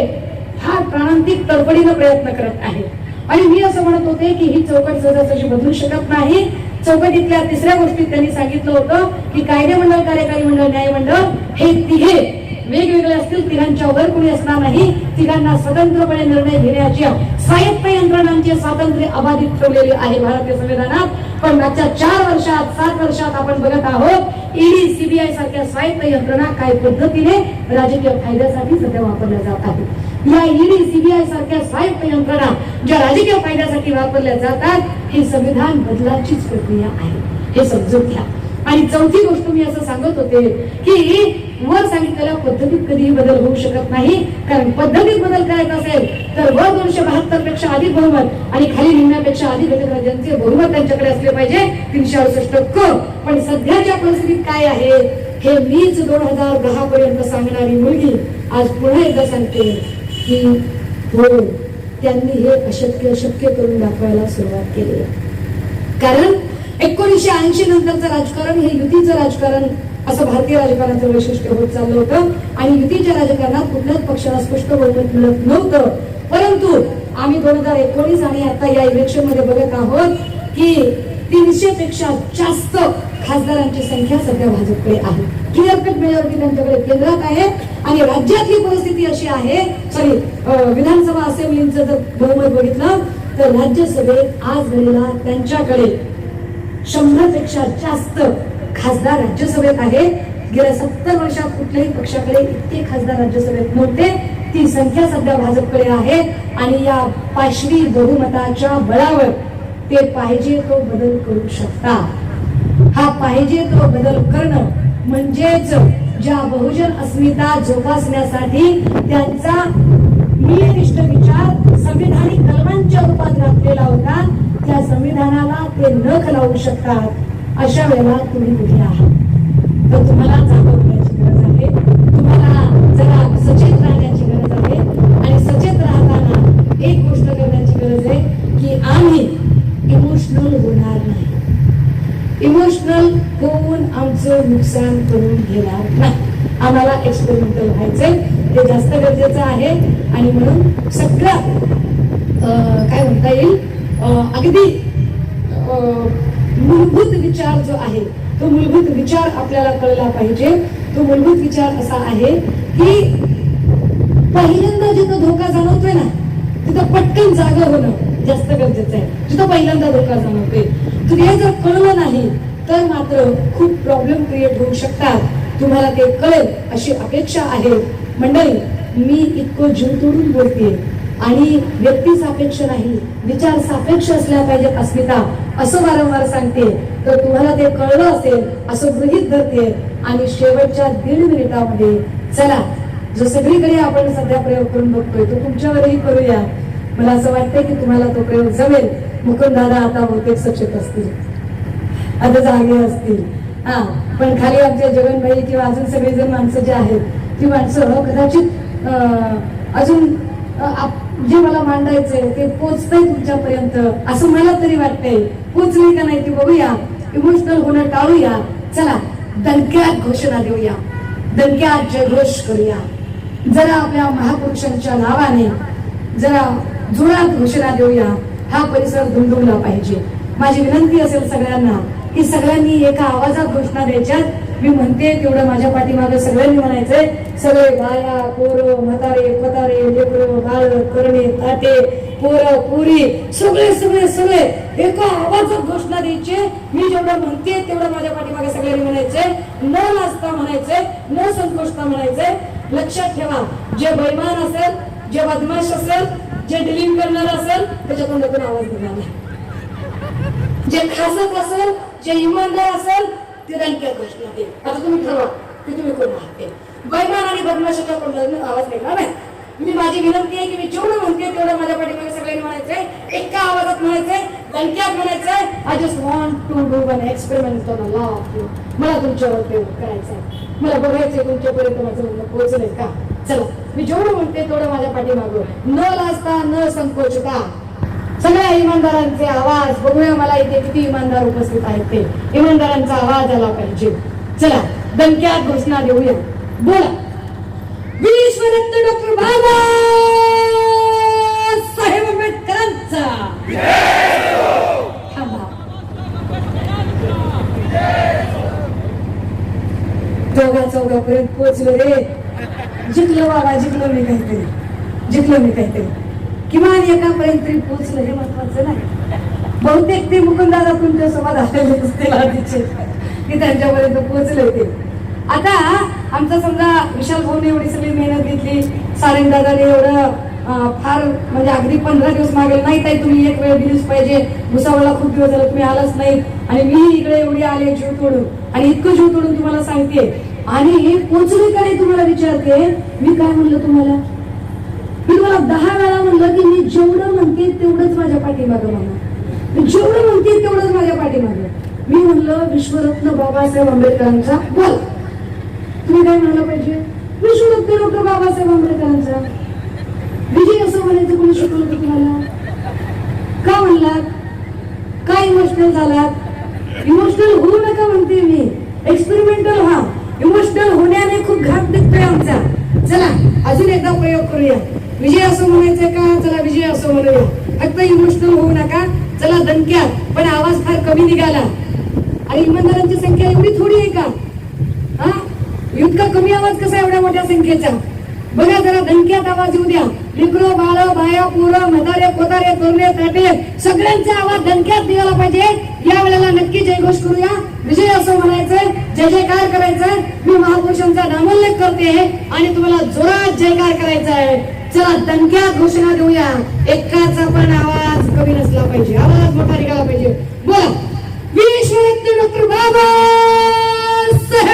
फार प्राणांतिक तडफडीनं प्रयत्न करत आहे. आणि मी असं म्हणत होते की ही चौकट सहजासहजी बदलू शकत नाही. चौकटीतल्या तिसऱ्या गोष्टीत त्यांनी सांगितलं होतं की कायदे मंडळ, कार्यकारी मंडळ, न्यायमंडळ हे तिघे वेगवेगळे असतील, तिघांच्या वर कोणी असणार नाही. तिघांना स्वतंत्रपणे निर्णय घेण्याची स्वायत्त यंत्रणांचे स्वातंत्र्य अबाधित ठेवलेले आहे भारतीय संविधानात. पण मागच्या 4 वर्षात 7 वर्षात आपण बघत आहोत ईडी, सीबीआय सारख्या स्वायत्त यंत्रणा काही पद्धतीने राजकीय फायद्यासाठी सध्या वापरल्या जात आहेत. या ईडी, सीबीआय सारख्या स्वायत्त यंत्रणा ज्या राजकीय फायद्यासाठी वापरल्या जातात ही संविधान बदलाचीच प्रक्रिया आहे, हे समजून घ्या. आणि चौथी गोष्ट मी असं सांगत होते की वर सांगितलेल्या पद्धतीत कधीही बदल होऊ शकत नाही. कारण पद्धतीत बदल करायचा असेल तर वर 272 पेक्षा अधिक बहुमत आणि खाली निम्म्यापेक्षा अधिक घटक राज्यांचे बहुमत त्यांच्याकडे असले पाहिजे 368 पण सध्याच्या परिस्थितीत काय आहे हे मीच 2010 पर्यंत सांगणारी मुलगी आज पुन्हा एकदा सांगते की हो, त्यांनी हे अशक्य शक्य करून दाखवायला सुरुवात केली. कारण 1980 नंतरचं राजकारण हे युतीचं राजकारण असं भारतीय राजकारणाचं वैशिष्ट्य होत चाललं होतं आणि युतीच्या राजकारणात कुठल्याच पक्षाला स्पष्ट बहुमत मिळत नव्हतं. परंतु आम्ही 2019 आणि आता या इलेक्शन मध्ये बघत आहोत की 300 पेक्षा जास्त खासदारांची संख्या सध्या भाजपकडे आहे. क्लिअर कट मेजॉरिटी त्यांच्याकडे केंद्रात आहे आणि राज्यातली परिस्थिती अशी आहे, विधानसभा असेंब्लीचं जर बहुमत बघितलं तर राज्यसभेत आज घडीला त्यांच्याकडे 100 पेक्षा जास्त खासदार राज्यसभेत आहे. गेल्या 70 वर्षात कुठल्याही पक्षाकडे इतके खासदार राज्यसभेत नव्हते. ती संख्या सध्या भाजपकडे आहे आणि या पाशवी बहुमताच्या बळावर ते पाहिजे तो बदल करू शकतात. हा पाहिजे तो बदल करणं म्हणजेच ज्या बहुजन अस्मिता जोपासण्यासाठी त्यांचा नियमिष्ट विचार संविधानिक कलमांच्या रूपात घातलेला होता, त्या संविधानाला ते नख लावू शकतात. अशा वेळेला तुम्ही कुठे आहात? तर तुम्हाला जागं होण्याची गरज आहे. तुम्हाला जरा सचेत राहण्याची गरज आहे आणि सचेत राहताना एक गोष्ट करण्याची गरज आहे की आम्ही इमोशनल होणार नाही. इमोशनल होऊन आमचं नुकसान करून घेणार नाही. आम्हाला एक्सपेरिमेंटल व्हायचंय, ते जास्त गरजेचं आहे. आणि म्हणून सगळा काय म्हणता येईल अगदी मूलभूत विचार जो आहे तो मूलभूत विचार आपल्याला कळला पाहिजे. तो मूलभूत विचार असा आहे की पहिल्यांदा जिथं धोका जाणवतोय ना तिथं पटकन जागा होणं जास्त गरजेचं आहे. जिथं पहिल्यांदा धोका जाणवतोय तर हे जर कळलं नाही तर मात्र खूप प्रॉब्लेम क्रिएट होऊ शकतात. तुम्हाला ते कळेल अशी अपेक्षा आहे. मंडळी, मी इतकं जीव तोडून बोलते आणि व्यक्ती सापेक्ष नाही, विचार सापेक्ष असल्या पाहिजेत अस्मिता असं वारंवार सांगते. तर तुम्हाला ते कळलं असेल असं गृहीत धरते आणि शेवटच्या 1.5 मिनिटामध्ये चला जो सगळीकडे आपण सध्या प्रयोग करून बघतोय तो तुमच्यावरही करूया. मला असं वाटतंय की तुम्हाला तो प्रयोग जमेल. मुकुंद दादा आता बहुतेक सचेत असतील, आता जागे असतील. हा, पण खाली आमचे जगनभाई किंवा अजून सगळेजण माणसं जे आहेत ती माणसं कदाचित अजून जे मला मांडायचंय ते पोचतंय तुमच्यापर्यंत असं मला तरी वाटतंय. पोचली का नाही ती बघूया. इमोशनल होणं टाळूया. चला दणक्यात घोषणा देऊया, दणक्यात जयघोष करूया. जरा आपल्या महापुरुषांच्या नावाने जरा जोरात घोषणा देऊया. हा परिसर दुमदुमला पाहिजे. माझी विनंती असेल सगळ्यांना की सगळ्यांनी एका आवाजात घोषणा द्यायच्या. मी म्हणते तेवढं माझ्या पाठीमागे सगळ्यांनी म्हणायचंय. सगळे बाया, पोरं, म्हातारे, पतारे, लेकरं, बाळ, करणे, ताटे, पोरं, पुरी सगळे सगळे सगळे एका आवाजात घोषणा द्यायचे. मी जेवढं म्हणते तेवढं माझ्या पाठीमागे सगळ्यांनी म्हणायचंय. न लाजता म्हणायचंय, न संकोचता म्हणायचंय. लक्षात ठेवा, जे बैमान असेल, जे बदमाश असेल, जे डिलिंग करणार असेल त्याच्या तोंडातून आवाज निघाला नाही. जे खासक असेल, जे इमानदार असेल ते दणक्यात घोषणा देईल. आता तुम्ही ठरवा की तुम्ही कोण आहात ते. बैमान आणि बदमाशाच्या तोंडातून आवाज निघाला नाही. मी माझी विनंती आहे की मी जेवढं म्हणते तेवढं माझ्या पाठीमागे सगळ्यांनी म्हणायचंय. एका आवाजात म्हणायचंय, दणक्यात म्हणायचंय. I just want to do one experiment on a lot of you. मला तुमच्यावर प्रयोग करायचा आहे. मला बघायचंय तुमच्यापर्यंत माझं म्हणणं पोहोचलंय का. चला मी जेवढं म्हणते तेवढं माझ्या पाठीमागं न लाजता न संकोचता सगळ्या इमानदारांचे आवाज बघूया. मला इथे किती इमानदार उपस्थित आहेत ते इमानदारांचा आवाज आला पाहिजे. चला दणक्यात घोषणा देऊया. बोला. विश्वरत्न डॉक्टर बाबासाहेब आंबेडकरांचा थांबा. दोघा चौघापर्यंत पोहोचलो रे. जिंकलो बाबा, जिंकलो मी काहीतरी, जिंकलो मी काहीतरी. किमान एकापर्यंत तरी पोहोचलं हे महत्वाचं नाही. बहुतेक ते मुकुंदादा तुमच्या सोबत आलेले असतील आधीचे की त्यांच्यापर्यंत पोहोचले ते. आता आमचा समजा विशाल भाऊने एवढी सगळी मेहनत घेतली, सारेन दादाने एवढं फार म्हणजे अगदी 15 दिवस मागेल नाही ताई तुम्ही एक वेळ दिलीच पाहिजे. भुसावळला खूप दिवस झाला तुम्ही आलाच नाही आणि मी इकडे एवढी आले जीव तोडून आणि इतकं जीव तोडून तुम्हाला सांगते आणि पोचले का नाही तुम्हाला विचारते. मी काय म्हणलं तुम्हाला, मी तुम्हाला 10 वेळा म्हणलं की मी जेवढं म्हणते तेवढंच माझ्या पाठीमागं म्हणा, जेवढं म्हणते तेवढंच माझ्या पाठीमागं. मी म्हणलं विश्वरत्न बाबासाहेब आंबेडकरांचा बोल. तुम्ही काय म्हणायला पाहिजे, विश्वरत्न डॉक्टर बाबासाहेब आंबेडकरांचा. विजय असं म्हणायचं कोणी शिकवलं होतं तुम्हाला? का म्हणलात? काय इमोशनल झालात? इमोशनल होऊ नका म्हणते मी, एक्सपेरिमेंटल व्हा. इमोशनल होण्याने खूप घात निघतोय आमचा. चला अजून एकदा प्रयोग करूया. विजय असं म्हणायचं का? चला विजय असं म्हणूया. फक्त इमोशनल होऊ नका. चला दणक्यात, पण आवाज फार कमी निघाला. आणि इमानदारांची संख्या एवढी थोडी आहे का? हा, इतका कमी आवाज कसा एवढ्या मोठ्या संख्येचा? बघा जरा दणक्यात आवाज येऊ द्या. लेकरो बाळ बाया पोरं म्हातारे कोतारे तोरणे ताटे सगळ्यांचा आवाज दणक्यात द्यायला पाहिजे. या वेळेला नक्की जयघोष करूया. विजय असं म्हणायचंय, जय जयकार करायचंय. मी महापुरुषांचा नामोल्लेख करते आणि तुम्हाला जोरात जयकार करायचा आहे. चला दणक्यात घोषणा देऊया. एकाचा पण आवाज कमी नसला पाहिजे, आवाज मोठा निघाला पाहिजे. बोला विश्वरत्न डॉक्टर बाबासाहेब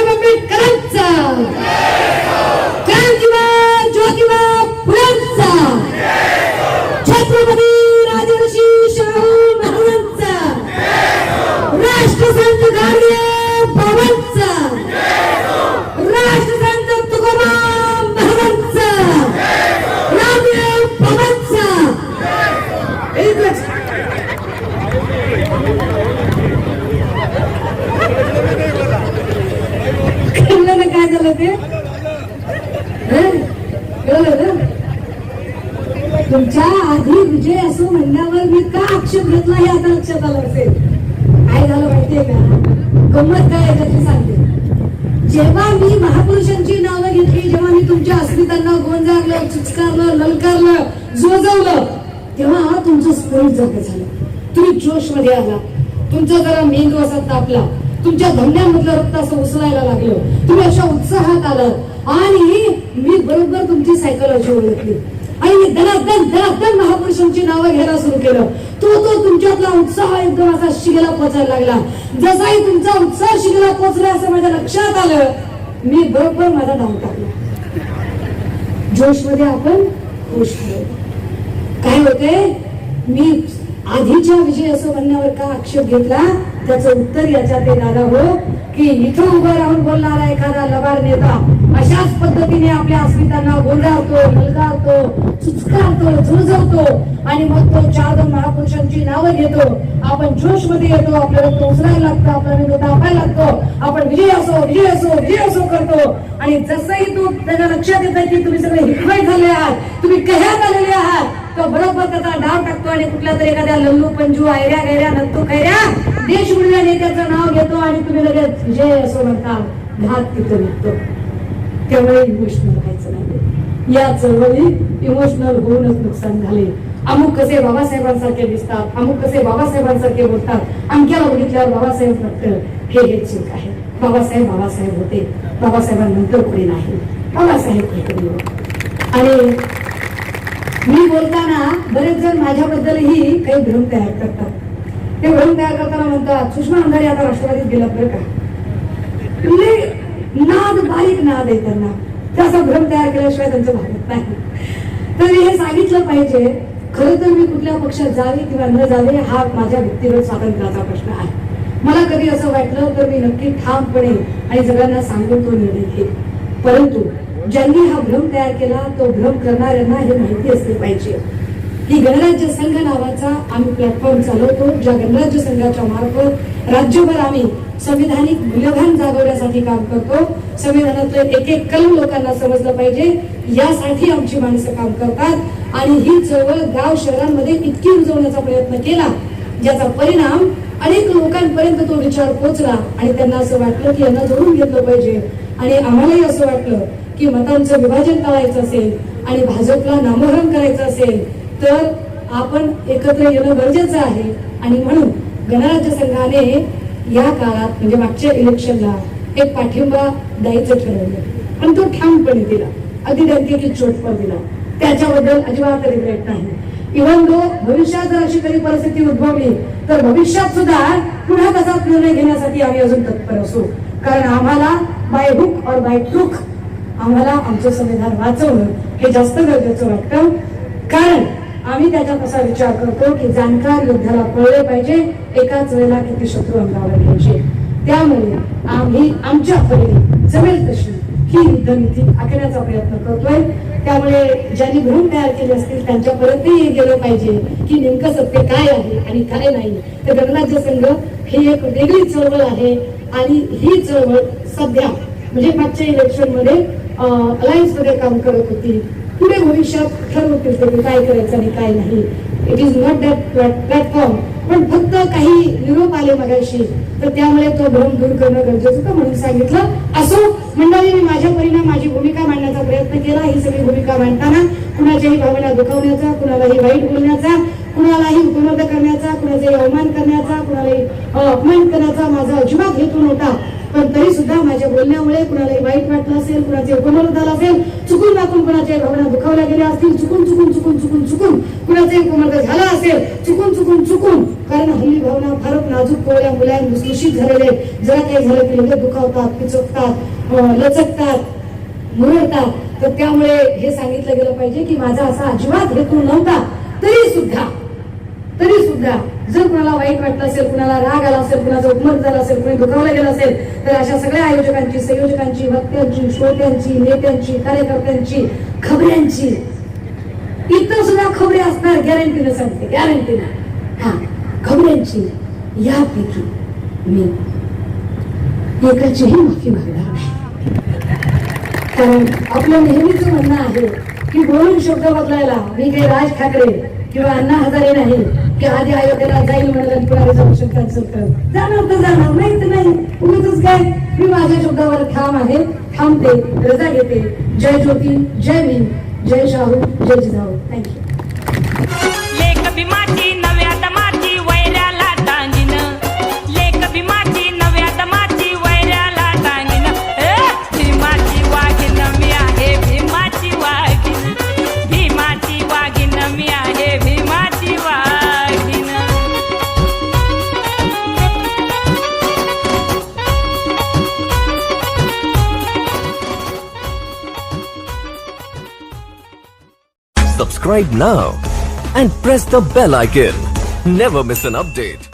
आंबेडकरांचा, क्रांतिमान ज्योतिबा फुलेंचा, छत्रपती राजर्षी शाहू महाराजांचा, राष्ट्रसंत गाडगे बाबांचा, राष्ट्रसंत तुकोबा महाराजांचा, रामदेव बाबांचा. एकच काय झालं ते तुमच्या आधी विजय असो म्हणण्यावर मी का आक्षेप घेतला हे आता लक्षात आलं असेल. काय झालं माहितीये का, गंमत काय याच्यातली सांगते. जेव्हा मी महापुरुषांची नावं घेतली, जेव्हा मी तुमच्या अस्मितांना गोंजारलं, चिचकारलं, ललकारलं, जोजवलं, तेव्हा तुमचं स्फोट जाग झालं. तुम्ही जोश मध्ये आला, तुमचा जरा मेंदू असा तापला, तुमच्या धमन्यांमधलं रक्त असं उसळायला लागलं, तुम्ही अशा उत्साहात आलात आणि मी बरोबर तुमची सायकोलॉजी ओळखली आणि मी दनादन महापुरुषांची नावं घ्यायला सुरू केलं. तो तुमच्यातला उत्साह एकदम असा शिगेला पोचायला लागला. जसाही तुमचा उत्साह शिगेला पोचला असं माझ्या लक्षात आलं, मी बरोबर माझा डाव टाकला. जोश मध्ये आपण खुश झालो. काय होतंय, मी आधीच्या विजय असं म्हणण्यावर का आक्षेप घेतला, त्याचं उत्तर याच्यात एक आलं हो की इथं उभं राहून बोलणारा एखादा लबाड नेता अशाच पद्धतीने आपल्या अस्मितांना गोंगारतो, ललकारतो, चुचकारतो, झुरझवतो आणि मग तो 4 महापुरुषांची नावं घेतो. आपण जोश मध्ये येतो, आपल्याला तो उसरायला लागतं, आपला मेंदू तापायला लागतो, आपण विजय असो विजय असो विजय असो करतो. आणि जसंही तो त्याच्या लक्षात येत की तुम्ही सगळे हिटवाईट झाले आहात, तुम्ही कह्यात आलेले आहात, तो बरोबर त्याचा डाव टाकतो आणि कुठल्या तरी एखाद्या लल्लू पंजू आयऱ्या गैऱ्या नंतू खैऱ्या देशमुखल्या नेत्याचं नाव घेतो आणि तुम्ही लगेच विजय असो म्हणता, घात तिथं निघतो. त्यामुळे इमोशनल व्हायचं नाही. या चळवळीत इमोशनल होऊनच नुकसान झाले. अमुक कसे बाबासाहेबांसारखे दिसतात, अमुक कसे बाबासाहेबांसारखे बोलतात, अमक्याला बघितल्यावर बाबासाहेब फक्त हे चूक आहे. बाबासाहेब बाबासाहेब होते, बाबासाहेबांनंतर कोणी नाही, बाबासाहेब कुठे. आणि मी बोलताना बरेच जण माझ्याबद्दलही काही भ्रम तयार करतात. ते भ्रम तयार करताना म्हणतात सुषमा अंधारे आता राष्ट्रवादीत गेला बरं का. नाद बारीक नाद आहे त्यांना, त्याचा भ्रम तयार केल्याशिवाय त्यांचं भागत नाही. तर हे सांगितलं पाहिजे. खरं तर मी कुठल्या पक्षात जावे किंवा न जावे हा माझ्या व्यक्तिगत स्वातंत्र्याचा प्रश्न आहे. मला कधी असं वाटलं तर मी नक्की ठामपणे आणि सगळ्यांना सांगून तो निर्णय घेईल. परंतु ज्यांनी हा भ्रम तयार केला तो भ्रम करणाऱ्यांना हे माहिती असले पाहिजे की गणराज्य संघ नावाचा आम्ही प्लॅटफॉर्म चालवतो, ज्या गणराज्य संघाच्या मार्फत राज्यभर आम्ही संविधानिक मूल्यभान जागवण्यासाठी काम करतो. संविधानातलं एक एक कलम लोकांना समजलं पाहिजे यासाठी आमची माणसं काम करतात आणि ही चळवळ गाव शहरांमध्ये इतकी रुजवण्याचा प्रयत्न केला ज्याचा परिणाम अनेक लोकांपर्यंत तो विचार पोहोचला आणि त्यांना असं वाटलं की यांना जोडून घेतलं पाहिजे. आणि आम्हालाही असं वाटलं की मतांचं विभाजन करायचं असेल आणि भाजपला नामोहरम करायचं असेल तर आपण एकत्र येणं गरजेचं आहे. आणि म्हणून गणराज्य संघाने या काळात म्हणजे मागच्या इलेक्शनला एक पाठिंबा द्यायचं ठरवलं आणि तो ठामपणे दिला, अगदी डंकेची चोटपण दिला. त्याच्याबद्दल अजिबात रिग्रेट नाही. इव्हन दो भविष्यात जर अशी काही परिस्थिती उद्भवली तर भविष्यात सुद्धा पुन्हा तसाच निर्णय घेण्यासाठी आम्ही अजून तत्पर असू. कारण आम्हाला बाय हुक और बाय क्रुक आम्हाला आमचं संविधान वाचवणं हे जास्त गरजेचं वाटतं. कारण आम्ही त्याच्यात असा विचार करतो की जाणकार युद्धाला पळले पाहिजे, एकाच वेळेला किती शत्रू अंगावर घ्यायचे. त्यामुळे आम्ही आमच्या परीने जमेल तशी ही युद्धनीती आखण्याचा प्रयत्न करतोय. त्यामुळे ज्यांनी भ्रम तयार केले असतील त्यांच्यापर्यंतही गेलं पाहिजे की नेमकं सत्य काय आहे आणि काय नाही. तर गणराज्य संघ ही एक वेगळी चळवळ आहे आणि ही चळवळ सध्या म्हणजे मागच्या इलेक्शन मध्ये अलायन्स मध्ये काम करत होती. पुढे भविष्यात ठरवतील ते काय करायचं आणि काय नाही. It is not that platform. पण फक्त काही निरोप आले मगाशी तर त्यामुळे तो भ्रम दूर करणं गरजेचं होतं म्हणून सांगितलं. असो मंडळी, मी माझ्या परीने माझी भूमिका मांडण्याचा प्रयत्न केला. ही सगळी भूमिका मांडताना कुणाच्याही भावना दुखावण्याचा, कुणालाही वाईट बोलण्याचा, कुणालाही उपमर्द करण्याचा, कुणाचाही अवमान करण्याचा, कुणालाही अपमान करण्याचा माझा अजिबात हेतू नव्हता. पण तरी सुद्धा माझ्या बोलण्यामुळे कुणालाही वाईट वाटलं असेल, कुणाचे उपमर्द झालं असेल, चुकून वाकून कुणाच्या भावना दुखावल्या गेल्या असतील, चुकून कुणाचे उपमर्द झाला असेल, चुकून कारण हल्ली भावना फारच नाजूक कोवळ्या मुलांना लुसलुशीत झालेले. जरा काही झालं की लगेच दुखावतात, पिचकतात, लचकतात, मुरडतात. तर त्यामुळे हे सांगितलं गेलं पाहिजे की माझा असा अजिबात हेतू नव्हता. तरी सुद्धा जर कुणाला वाईट वाटलं असेल, कुणाला राग आला असेल, कुणाचा उपमर्द झाला असेल, कुणी दुखावलं गेलं असेल तर अशा सगळ्या आयोजकांची, संयोजकांची, वक्त्यांची, श्रोत्यांची, नेत्यांची, कार्यकर्त्यांची, खबऱ्यांची, इथं सुद्धा खबरे असणार गॅरंटीनं सांगते, गॅरंटीनं. हा, खबऱ्यांची यापैकी मी एकाचीही माफी मागणार नाही. कारण आपलं नेहमीच म्हणणं आहे की बोलून शब्द बदलायला मी काही राज ठाकरे किंवा अण्णा हजारे नाही की आधी आयोगाला जाईल म्हणाल पुढे जाऊ कॅन्सल करत जाणार तर जाणार, नाही तर नाही. उगीच काय, मी माझ्या शब्दावर ठाम आहे, थांबते, रजा घेते. जय ज्योती, जय भीम, जय शाहू, जय जिजाऊ. थँक्यू. लेक भीमाची नव्या दमाची वैऱ्याला टांगीन, लेक भीमाची नव्या दमाची वैऱ्याला टांगीन. भीमाची वाघीन मी आहे, भीमाची वाघीन, भीमाची वाघीन मी आहे, भीमाची वाघीन. Subscribe now and press the bell icon. Never miss an update.